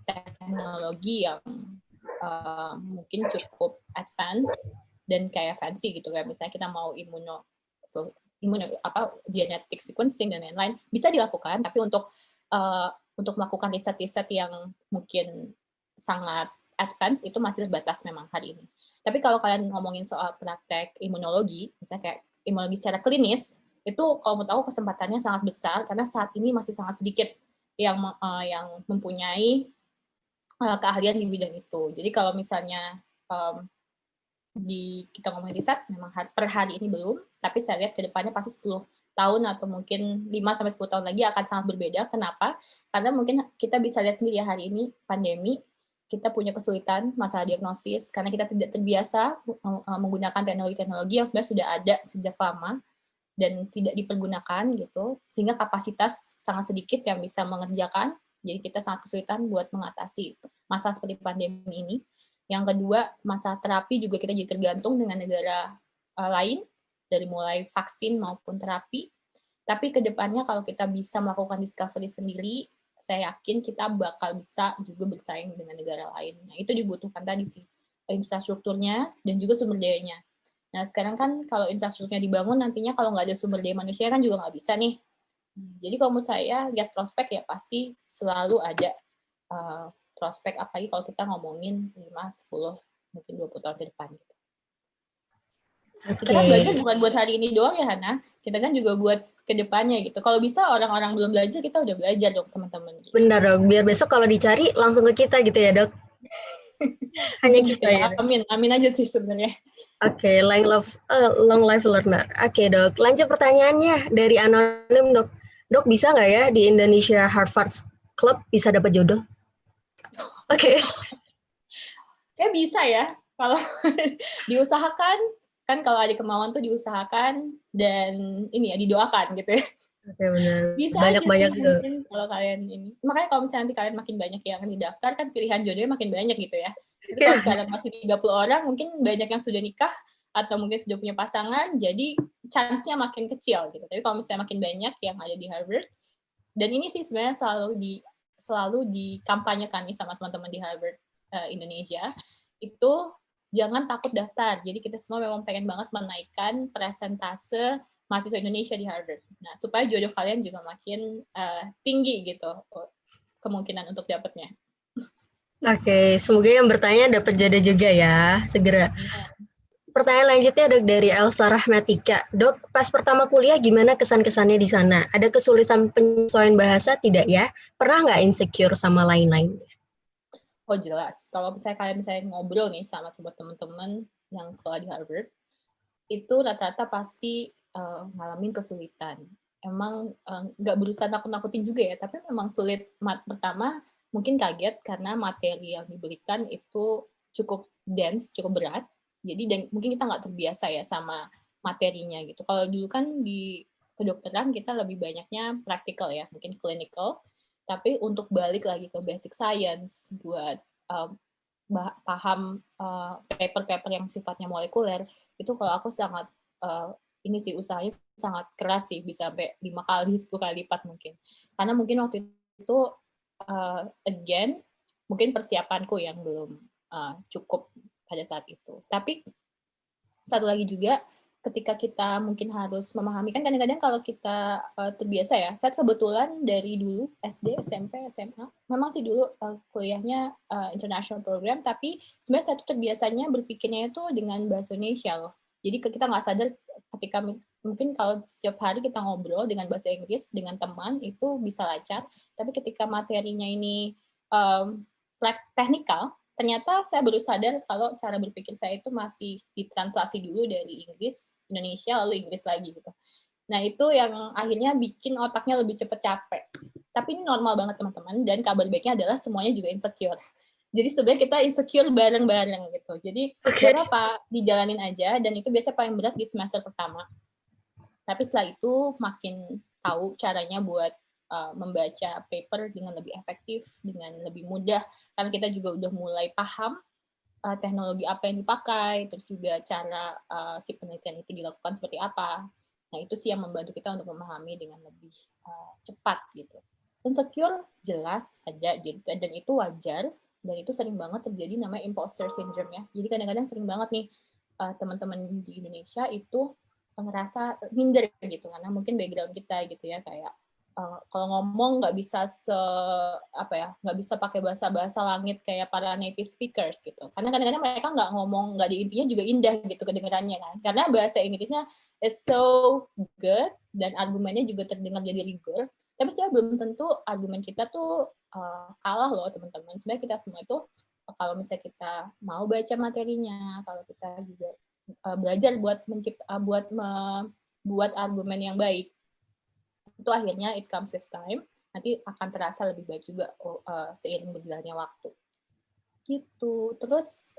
teknologi yang mungkin cukup advance dan kayak fancy gitu, kayak misalnya kita mau genetic sequencing dan lain-lain bisa dilakukan, tapi untuk melakukan riset-riset yang mungkin sangat advance itu masih terbatas memang hari ini. Tapi kalau kalian ngomongin soal praktek imunologi, misalnya kayak imunologi secara klinis, itu kalau menurut aku kesempatannya sangat besar karena saat ini masih sangat sedikit yang mempunyai keahlian di bidang itu. Jadi kalau misalnya kita ngomongin riset, memang per hari ini belum, tapi saya lihat ke depannya pasti 10 tahun atau mungkin 5-10 tahun lagi akan sangat berbeda. Kenapa? Karena mungkin kita bisa lihat sendiri ya hari ini pandemi, kita punya kesulitan masalah diagnosis karena kita tidak terbiasa menggunakan teknologi-teknologi yang sebenarnya sudah ada sejak lama dan tidak dipergunakan gitu, sehingga kapasitas sangat sedikit yang bisa mengerjakan. Jadi kita sangat kesulitan buat mengatasi masalah seperti pandemi ini. Yang kedua, masalah terapi juga kita jadi tergantung dengan negara lain, dari mulai vaksin maupun terapi. Tapi ke depannya kalau kita bisa melakukan discovery sendiri, saya yakin kita bakal bisa juga bersaing dengan negara lain. Nah, itu dibutuhkan tadi sih. infrastrukturnya dan juga sumber dayanya. Nah, sekarang kan kalau infrastrukturnya dibangun, nantinya kalau nggak ada sumber daya manusia kan juga nggak bisa nih. Jadi kalau menurut saya, lihat prospek ya pasti selalu ada prospek, apalagi kalau kita ngomongin 5, 10, mungkin 20 tahun ke depan. Gitu. Kita kan belajar bukan buat hari ini doang ya, Hana. Kita kan juga buat ke depannya gitu. Kalau bisa orang-orang belum belajar, kita udah belajar dong, teman-teman. Gitu. Benar dong, biar besok kalau dicari langsung ke kita gitu ya, Dok. Hanya kita gitu ya. Amin aja sih sebenarnya. Oke, long life learner. Oke, Dok. Lanjut pertanyaannya dari anonim, Dok. Dok, bisa nggak ya di Indonesia Harvard Club bisa dapat jodoh? Oke. Kayak bisa ya, kalau diusahakan, kan kalau ada kemauan tuh diusahakan dan ini ya didoakan gitu ya. Oke, benar. Bisa Banyak-banyak aja sih mungkin kalau kalian ini. Makanya kalau misalnya nanti kalian makin banyak yang didaftar, kan pilihan jodohnya makin banyak gitu ya. Tapi kalau sekarang masih 30 orang, mungkin banyak yang sudah nikah, atau mungkin sudah punya pasangan, jadi chance-nya makin kecil gitu. Tapi kalau misalnya makin banyak yang ada di Harvard, dan ini sih sebenarnya selalu dikampanyekan nih sama teman-teman di Harvard Indonesia, itu jangan takut daftar. Jadi kita semua memang pengen banget menaikkan persentase mahasiswa Indonesia di Harvard. Nah, supaya jodoh kalian juga makin tinggi gitu kemungkinan untuk dapatnya. Oke, semoga yang bertanya dapat jodoh juga ya, segera. Pertanyaan lanjutnya Dok dari Elsa Rahmatika. Dok, pas pertama kuliah gimana kesan-kesannya di sana? Ada kesulitan penyesuaian bahasa tidak ya? Pernah nggak insecure sama lain-lainnya? Oh jelas. Kalau misalnya kalian ngobrol nih sama teman-teman yang sekolah di Harvard, itu rata-rata pasti ngalamin kesulitan. Emang nggak berusaha nakut-nakutin juga ya, tapi memang sulit. Pertama mungkin kaget karena materi yang diberikan itu cukup dense, cukup berat. Jadi mungkin kita nggak terbiasa ya sama materinya gitu. Kalau dulu kan di kedokteran kita lebih banyaknya praktikal ya, mungkin clinical. Tapi untuk balik lagi ke basic science buat paham paper-paper yang sifatnya molekuler, itu kalau aku sangat ini sih usahanya sangat keras sih, bisa sampai 5 kali, 10 kali lipat mungkin. Karena mungkin waktu itu again mungkin persiapanku yang belum cukup pada saat itu. Tapi satu lagi juga ketika kita mungkin harus memahami, kan kadang-kadang kalau kita terbiasa ya, saya kebetulan dari dulu SD, SMP, SMA, memang sih dulu kuliahnya international program, tapi sebenarnya saya tuh terbiasanya berpikirnya itu dengan bahasa Indonesia loh. Jadi kita nggak sadar ketika mungkin kalau setiap hari kita ngobrol dengan bahasa Inggris dengan teman itu bisa lancar, tapi ketika materinya ini teknikal, ternyata saya baru sadar kalau cara berpikir saya itu masih ditranslasi dulu dari Inggris, Indonesia, lalu Inggris lagi gitu. Nah, itu yang akhirnya bikin otaknya lebih cepat capek. Tapi ini normal banget teman-teman, dan kabar baiknya adalah semuanya juga insecure. Jadi sebenarnya kita insecure bareng-bareng gitu. Jadi nggak apa-apa, dijalanin aja, dan itu biasanya paling berat di semester pertama. Tapi setelah itu makin tahu caranya buat membaca paper dengan lebih efektif, dengan lebih mudah, karena kita juga udah mulai paham teknologi apa yang dipakai, terus juga cara si penelitian itu dilakukan seperti apa. Nah, itu sih yang membantu kita untuk memahami dengan lebih cepat gitu. Insecure jelas ada, dan itu wajar, dan itu sering banget terjadi namanya imposter syndrome ya. Jadi kadang-kadang sering banget nih teman-teman di Indonesia itu ngerasa minder gitu, karena mungkin background kita gitu ya, kayak kalau ngomong nggak bisa nggak bisa pakai bahasa langit kayak para native speakers gitu. Karena kadang-kadang mereka nggak ngomong, nggak di intinya juga indah gitu kedengarannya kan. Karena bahasa Inggrisnya is so good dan argumennya juga terdengar jadi rigor. Tapi sebenarnya belum tentu argumen kita tuh kalah loh teman-teman. Sebenarnya kita semua itu kalau misalnya kita mau baca materinya, kalau kita juga belajar buat argumen yang baik, itu akhirnya it comes with time, nanti akan terasa lebih baik juga seiring berjalannya waktu gitu. Terus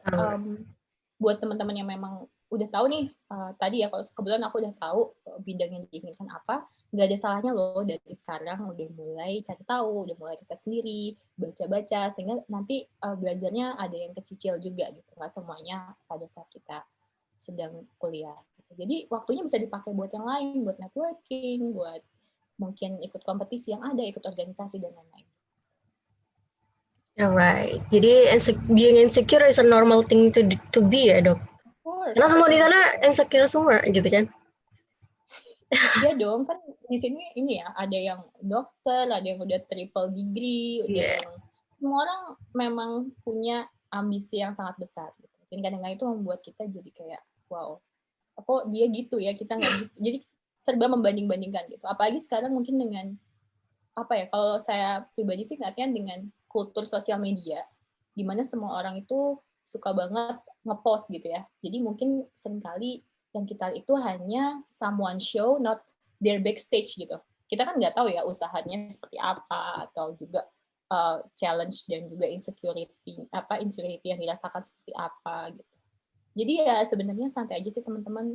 buat teman-teman yang memang udah tahu nih tadi ya, kalau kebetulan aku udah tahu bidang yang diinginkan apa, nggak ada salahnya loh dari sekarang udah mulai cari tahu, udah mulai riset sendiri, baca-baca, sehingga nanti belajarnya ada yang kecicil juga gitu, nggak semuanya pada saat kita sedang kuliah. Jadi waktunya bisa dipakai buat yang lain, buat networking, buat mungkin ikut kompetisi yang ada, ikut organisasi, dan lain-lain. Alright. Jadi being insecure is a normal thing to be ya, Dok. Of course. Karena semua di sana insecure semua gitu kan. Iya dong, kan di sini ini ya, ada yang dokter, ada yang udah triple degree, udah Iya. yang semua orang memang punya ambisi yang sangat besar gitu. Dan kadang-kadang itu membuat kita jadi kayak wow, kok dia gitu ya, kita nggak gitu. Jadi serba membanding-bandingkan gitu. Apalagi sekarang mungkin dengan apa ya, kalau saya pribadi sih ngeliatnya dengan kultur sosial media, di mana semua orang itu suka banget ngepost gitu ya. Jadi mungkin seringkali yang kita itu hanya someone show, not their backstage gitu. Kita kan nggak tahu ya usahanya seperti apa, atau juga challenge dan juga insecurity yang dirasakan seperti apa gitu. Jadi ya sebenarnya santai aja sih teman-teman.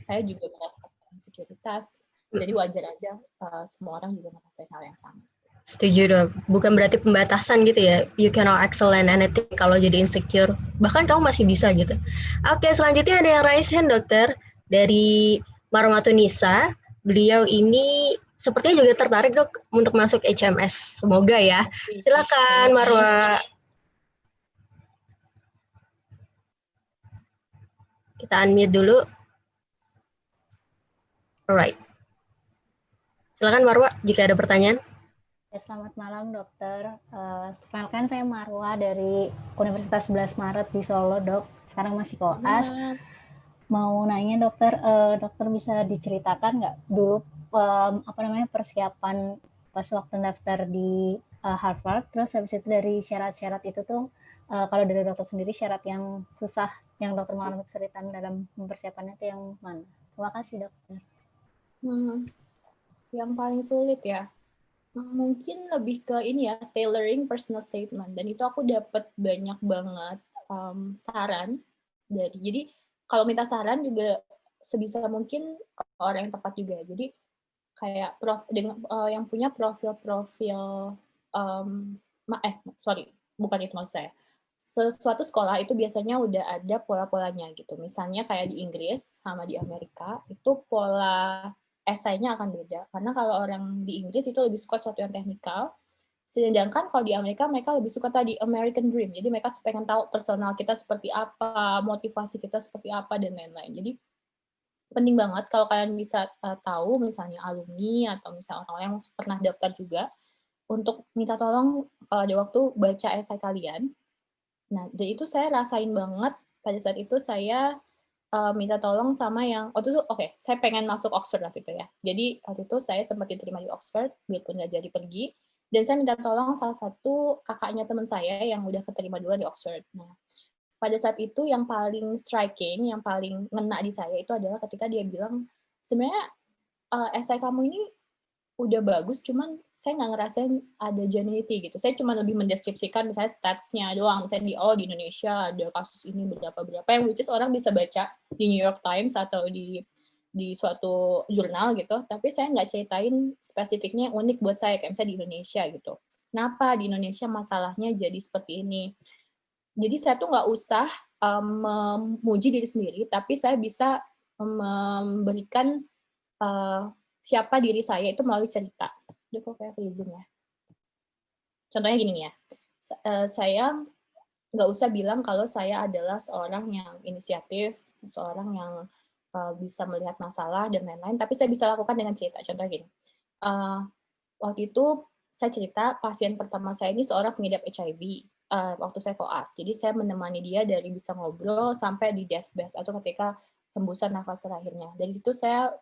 Saya juga merasakan insekuritas. Jadi wajar aja semua orang juga merasakan hal yang sama. Setuju, Dok. Bukan berarti pembatasan gitu ya. You cannot excel in anything kalau jadi insecure. Bahkan kamu masih bisa gitu. Oke, selanjutnya ada yang raise hand, Dokter. Dari Marwatu Nisa. Beliau ini sepertinya juga tertarik, Dok, untuk masuk HMS. Semoga ya. Silakan, Marwa. Kita unmute dulu. Alright. Silakan, Marwa, jika ada pertanyaan. Selamat malam, Dokter. Perkenalkan, saya Marwa dari Universitas 11 Maret di Solo, Dok. Sekarang masih koas. Mau nanya, Dokter, Dokter bisa diceritakan nggak dulu persiapan pas waktu daftar di Harvard, terus habis itu dari syarat-syarat itu tuh, kalau dari Dokter sendiri syarat yang susah yang Dokter mengalami kesulitan dalam mempersiapkannya itu yang mana? Terima kasih, Dokter. Yang paling sulit ya, mungkin lebih ke ini ya, tailoring personal statement. Dan itu aku dapat banyak banget saran dari. Jadi kalau minta saran juga sebisa mungkin ke orang yang tepat juga. Jadi kayak yang punya profil-profil bukan itu maksud saya. Suatu sekolah itu biasanya udah ada pola-polanya gitu. Misalnya kayak di Inggris sama di Amerika itu pola esainya akan beda. Karena kalau orang di Inggris itu lebih suka sesuatu yang teknikal, sedangkan kalau di Amerika mereka lebih suka tadi American Dream. Jadi mereka pengen tahu personal kita seperti apa, motivasi kita seperti apa, dan lain-lain. Jadi penting banget kalau kalian bisa tahu misalnya alumni atau misalnya orang yang pernah daftar juga, untuk minta tolong kalau ada waktu baca esai kalian. Nah, dan itu saya rasain banget pada saat itu saya minta tolong sama yang waktu itu saya pengen masuk Oxford waktu itu ya. Jadi waktu itu saya sempat diterima di Oxford, biarpun nggak jadi pergi, dan saya minta tolong salah satu kakaknya teman saya yang udah keterima duluan di Oxford. Nah, pada saat itu yang paling striking, yang paling ngena di saya itu adalah ketika dia bilang, sebenarnya esai kamu ini udah bagus, cuman saya nggak ngerasain ada genuinity gitu. Saya cuma lebih mendeskripsikan misalnya stats-nya doang. Misalnya di Indonesia ada kasus ini berapa-berapa, yang which is orang bisa baca di New York Times atau di suatu jurnal gitu, tapi saya nggak ceritain spesifiknya yang unik buat saya, kayak misalnya di Indonesia gitu. Kenapa di Indonesia masalahnya jadi seperti ini? Jadi saya tuh nggak usah memuji diri sendiri, tapi saya bisa memberikan siapa diri saya itu melalui cerita. Udah kok kayak freezing ya. Contohnya gini nih ya, saya nggak usah bilang kalau saya adalah seorang yang inisiatif, seorang yang bisa melihat masalah dan lain-lain, tapi saya bisa lakukan dengan cerita. Contohnya gini, waktu itu saya cerita pasien pertama saya ini seorang pengidap HIV waktu saya koas. Jadi saya menemani dia dari bisa ngobrol sampai di deathbed atau ketika hembusan nafas terakhirnya. Dari situ saya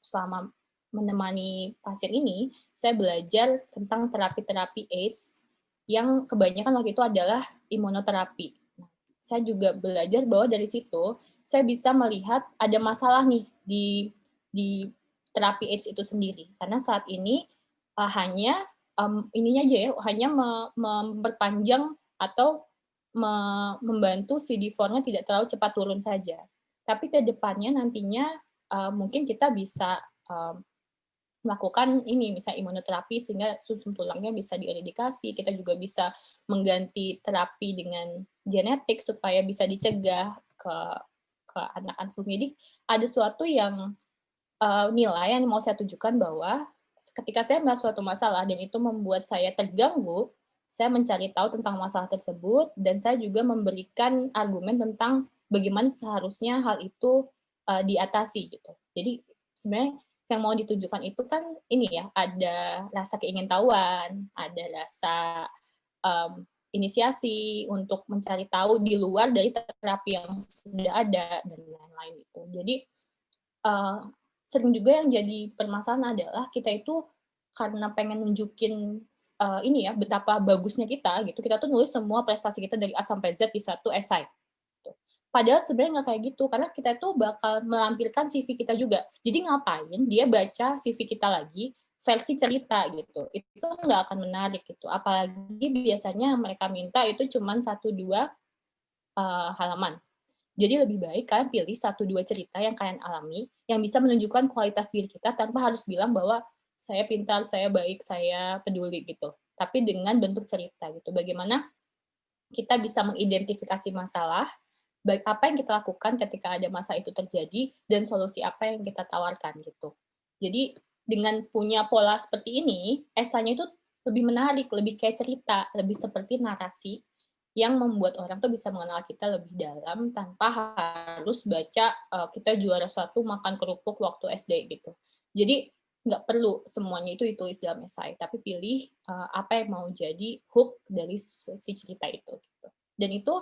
selama menemani pasien ini, saya belajar tentang terapi-terapi AIDS yang kebanyakan waktu itu adalah imunoterapi. Saya juga belajar bahwa dari situ saya bisa melihat ada masalah nih di terapi AIDS itu sendiri. Karena saat ini hanya ininya aja ya, hanya memperpanjang atau membantu CD4-nya tidak terlalu cepat turun saja. Tapi ke depannya nantinya mungkin kita bisa melakukan ini, misalnya imunoterapi sehingga sumsum tulangnya bisa dieradikasi. Kita juga bisa mengganti terapi dengan genetik supaya bisa dicegah ke anak-anak. Jadi ada suatu yang nilai yang mau saya tunjukkan bahwa ketika saya melihat suatu masalah dan itu membuat saya terganggu, saya mencari tahu tentang masalah tersebut, dan saya juga memberikan argumen tentang bagaimana seharusnya hal itu diatasi gitu. Jadi sebenarnya yang mau ditujukan itu kan ini ya, ada rasa keingintahuan, ada rasa inisiasi untuk mencari tahu di luar dari terapi yang sudah ada dan lain-lain itu. Jadi sering juga yang jadi permasalahan adalah kita itu karena pengen nunjukin ini ya, betapa bagusnya kita tuh nulis semua prestasi kita dari A sampai Z di satu esai. Gitu. Padahal sebenarnya nggak kayak gitu, karena kita tuh bakal melampirkan CV kita juga. Jadi ngapain dia baca CV kita lagi versi cerita gitu, itu nggak akan menarik gitu. Apalagi biasanya mereka minta itu cuma 1-2 halaman. Jadi lebih baik kalian pilih 1-2 cerita yang kalian alami, yang bisa menunjukkan kualitas diri kita tanpa harus bilang bahwa saya pintar, saya baik, saya peduli gitu. Tapi dengan bentuk cerita gitu. Bagaimana kita bisa mengidentifikasi masalah, baik apa yang kita lakukan ketika ada masalah itu terjadi, dan solusi apa yang kita tawarkan gitu. Jadi dengan punya pola seperti ini, esainya itu lebih menarik, lebih kayak cerita, lebih seperti narasi yang membuat orang tuh bisa mengenal kita lebih dalam tanpa harus baca kita juara 1 makan kerupuk waktu SD gitu. Jadi nggak perlu semuanya itu ditulis dalam esai, tapi pilih apa yang mau jadi hook dari si cerita itu. Gitu. Dan itu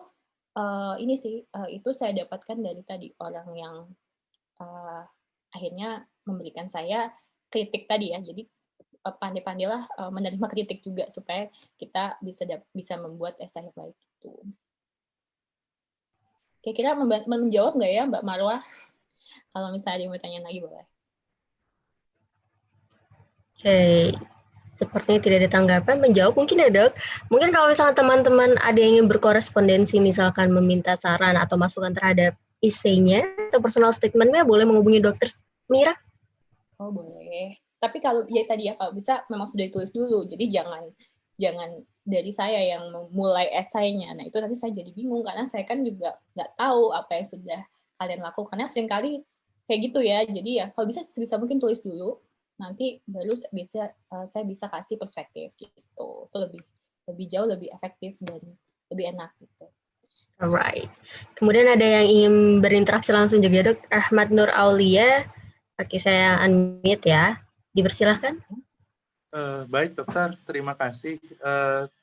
ini sih, itu saya dapatkan dari tadi orang yang akhirnya memberikan saya kritik tadi ya. Jadi pandai-pandailah menerima kritik juga supaya kita bisa membuat esai yang baik itu. Kira-kira menjawab nggak ya Mbak Marwah? Kalau misalnya ada yang mau tanya lagi boleh. Oke, sepertinya tidak ada tanggapan. Menjawab mungkin ya dok. Mungkin kalau misalnya teman-teman ada yang ingin berkorespondensi, misalkan meminta saran atau masukan terhadap esainya atau personal statement-nya, boleh menghubungi dokter Mira. Oh boleh. Tapi kalau ya tadi ya, kalau bisa memang sudah ditulis dulu. Jadi jangan dari saya yang memulai esainya. Nah itu nanti saya jadi bingung karena saya kan juga nggak tahu apa yang sudah kalian lakukan. Karena seringkali kayak gitu ya. Jadi ya kalau bisa sebisa mungkin tulis dulu. Nanti baru saya bisa kasih perspektif gitu. Itu lebih jauh, lebih efektif dan lebih enak gitu. Alright. Kemudian ada yang ingin berinteraksi langsung juga dok. Ahmad Nur Aulia. Oke, saya unmute ya. Dipersilahkan. Baik dokter, terima kasih.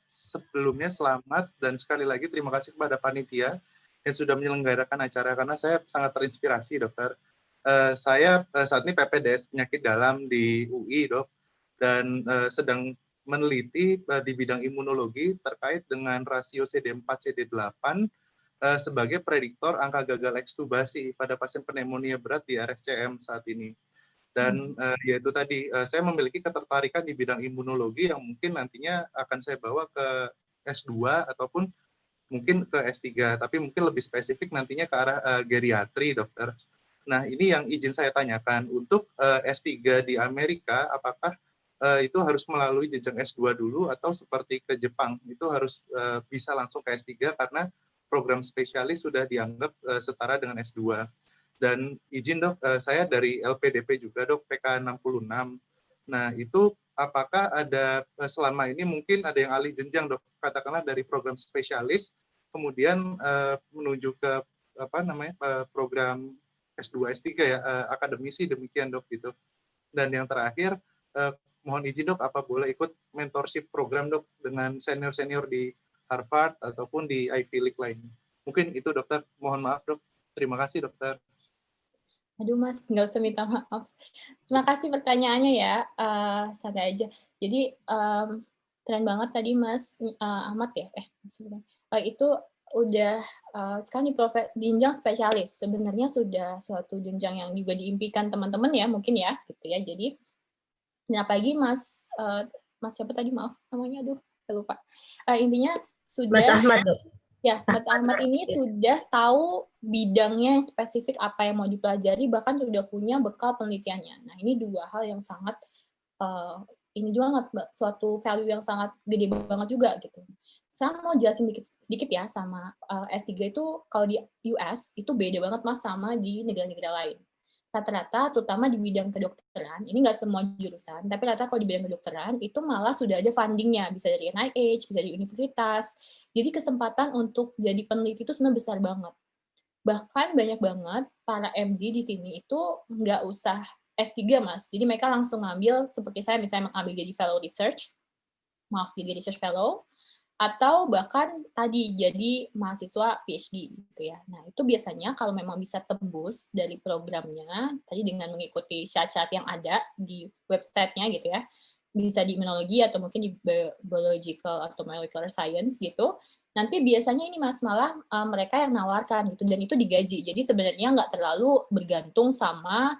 Sebelumnya selamat dan sekali lagi terima kasih kepada panitia yang sudah menyelenggarakan acara karena saya sangat terinspirasi dokter. Saya saat ini PPDS penyakit dalam di UI dok dan sedang meneliti di bidang imunologi terkait dengan rasio CD4 CD8 sebagai prediktor angka gagal ekstubasi pada pasien pneumonia berat di RSCM saat ini. Dan yaitu tadi saya memiliki ketertarikan di bidang imunologi yang mungkin nantinya akan saya bawa ke S2 ataupun mungkin ke S3, tapi mungkin lebih spesifik nantinya ke arah geriatri, dokter. Nah, ini yang izin saya tanyakan, untuk S3 di Amerika, apakah itu harus melalui jenjang S2 dulu atau seperti ke Jepang, itu harus bisa langsung ke S3 karena program spesialis sudah dianggap setara dengan S2. Dan izin dok, saya dari LPDP juga dok, PK 66. Nah itu apakah ada selama ini mungkin ada yang alih jenjang dok, katakanlah dari program spesialis, kemudian menuju ke program S2, S3 ya, akademisi demikian dok gitu. Dan yang terakhir, mohon izin dok, apa boleh ikut mentorship program dok dengan senior-senior di Harvard ataupun di Ivy League lain. Mungkin itu dokter, mohon maaf dok. Terima kasih dokter. Aduh Mas, nggak usah minta maaf. Terima kasih pertanyaannya ya, santai aja. Jadi keren banget tadi Mas Ahmad ya, itu udah sekarang di jenjang spesialis. Sebenarnya sudah suatu jenjang yang juga diimpikan teman-teman ya, mungkin ya, gitu ya. Jadi, apalagi Mas siapa tadi, maaf namanya, aduh, saya lupa. Intinya sudah. Mas Ahmad dok. Ya, Mas Ahmad ini sudah tahu bidangnya yang spesifik apa yang mau dipelajari, bahkan sudah punya bekal penelitiannya. Nah, ini dua hal yang sangat, ini juga suatu value yang sangat gede banget juga gitu. Saya mau jelasin sedikit ya sama S3 itu kalau di US itu beda banget Mas sama di negara-negara lain. rata-rata terutama di bidang kedokteran, ini nggak semua jurusan, tapi rata kalau di bidang kedokteran itu malah sudah ada funding-nya, bisa dari NIH, bisa dari universitas. Jadi kesempatan untuk jadi peneliti itu sebenarnya besar banget. Bahkan banyak banget para MD di sini itu nggak usah S3, Mas. Jadi mereka langsung ngambil, seperti saya misalnya mengambil jadi fellow research, jadi research fellow, atau bahkan tadi jadi mahasiswa PhD gitu ya. Nah, itu biasanya kalau memang bisa tembus dari programnya, tadi dengan mengikuti syarat-syarat yang ada di website-nya gitu ya, bisa di imunologi atau mungkin di biological atau molecular science gitu, nanti biasanya ini Mas, malah mereka yang nawarkan gitu, dan itu digaji. Jadi sebenarnya nggak terlalu bergantung sama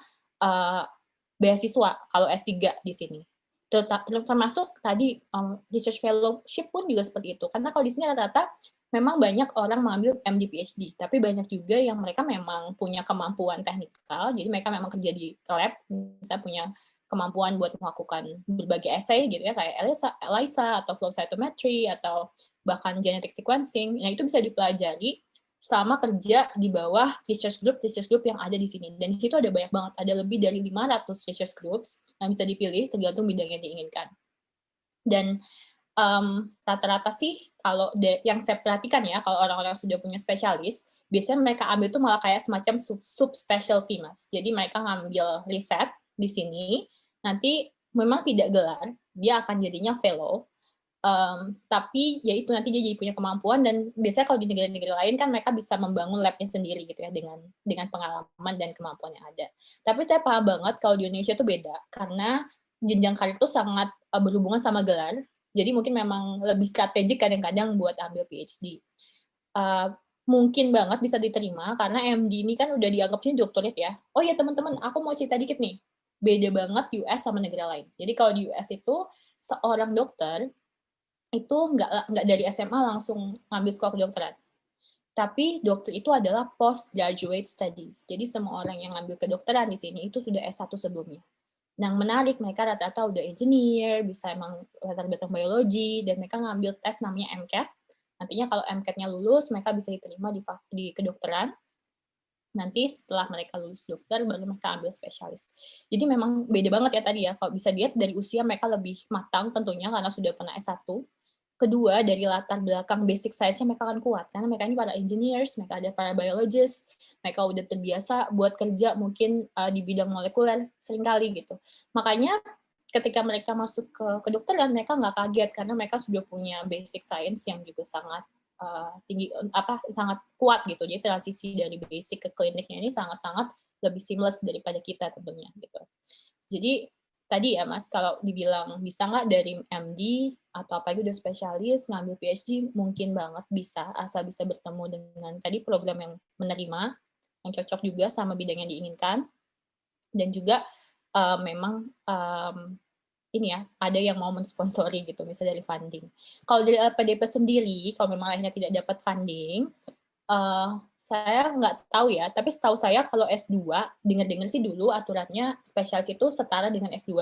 beasiswa kalau S3 di sini. Termasuk tadi research fellowship pun juga seperti itu. Karena kalau di sini rata-rata memang banyak orang mengambil MD PhD, tapi banyak juga yang mereka memang punya kemampuan teknikal, jadi mereka memang kerja di lab, misalnya punya kemampuan buat melakukan berbagai essay gitu ya, kayak ELISA atau flow cytometry atau bahkan genetic sequencing. Nah, itu bisa dipelajari selama kerja di bawah research group yang ada di sini. Dan di situ ada banyak banget, ada lebih dari 500 research groups yang bisa dipilih tergantung bidang yang diinginkan. Dan rata-rata sih kalau yang saya perhatikan ya, kalau orang-orang sudah punya spesialis, biasanya mereka ambil itu malah kayak semacam sub-specialty, Mas. Jadi mereka ngambil riset di sini, nanti memang tidak gelar, dia akan jadinya fellow, tapi ya itu nanti dia jadi punya kemampuan, dan biasanya kalau di negara-negara lain kan mereka bisa membangun lab-nya sendiri gitu ya dengan pengalaman dan kemampuan yang ada. Tapi saya paham banget kalau di Indonesia itu beda, karena jenjang karir itu sangat berhubungan sama gelar, jadi mungkin memang lebih strategik kadang-kadang buat ambil PhD. Mungkin banget bisa diterima karena MD ini kan udah dianggapnya doktorat ya. Oh ya teman-teman, aku mau cerita dikit nih. Beda banget US sama negara lain. Jadi kalau di US itu seorang dokter itu nggak dari SMA langsung ngambil sekolah kedokteran. Tapi dokter itu adalah postgraduate studies. Jadi semua orang yang ngambil kedokteran di sini itu sudah S1 sebelumnya. Nah, menarik, mereka rata-rata udah engineer, bisa emang latar belakang biologi, dan mereka ngambil tes namanya MCAT. Nantinya kalau MCAT-nya lulus, mereka bisa diterima di kedokteran. Nanti setelah mereka lulus dokter, baru mereka ambil spesialis. Jadi memang beda banget ya tadi ya, kalau bisa dilihat dari usia mereka lebih matang tentunya, karena sudah pernah S1. Kedua, dari latar belakang basic science-nya mereka akan kuat, karena mereka ini para engineers, mereka ada para biologist, mereka udah terbiasa buat kerja mungkin di bidang molekuler seringkali gitu. Makanya ketika mereka masuk ke kedokteran, mereka nggak kaget karena mereka sudah punya basic science yang juga sangat tinggi, sangat kuat gitu. Jadi transisi dari basic ke kliniknya ini sangat-sangat lebih seamless daripada kita tentunya gitu. Jadi tadi ya Mas, kalau dibilang bisa nggak dari MD atau apalagi udah spesialis ngambil PhD, mungkin banget bisa, asal bisa bertemu dengan tadi program yang menerima, yang cocok juga sama bidang yang diinginkan, dan juga memang ini ya, ada yang mau mensponsori gitu, misalnya dari funding. Kalau dari LPDP sendiri, kalau memang akhirnya tidak dapat funding, saya nggak tahu ya, tapi setahu saya kalau S2, dengar-dengar sih dulu aturannya spesialis itu setara dengan S2.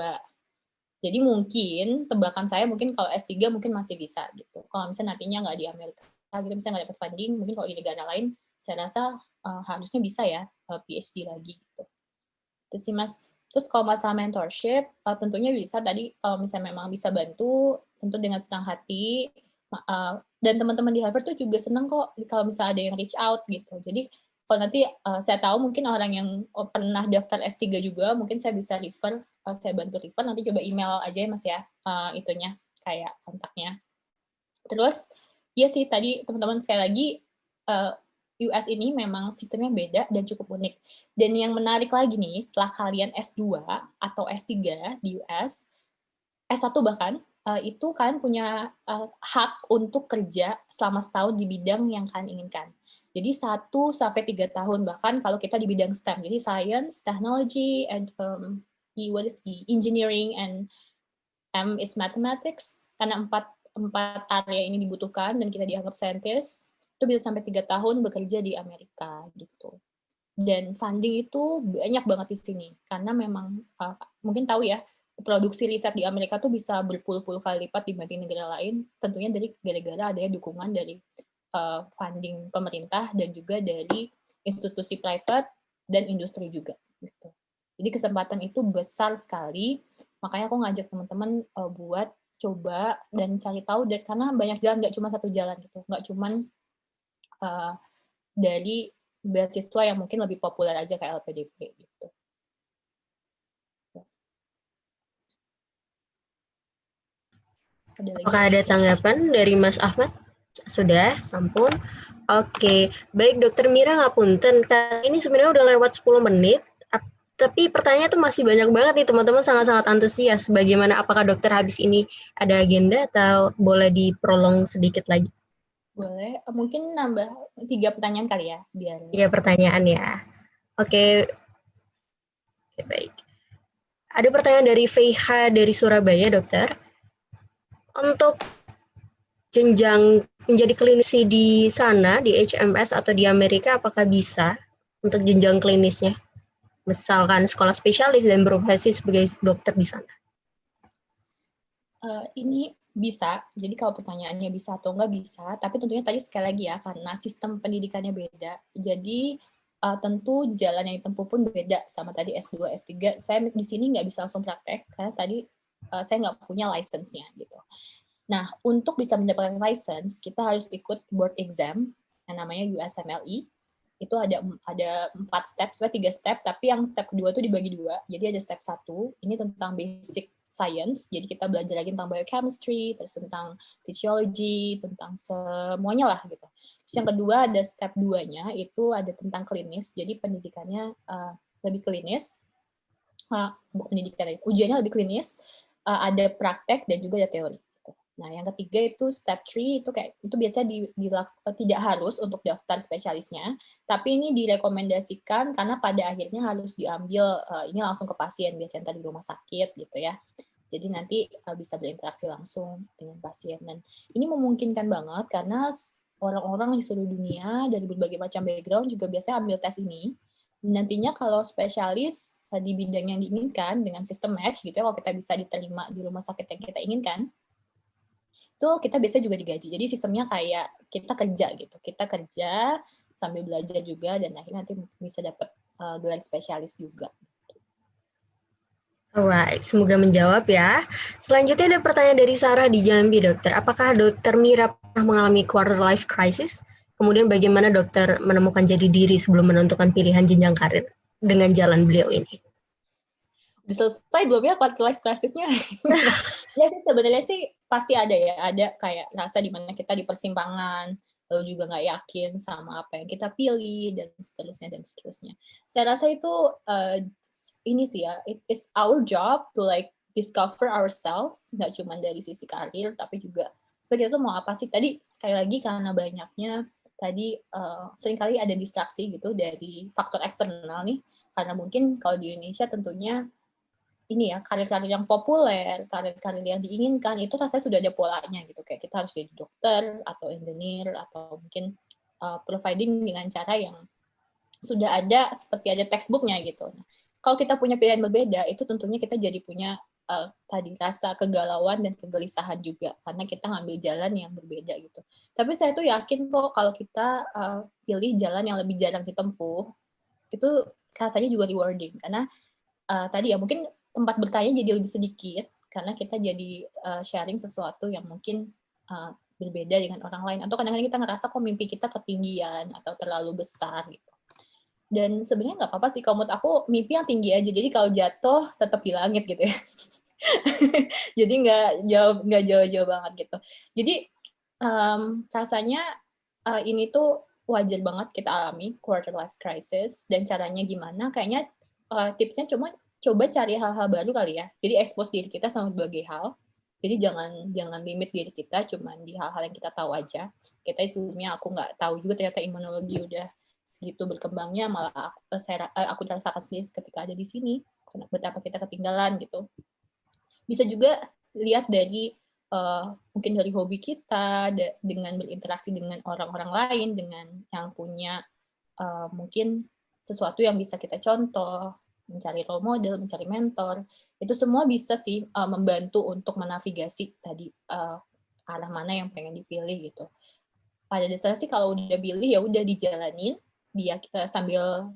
Jadi mungkin, tebakan saya mungkin kalau S3 mungkin masih bisa gitu. Kalau misalnya nantinya nggak di Amerika, gitu, misalnya nggak dapat funding, mungkin kalau di negara lain, saya rasa harusnya bisa ya PhD lagi gitu. Itu sih Mas. Terus kalau masalah mentorship, tentunya bisa tadi kalau misalnya memang bisa bantu, tentu dengan senang hati, dan teman-teman di Harvard tuh juga senang kok kalau misalnya ada yang reach out gitu. Jadi kalau nanti saya tahu mungkin orang yang pernah daftar S3 juga, mungkin saya bisa refer, saya bantu refer, nanti coba email aja ya Mas ya, itunya, kayak kontaknya. Terus, ya sih tadi teman-teman sekali lagi, US ini memang sistemnya beda dan cukup unik. Dan yang menarik lagi nih, setelah kalian S2 atau S3 di US, S1 bahkan, itu kalian punya hak untuk kerja selama setahun di bidang yang kalian inginkan. Jadi 1-3 tahun, bahkan kalau kita di bidang STEM, jadi science, technology, and engineering, and M is mathematics, karena empat area ini dibutuhkan dan kita dianggap scientist, itu bisa sampai 3 tahun bekerja di Amerika gitu. Dan funding itu banyak banget di sini, karena memang mungkin tahu ya, produksi riset di Amerika tuh bisa berpuluh-puluh kali lipat dibanding negara lain, tentunya dari gara-gara adanya dukungan dari funding pemerintah dan juga dari institusi private dan industri juga gitu. Jadi kesempatan itu besar sekali, makanya aku ngajak teman-teman buat coba dan cari tahu, karena banyak jalan, nggak cuma satu jalan gitu, nggak cuma dari beasiswa yang mungkin lebih populer aja kayak LPDP gitu. Apakah ada tanggapan dari Mas Ahmad? Sudah, sampun. Oke, baik Dokter Mira ngapunten. Ini sebenarnya udah lewat 10 menit, tapi pertanyaan tuh masih banyak banget nih, teman-teman sangat-sangat antusias. Bagaimana, apakah dokter habis ini ada agenda atau boleh diprolong sedikit lagi? Boleh, mungkin nambah 3 pertanyaan kali ya, biar. 3 pertanyaan ya. Oke, baik. Ada pertanyaan dari VH dari Surabaya, dokter. Untuk jenjang menjadi klinisi di sana, di HMS atau di Amerika, apakah bisa untuk jenjang klinisnya? Misalkan sekolah spesialis dan berprofesi sebagai dokter di sana. Ini bisa, jadi kalau pertanyaannya bisa atau nggak bisa, tapi tentunya tadi sekali lagi ya, karena sistem pendidikannya beda, jadi tentu jalan yang ditempuh pun beda sama tadi S2, S3. Saya di sini nggak bisa langsung praktek, karena tadi saya nggak punya license-nya gitu. Nah, untuk bisa mendapatkan license, kita harus ikut board exam yang namanya USMLE. Itu ada 4 step, sebenarnya 3 step, tapi yang step kedua itu dibagi 2. Jadi ada step 1, ini tentang basic science, jadi kita belajar lagi tentang biochemistry, terus tentang physiology, tentang semuanya lah gitu. Terus yang kedua ada step 2-nya, itu ada tentang klinis, jadi pendidikannya lebih klinis, pendidikan ujiannya lebih klinis, ada praktek dan juga ada teori. Nah, yang ketiga itu step 3, itu biasanya tidak harus untuk daftar spesialisnya, tapi ini direkomendasikan karena pada akhirnya harus diambil ini langsung ke pasien, biasanya tadi di rumah sakit gitu ya. Jadi nanti bisa berinteraksi langsung dengan pasien, dan ini memungkinkan banget karena orang-orang di seluruh dunia dari berbagai macam background juga biasanya ambil tes ini. Nantinya kalau spesialis di bidang yang diinginkan dengan sistem match gitu ya, kalau kita bisa diterima di rumah sakit yang kita inginkan, itu kita biasanya juga digaji. Jadi sistemnya kayak kita kerja gitu. Kita kerja sambil belajar juga, dan akhirnya nanti bisa dapat gelar spesialis juga. Alright, semoga menjawab ya. Selanjutnya ada pertanyaan dari Sarah di Jambi, dokter. Apakah dokter Mira pernah mengalami quarter life crisis? Kemudian bagaimana dokter menemukan jati diri sebelum menentukan pilihan jenjang karir dengan jalan beliau ini? Udah selesai belum ya quarter life crisis-nya? Ya sih, sebenarnya sih pasti ada ya, ada kayak rasa di mana kita di persimpangan, lalu juga nggak yakin sama apa yang kita pilih, dan seterusnya dan seterusnya. Saya rasa itu ini sih ya, it is our job to like discover ourselves, nggak cuma dari sisi karir, tapi juga sebagai itu mau apa sih. Tadi sekali lagi karena banyaknya tadi seringkali ada distraksi gitu dari faktor eksternal nih, karena mungkin kalau di Indonesia tentunya ini ya, karir-karir yang populer, karir-karir yang diinginkan, itu rasanya sudah ada polanya gitu. Kayak kita harus jadi dokter, atau engineer, atau mungkin providing dengan cara yang sudah ada, seperti ada textbook-nya gitu. Nah, kalau kita punya pilihan berbeda, itu tentunya kita jadi punya tadi rasa kegalauan dan kegelisahan juga, karena kita ngambil jalan yang berbeda gitu. Tapi saya tuh yakin kok kalau kita pilih jalan yang lebih jarang ditempuh, itu rasanya juga rewarding. Karena tadi ya mungkin tempat bertanya jadi lebih sedikit, karena kita jadi sharing sesuatu yang mungkin berbeda dengan orang lain, atau kadang-kadang kita ngerasa kok mimpi kita ketinggian atau terlalu besar gitu. Dan sebenarnya nggak apa-apa sih, kalau menurut aku mimpi yang tinggi aja, jadi kalau jatuh tetap di langit gitu ya. Jadi nggak jauh-jauh banget gitu. Jadi rasanya ini tuh wajar banget kita alami quarter life crisis, dan caranya gimana? Kayaknya tipsnya coba cari hal-hal baru kali ya. Jadi expose diri kita sama berbagai hal. Jadi jangan limit diri kita cuma di hal-hal yang kita tahu aja. Kita sebelumnya aku nggak tahu juga ternyata imunologi udah segitu berkembangnya, malah aku rasakan sendiri ketika ada di sini, betapa kita ketinggalan gitu. Bisa juga lihat dari mungkin dari hobi kita, dengan berinteraksi dengan orang-orang lain, dengan yang punya mungkin sesuatu yang bisa kita contoh, mencari role model, mencari mentor, itu semua bisa sih membantu untuk menavigasi tadi arah mana yang pengen dipilih gitu. Pada dasarnya sih kalau udah pilih ya udah dijalanin, dia sambil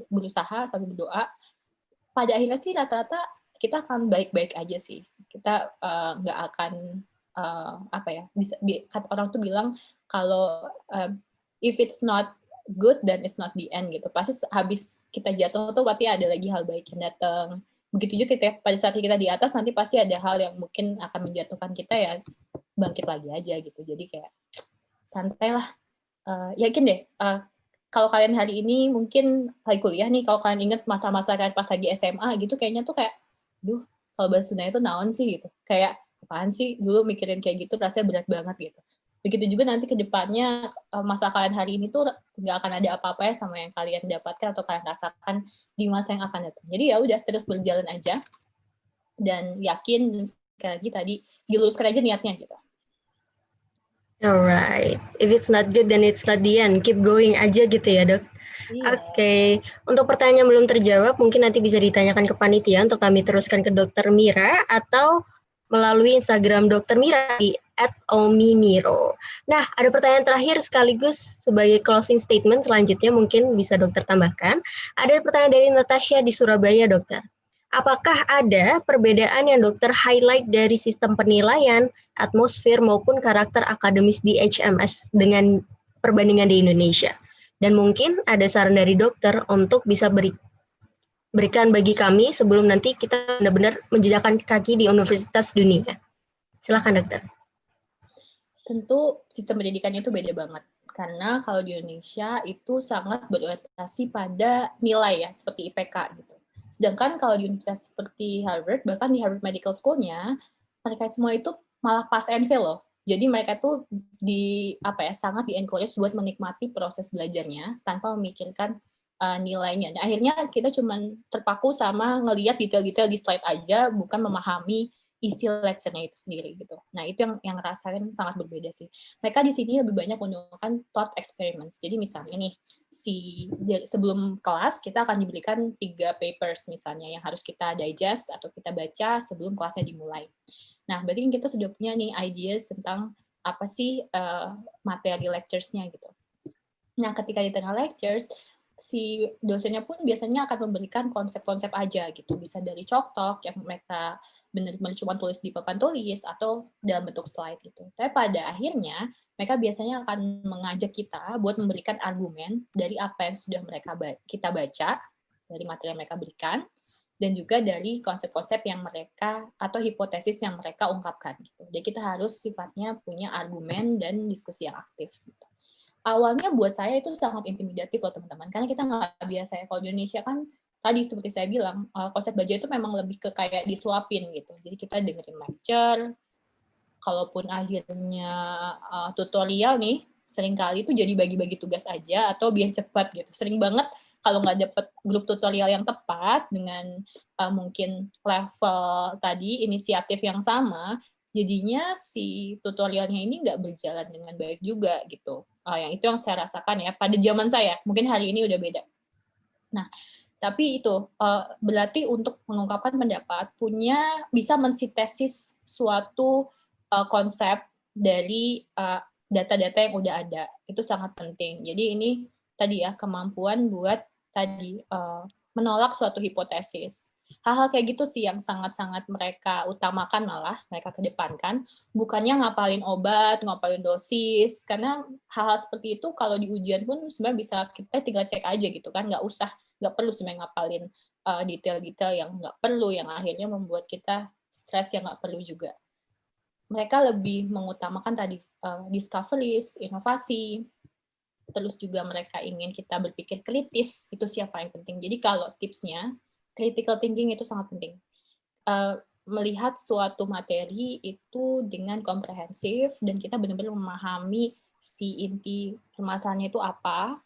berusaha, sambil berdoa, pada akhirnya sih rata-rata kita akan baik-baik aja sih. Kita nggak akan apa ya, kata orang tuh bilang kalau if it's not good then it's not the end gitu. Pasti habis kita jatuh tuh pasti ada lagi hal baik yang datang. Begitu juga kita pada saat kita di atas nanti pasti ada hal yang mungkin akan menjatuhkan kita, ya bangkit lagi aja gitu. Jadi kayak santai lah. Yakin deh, kalau kalian hari ini mungkin lagi kuliah nih, kalau kalian inget masa-masa kalian pas lagi SMA gitu, kayaknya tuh kayak, duh, kalau bahasa Sundanya tuh naon sih gitu. Kayak, apaan sih dulu mikirin kayak gitu, rasanya berat banget gitu. Begitu juga nanti ke depannya, masa kalian hari ini tuh nggak akan ada apa-apanya sama yang kalian dapatkan atau kalian rasakan di masa yang akan datang. Jadi ya udah, terus berjalan aja, dan yakin, dan sekali lagi tadi, diluruskan aja niatnya gitu. Alright, if it's not good then it's not the end. Keep going aja gitu ya, Dok. Iya. Oke, untuk pertanyaan belum terjawab mungkin nanti bisa ditanyakan ke panitia untuk kami teruskan ke Dr. Mira atau melalui Instagram Dr. Mira di @omimiro. Nah, ada pertanyaan terakhir sekaligus sebagai closing statement selanjutnya mungkin bisa dokter tambahkan. Ada pertanyaan dari Natasha di Surabaya, dokter. Apakah ada perbedaan yang dokter highlight dari sistem penilaian, atmosfer maupun karakter akademis di HMS dengan perbandingan di Indonesia? Dan mungkin ada saran dari dokter untuk bisa berikan bagi kami sebelum nanti kita benar-benar menjejakkan kaki di universitas dunia. Silakan dokter. Tentu sistem pendidikannya itu beda banget. Karena kalau di Indonesia itu sangat berorientasi pada nilai ya, seperti IPK gitu. Sedangkan kalau di universitas seperti Harvard, bahkan di Harvard Medical School-nya, mereka semua itu malah pass and fail loh. Jadi mereka tuh sangat di-encourage buat menikmati proses belajarnya tanpa memikirkan nilainya. Nah, akhirnya kita cuma terpaku sama ngelihat detail-detail di slide aja, bukan memahami isi lecture-nya itu sendiri gitu. Nah, itu yang rasain sangat berbeda sih. Mereka di sini lebih banyak menggunakan thought experiments. Jadi misalnya nih, sebelum kelas kita akan diberikan 3 papers misalnya yang harus kita digest atau kita baca sebelum kelasnya dimulai. Nah, berarti kita sudah punya nih ideas tentang apa sih materi lectures-nya gitu. Nah, ketika di tengah lectures, si dosennya pun biasanya akan memberikan konsep-konsep aja gitu. Bisa dari chalk talk yang mereka benar-benar cuma tulis di papan tulis atau dalam bentuk slide gitu. Tapi pada akhirnya mereka biasanya akan mengajak kita buat memberikan argumen dari apa yang sudah kita baca dari materi yang mereka berikan, dan juga dari konsep-konsep yang mereka atau hipotesis yang mereka ungkapkan gitu. Jadi kita harus sifatnya punya argumen dan diskusi yang aktif gitu. Awalnya buat saya itu sangat intimidatif loh teman-teman, karena kita nggak biasa ya. Kalau di Indonesia kan tadi seperti saya bilang, konsep belajar itu memang lebih ke kayak disuapin gitu. Jadi kita dengerin lecture, kalaupun akhirnya tutorial nih, seringkali itu jadi bagi-bagi tugas aja atau biar cepat gitu. Sering banget kalau nggak dapet grup tutorial yang tepat dengan mungkin level tadi, inisiatif yang sama, jadinya si tutorialnya ini nggak berjalan dengan baik juga gitu. Yang itu yang saya rasakan ya pada zaman saya. Mungkin hari ini udah beda. Nah, tapi itu berarti untuk mengungkapkan pendapat bisa mensintesis suatu konsep dari data-data yang udah ada. Itu sangat penting. Jadi ini tadi ya kemampuan buat tadi menolak suatu hipotesis. Hal-hal kayak gitu sih yang sangat-sangat mereka utamakan, malah mereka kedepankan, bukannya ngapalin obat, ngapalin dosis, karena hal-hal seperti itu kalau di ujian pun sebenarnya bisa kita tinggal cek aja gitu kan, nggak perlu sebenarnya ngapalin detail-detail yang nggak perlu, yang akhirnya membuat kita stres yang nggak perlu juga. Mereka lebih mengutamakan tadi discoveries, inovasi, terus juga mereka ingin kita berpikir kritis, itu siapa yang penting. Jadi kalau tipsnya, critical thinking itu sangat penting. Melihat suatu materi itu dengan komprehensif dan kita benar-benar memahami si inti permasalahannya itu apa.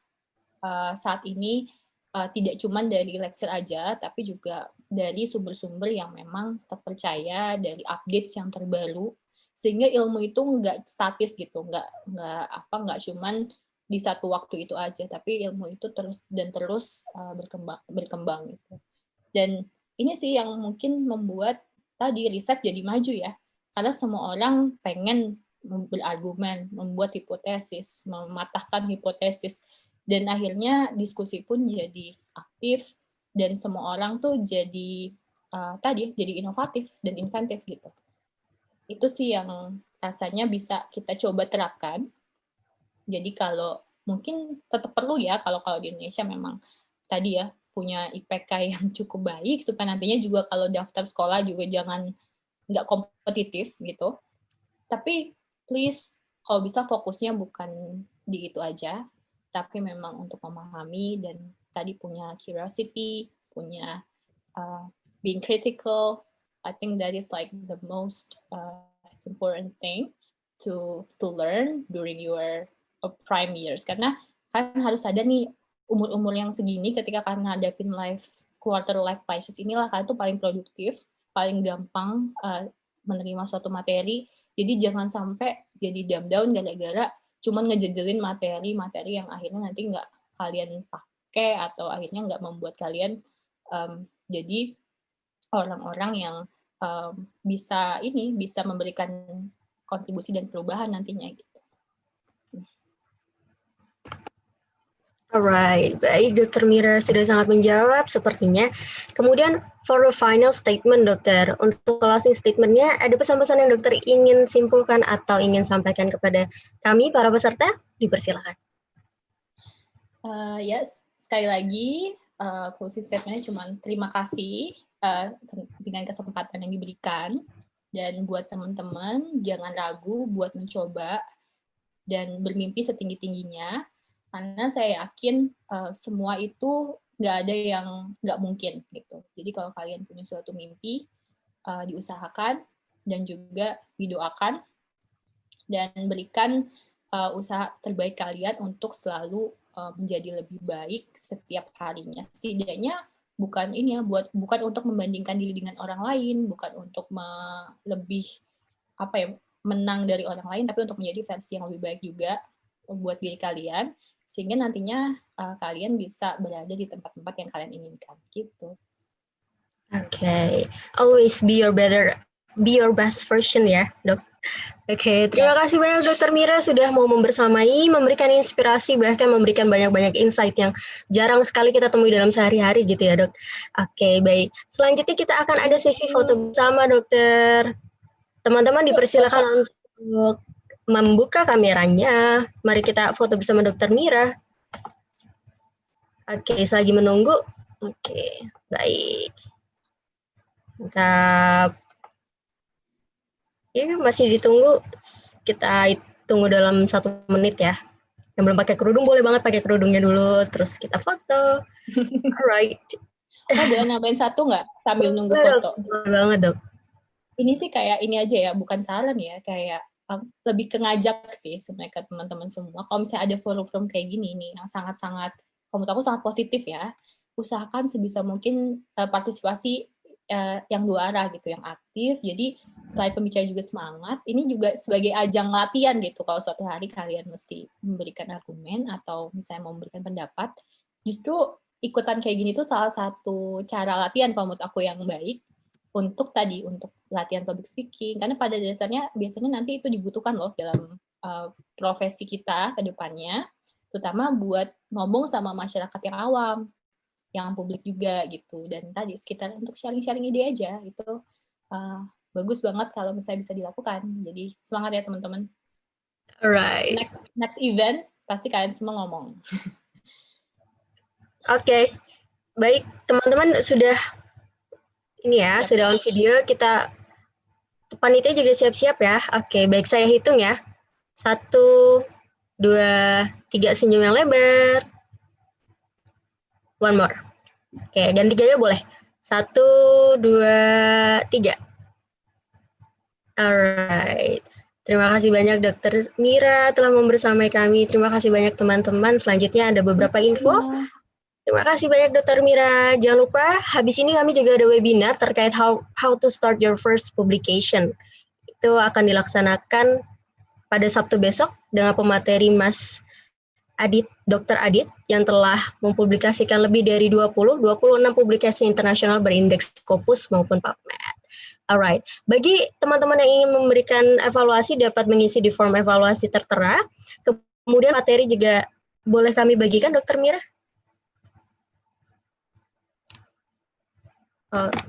Saat ini tidak cuma dari lecture aja, tapi juga dari sumber-sumber yang memang terpercaya, dari updates yang terbaru, sehingga ilmu itu nggak statis gitu, nggak cuman di satu waktu itu aja, tapi ilmu itu terus berkembang gitu. Dan ini sih yang mungkin membuat tadi riset jadi maju ya, karena semua orang pengen berargumen, membuat hipotesis, mematahkan hipotesis, dan akhirnya diskusi pun jadi aktif dan semua orang tuh jadi jadi inovatif dan inventif gitu. Itu sih yang rasanya bisa kita coba terapkan. Jadi kalau mungkin tetap perlu ya kalau di Indonesia memang tadi ya punya IPK yang cukup baik supaya nantinya juga kalau daftar sekolah juga jangan nggak kompetitif gitu. Tapi please kalau bisa fokusnya bukan di itu aja, tapi memang untuk memahami dan tadi punya curiosity, punya being critical. I think that is like the most important thing to learn during your prime years. Karena kan harus sadar nih umur-umur yang segini ketika kalian ngadapin quarter life crisis inilah kalian tuh paling produktif, paling gampang menerima suatu materi. Jadi jangan sampai jadi dumb down gara-gara cuman ngejejelin materi yang akhirnya nanti nggak kalian pakai atau akhirnya nggak membuat kalian jadi orang-orang yang bisa memberikan kontribusi dan perubahan nantinya gitu. Alright, baik Dr. Mira sudah sangat menjawab sepertinya. Kemudian for the final statement Dokter, untuk closing statement-nya ada pesan-pesan yang Dokter ingin simpulkan atau ingin sampaikan kepada kami para peserta? Dipersilakan. Yes, sekali lagi closing statement-nya cuma terima kasih dengan kesempatan yang diberikan, dan buat teman-teman jangan ragu buat mencoba dan bermimpi setinggi-tingginya. Karena saya yakin semua itu nggak ada yang nggak mungkin gitu. Jadi kalau kalian punya suatu mimpi, diusahakan dan juga didoakan dan berikan usaha terbaik kalian untuk selalu menjadi lebih baik setiap harinya. Setidaknya bukan untuk membandingkan diri dengan orang lain, bukan untuk lebih menang dari orang lain, tapi untuk menjadi versi yang lebih baik juga buat diri kalian. Sehingga nantinya kalian bisa berada di tempat-tempat yang kalian inginkan gitu. Okay, always be your best version ya, Dok. Oke, terima kasih banyak Dr. Mira sudah mau membersamai, memberikan inspirasi, bahkan memberikan banyak-banyak insight yang jarang sekali kita temui dalam sehari-hari gitu ya, Dok. Oke, baik. Selanjutnya kita akan ada sesi foto bersama, Dokter. Teman-teman dipersilakan untuk membuka kameranya. Mari kita foto bersama Dr. Mira. Oke, selagi menunggu. Oke, baik. Mantap. Ya, masih ditunggu. Kita tunggu dalam 1 menit ya. Yang belum pakai kerudung boleh banget pakai kerudungnya dulu, terus kita foto. Alright. Boleh nambahin 1 nggak sambil nunggu foto? Boleh banget, Dok. Ini sih kayak ini aja ya, bukan saran ya, kayak lebih ke ngajak sih sebenarnya ke teman-teman semua. Kalau misalnya ada forum-forum kayak gini nih, yang sangat-sangat, menurut aku sangat positif ya, usahakan sebisa mungkin partisipasi yang 2 arah gitu, yang aktif. Jadi selain pembicara juga semangat, ini juga sebagai ajang latihan gitu. Kalau suatu hari kalian mesti memberikan argumen atau misalnya mau memberikan pendapat, justru ikutan kayak gini tuh salah satu cara latihan kalau menurut aku yang baik untuk latihan public speaking, karena pada dasarnya biasanya nanti itu dibutuhkan loh dalam profesi kita ke depannya, terutama buat ngomong sama masyarakat yang awam, yang publik juga gitu, dan tadi sekitar untuk sharing-sharing ide aja, itu bagus banget kalau misalnya bisa dilakukan. Jadi semangat ya teman-teman. Alright. Next event pasti kalian semua ngomong. Oke, baik teman-teman sudah ini ya, sudah on video, kita panitia juga siap-siap ya. Oke, baik saya hitung ya. 1, 2, 3 senyum yang lebar. One more. Oke, dan 3-nya boleh. 1, 2, 3. Alright. Terima kasih banyak Dr. Mira telah membersamai kami. Terima kasih banyak teman-teman. Selanjutnya ada beberapa info. Terima kasih banyak Dr. Mira. Jangan lupa, habis ini kami juga ada webinar terkait how to start your first publication. Itu akan dilaksanakan pada Sabtu besok dengan pemateri Mas Adit, Dr. Adit, yang telah mempublikasikan lebih dari 26 publikasi internasional berindeks Scopus maupun PubMed. Alright, bagi teman-teman yang ingin memberikan evaluasi dapat mengisi di form evaluasi tertera. Kemudian materi juga boleh kami bagikan, Dr. Mira?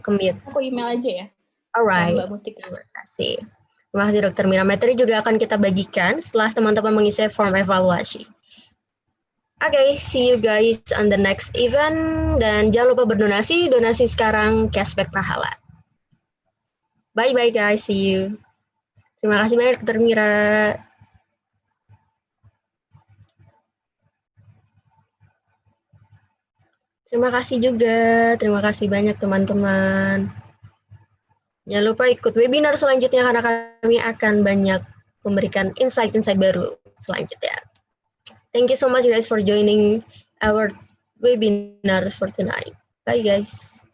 Commute. Aku email aja ya. Alright. Mbak Mustika. Terima kasih. Terima kasih Dokter Mira. Materi juga akan kita bagikan setelah teman-teman mengisi form evaluasi. Oke, see you guys on the next event. Dan jangan lupa berdonasi. Donasi sekarang, cashback pahala. Bye-bye guys, see you. Terima kasih banyak Dokter Mira. Terima kasih juga. Terima kasih banyak teman-teman. Jangan lupa ikut webinar selanjutnya karena kami akan banyak memberikan insight-insight baru selanjutnya. Thank you so much guys for joining our webinar for tonight. Bye guys.